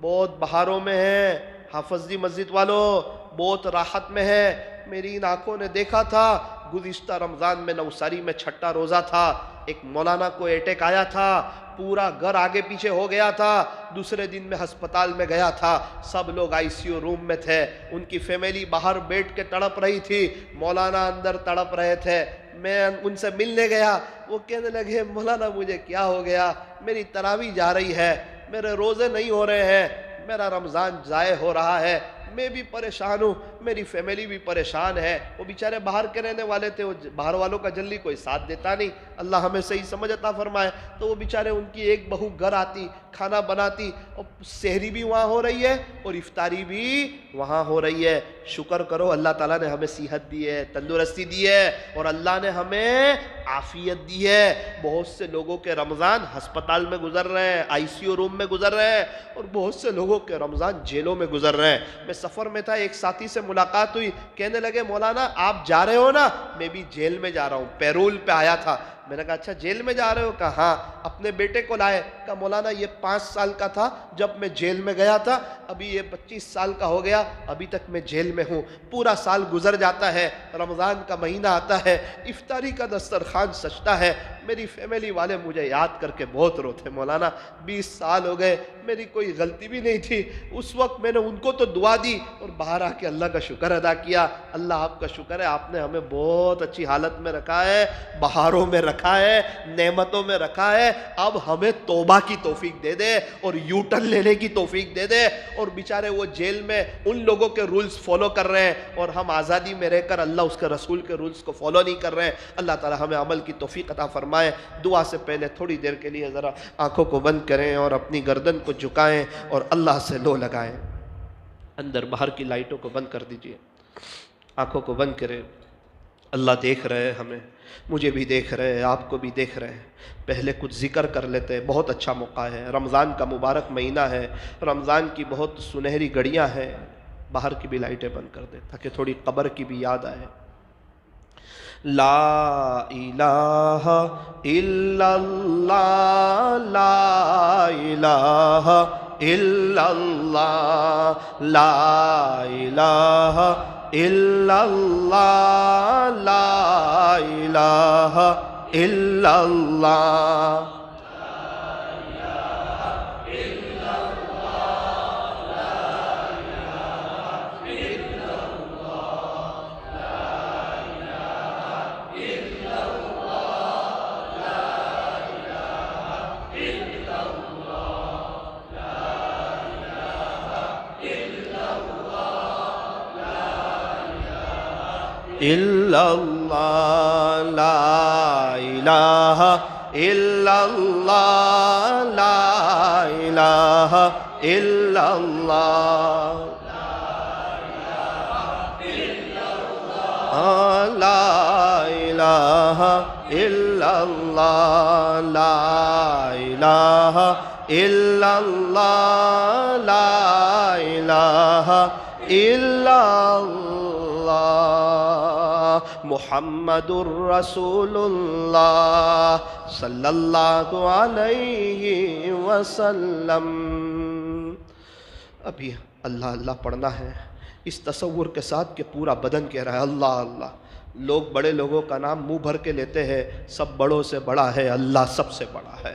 S1: بہت بہاروں میں ہیں. حافظ جی مسجد والوں بہت راحت میں ہے. میری ان آنکھوں نے دیکھا تھا گزشتہ رمضان میں نوساری میں چھٹا روزہ تھا، ایک مولانا کو اٹیک آیا تھا، پورا گھر آگے پیچھے ہو گیا تھا. دوسرے دن میں ہسپتال میں گیا تھا، سب لوگ آئی سی یو روم میں تھے، ان کی فیملی باہر بیٹھ کے تڑپ رہی تھی، مولانا اندر تڑپ رہے تھے. میں ان سے ملنے گیا، وہ کہنے لگے مولانا مجھے کیا ہو گیا، میری تراویح جا رہی ہے، میرے روزے نہیں ہو رہے ہیں، میرا رمضان ضائع ہو رہا ہے، میں بھی پریشان ہوں، میری فیملی بھی پریشان ہے. وہ بیچارے باہر کے رہنے والے تھے، وہ باہر والوں کا جلدی کوئی ساتھ دیتا نہیں. اللہ ہمیں صحیح سمجھ عطا فرمائے. تو وہ بیچارے ان کی ایک بہو گھر آتی، کھانا بناتی، اور سحری بھی وہاں ہو رہی ہے اور افطاری بھی وہاں ہو رہی ہے. شکر کرو اللہ تعالیٰ نے ہمیں صحت دی ہے، تندرستی دی ہے اور اللہ نے ہمیں عافیت دی ہے. بہت سے لوگوں کے رمضان ہسپتال میں گزر رہے ہیں، آئی سی یو روم میں گزر رہے ہیں اور بہت سے لوگوں کے رمضان جیلوں میں گزر رہے ہیں. میں سفر میں تھا، ایک ساتھی سے ملاقات ہوئی، کہنے لگے مولانا آپ جا رہے ہو نا، میں بھی جیل میں جا رہا ہوں، پیرول پہ آیا تھا. میں نے کہا اچھا جیل میں جا رہے ہو؟ کہا ہاں. اپنے بیٹے کو لائے، کہا مولانا یہ 5 سال کا تھا جب میں جیل میں گیا تھا، ابھی یہ 25 سال کا ہو گیا، ابھی تک میں جیل میں ہوں. پورا سال گزر جاتا ہے، رمضان کا مہینہ آتا ہے، افطاری کا دسترخوان سجتا ہے، میری فیملی والے مجھے یاد کر کے بہت روتے، مولانا 20 سال ہو گئے، میری کوئی غلطی بھی نہیں تھی. اس وقت میں نے ان کو تو دعا دی اور باہر آ کے اللہ کا شکر ادا کیا. اللہ آپ کا شکر ہے، آپ نے ہمیں بہت اچھی حالت میں رکھا ہے، بہاروں میں رکھا ہے، نعمتوں میں رکھا ہے. اب ہمیں توبہ کی توفیق دے دے اور یو ٹرن لینے کی توفیق دے دے. اور بیچارے وہ جیل میں ان لوگوں کے رولز فالو کر رہے ہیں اور ہم آزادی میں رہ کر اللہ اس کے رسول کے رولز کو فالو نہیں کر رہے ہیں. اللہ تعالی ہمیں عمل کی توفیق عطا فرمائے. دعا سے پہلے تھوڑی دیر کے لیے ذرا آنکھوں کو بند کریں اور اپنی گردن کو جھکائیں اور اللہ سے لو لگائیں. اندر باہر کی لائٹوں کو بند کر دیجئے، آنکھوں کو بند کریں. اللہ دیکھ رہے ہیں ہمیں، مجھے بھی دیکھ رہے ہیں، آپ کو بھی دیکھ رہے ہیں. پہلے کچھ ذکر کر لیتے ہیں، بہت اچھا موقع ہے، رمضان کا مبارک مہینہ ہے، رمضان کی بہت سنہری گھڑیاں ہیں. باہر کی بھی لائٹیں بند کر دیں تاکہ تھوڑی قبر کی بھی یاد آئے. لا الہ الا اللہ، لا الہ الا اللہ، لا الہ الا اللہ، لا الہ الا اللہ. الا اللہ، لا الہ الا اللہ، لا الہ الا اللہ، لا الہ الا اللہ، لا الہ الا اللہ، لا الہ الا اللہ، محمد الرسول اللہ صلی اللہ علیہ وسلم. ابھی اللہ اللہ پڑھنا ہے اس تصور کے ساتھ کہ پورا بدن کہہ رہا ہے اللہ اللہ. لوگ بڑے لوگوں کا نام منہ بھر کے لیتے ہیں، سب بڑوں سے بڑا ہے اللہ، سب سے بڑا ہے.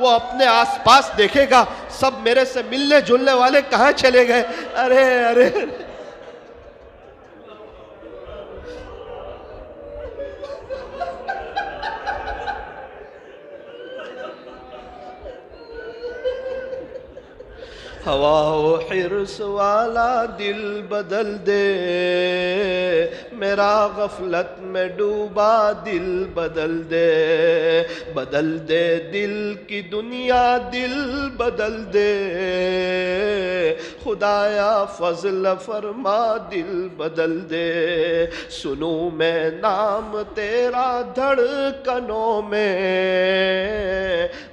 S1: وہ اپنے آس پاس دیکھے گا سب میرے سے ملنے جلنے والے کہاں چلے گئے. ارے ارے ہوا و حرص والا دل بدل دے میرا غفلت میں ڈوبا دل بدل دے. بدل دے دل کی دنیا دل بدل دے خدایا فضل فرما دل بدل دے. سنوں میں نام تیرا دھڑکنوں میں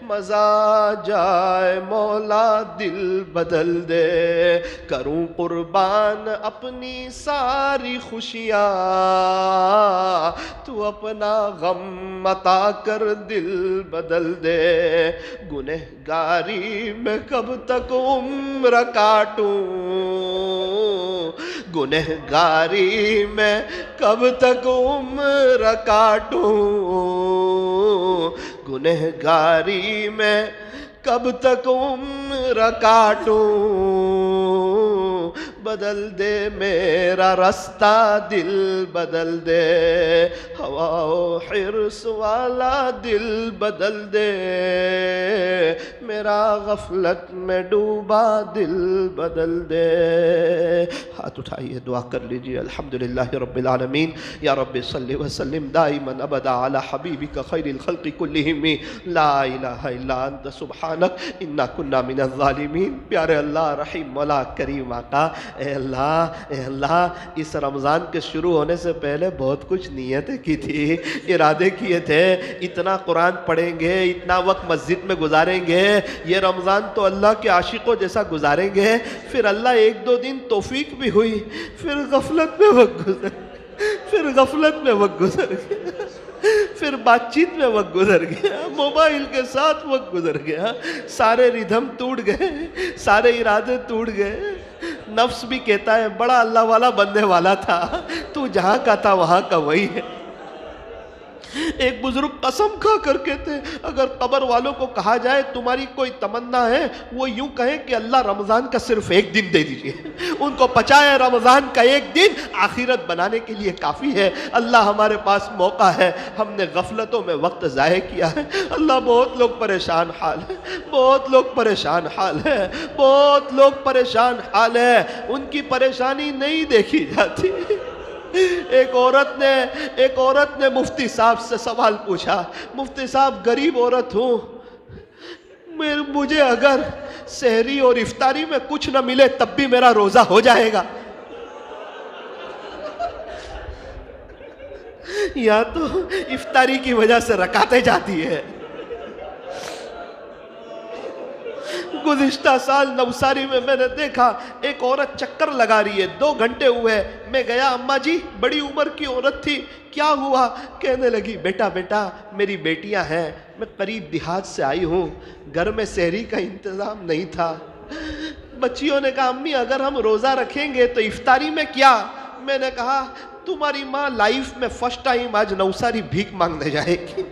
S1: مزہ جائے مولا دل بدل دے. کروں قربان اپنی ساری خوشیاں تو اپنا غم عطا کر دل بدل دے. گنہگاری میں کب تک عمر کاٹوں گنہگاری میں کب تک عمر کاٹوں گنہگاری میں کب تک عمر کاٹوں. بدل دے میرا رستہ دل بدل دے ہوا و حرص والا دل بدل دے میرا غفلت میں ڈوبا دل بدل دے. ہاتھ اٹھائیے دعا کر لیجیے. الحمدللہ رب العالمین. یا رب صلی وسلم دائما ابدا علی حبیبک خیر الخلق کلہم لا الہ الا انت سبحانک انا کنا من الظالمین. پیارے اللہ رحیم مولا کریم آقا اے اللہ اس رمضان کے شروع ہونے سے پہلے بہت کچھ نیتیں کی تھی ارادے کیے تھے اتنا قرآن پڑھیں گے اتنا وقت مسجد میں گزاریں گے یہ رمضان تو اللہ کے عاشقوں جیسا گزاریں گے. پھر اللہ ایک دو دن توفیق بھی ہوئی پھر غفلت میں وقت گزر گیا پھر بات چیت میں وقت گزر گیا موبائل کے ساتھ وقت گزر گیا سارے ردھم ٹوٹ گئے سارے ارادے ٹوٹ گئے. نفس بھی کہتا ہے بڑا اللہ والا بننے والا تھا تو جہاں کا تھا وہاں کا وہی ہے. ایک بزرگ قسم کھا کر کہتے اگر قبر والوں کو کہا جائے تمہاری کوئی تمنا ہے وہ یوں کہیں کہ اللہ رمضان کا صرف ایک دن دے دیجئے. ان کو پچا ہے رمضان کا ایک دن آخرت بنانے کے لیے کافی ہے. اللہ ہمارے پاس موقع ہے ہم نے غفلتوں میں وقت ضائع کیا ہے. اللہ بہت لوگ پریشان حال ہے بہت لوگ پریشان حال ہے بہت لوگ پریشان حال ہے. ان کی پریشانی نہیں دیکھی جاتی. ایک عورت نے مفتی صاحب سے سوال پوچھا مفتی صاحب غریب عورت ہوں مجھے اگر سحری اور افطاری میں کچھ نہ ملے تب بھی میرا روزہ ہو جائے گا. یا تو افطاری کی وجہ سے رکعتیں جاتی ہے. گزشتہ سال نوساری میں میں نے دیکھا ایک عورت چکر لگا رہی ہے 2 گھنٹے ہوئے میں گیا اماں جی بڑی عمر کی عورت تھی کیا ہوا کہنے لگی بیٹا میری بیٹیاں ہیں میں قریب دیہات سے آئی ہوں گھر میں سحری کا انتظام نہیں تھا. بچیوں نے کہا امی اگر ہم روزہ رکھیں گے تو افطاری میں کیا. میں نے کہا تمہاری ماں لائف میں فرسٹ ٹائم آج نوساری بھیک مانگنے جائے گی.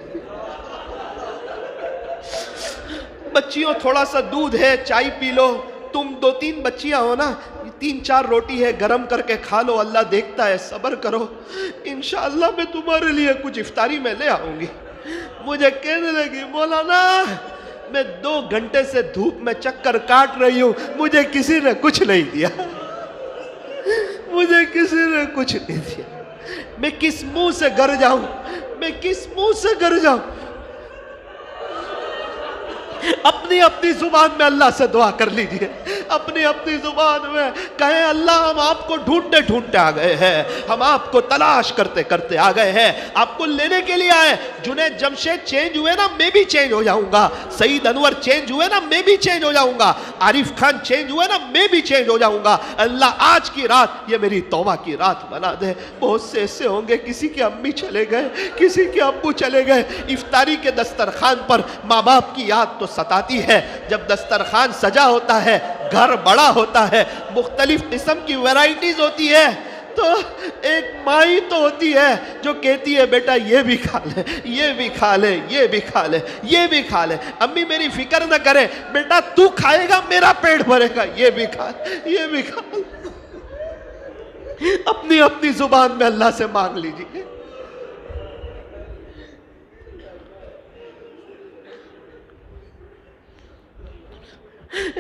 S1: بچیوں تھوڑا سا دودھ ہے چائے پی لو تم 2-3 بچیاں ہو نا 3-4 روٹی ہے گرم کر کے کھا لو اللہ دیکھتا ہے صبر کرو انشاءاللہ میں تمہارے لیے کچھ افطاری میں لے آؤں گی. مجھے کہنے لگی مولانا میں 2 گھنٹے سے دھوپ میں چکر کاٹ رہی ہوں مجھے کسی نے کچھ نہیں دیا مجھے کسی نے کچھ نہیں دیا. میں کس منہ سے گھر جاؤں اپنی زبان میں اللہ سے دعا کر لیجئے اپنی زبان میں کہیں اللہ ہم آپ کو ڈھونڈتے آ گئے ہیں ہم آپ کو تلاش کرتے آ گئے ہیں آپ کو لینے کے لیے آئے. جنید جمشید چینج ہوئے نا میں بھی چینج ہو جاؤں گا. سعید انور چینج ہوئے نا میں بھی چینج ہو جاؤں گا. عارف خان چینج ہوئے نا میں بھی چینج ہو جاؤں گا. اللہ آج کی رات یہ میری توبہ کی رات بنا دے. بہت سے ایسے ہوں گے کسی کے امی چلے گئے کسی کے ابو چلے گئے افطاری کے دسترخوان پر ماں باپ کی یاد تو ستاتی ہے. جب دسترخوان سجا ہوتا ہے گھر بڑا ہوتا ہے مختلف قسم کی ویرائٹیز ہوتی ہے تو ایک ماں ہی تو ہوتی ہے جو کہتی ہے بیٹا یہ بھی کھا لے، یہ بھی کھا لے، یہ بھی کھا لے، یہ بھی کھا لے، امی میری فکر نہ کرے، بیٹا تو کھائے گا میرا پیٹ بھرے گا، یہ بھی کھا لے، یہ بھی کھا لے۔ اپنی اپنی زبان میں اللہ سے مانگ لیجیے۔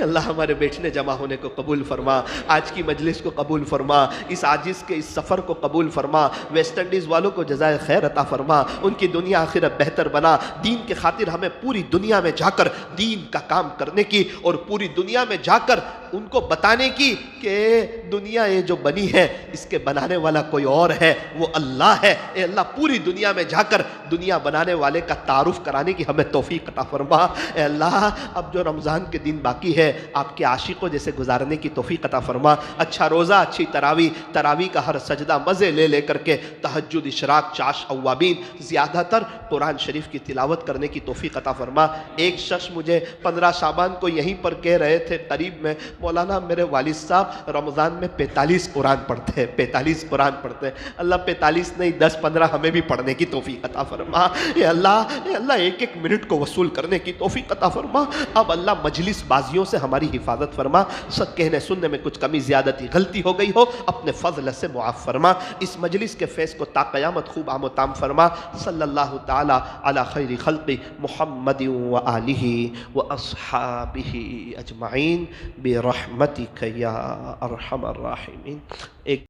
S1: اللہ ہمارے بیٹھنے جمع ہونے کو قبول فرما، آج کی مجلس کو قبول فرما، اس عاجز کے اس سفر کو قبول فرما، ویسٹ انڈیز والوں کو جزائے خیر عطا فرما، ان کی دنیا آخرت بہتر بنا، دین کے خاطر ہمیں پوری دنیا میں جا کر دین کا کام کرنے کی اور پوری دنیا میں جا کر ان کو بتانے کی کہ دنیا یہ جو بنی ہے اس کے بنانے والا کوئی اور ہے، وہ اللہ ہے۔ اے اللہ پوری دنیا میں جا کر دنیا بنانے والے کا تعارف کرانے کی ہمیں توفیق عطا فرما۔ اے اللہ اب جو رمضان کے دن باقی ہے آپ کے عاشقوں جیسے گزارنے کی توفیق عطا فرما، اچھا روزہ، اچھی تراویح کا ہر سجدہ مزے لے لے کر کے، تہجد، اشراق، چاش، اوابین، زیادہ تر قرآن شریف کی تلاوت کرنے کی توفیق عطا فرما۔ ایک شخص مجھے 15 شعبان کو یہیں پر کہہ رہے تھے قریب میں، مولانا میرے والد صاحب رمضان میں 45 قرآن پڑھتے ہیں، 45 قرآن پڑھتے ہیں۔ اللہ 45 نہیں 10-15 ہمیں بھی پڑھنے کی توفیق عطا فرما۔ اے اللہ ایک ایک منٹ کو وصول کرنے کی توفیق عطا فرما۔ اب اللہ مجلس بازیوں سے ہماری حفاظت فرما، سب کہنے سننے میں کچھ کمی زیادتی غلطی ہو گئی ہو اپنے فضل سے معاف فرما، اس مجلس کے فیض کو تا قیامت خوب عام و تام فرما۔ صلی اللہ تعالی علی خیر خلق محمد و آلہ و اصحابہ اجمعین برحمتک یا ارحم الراحمین۔ ایک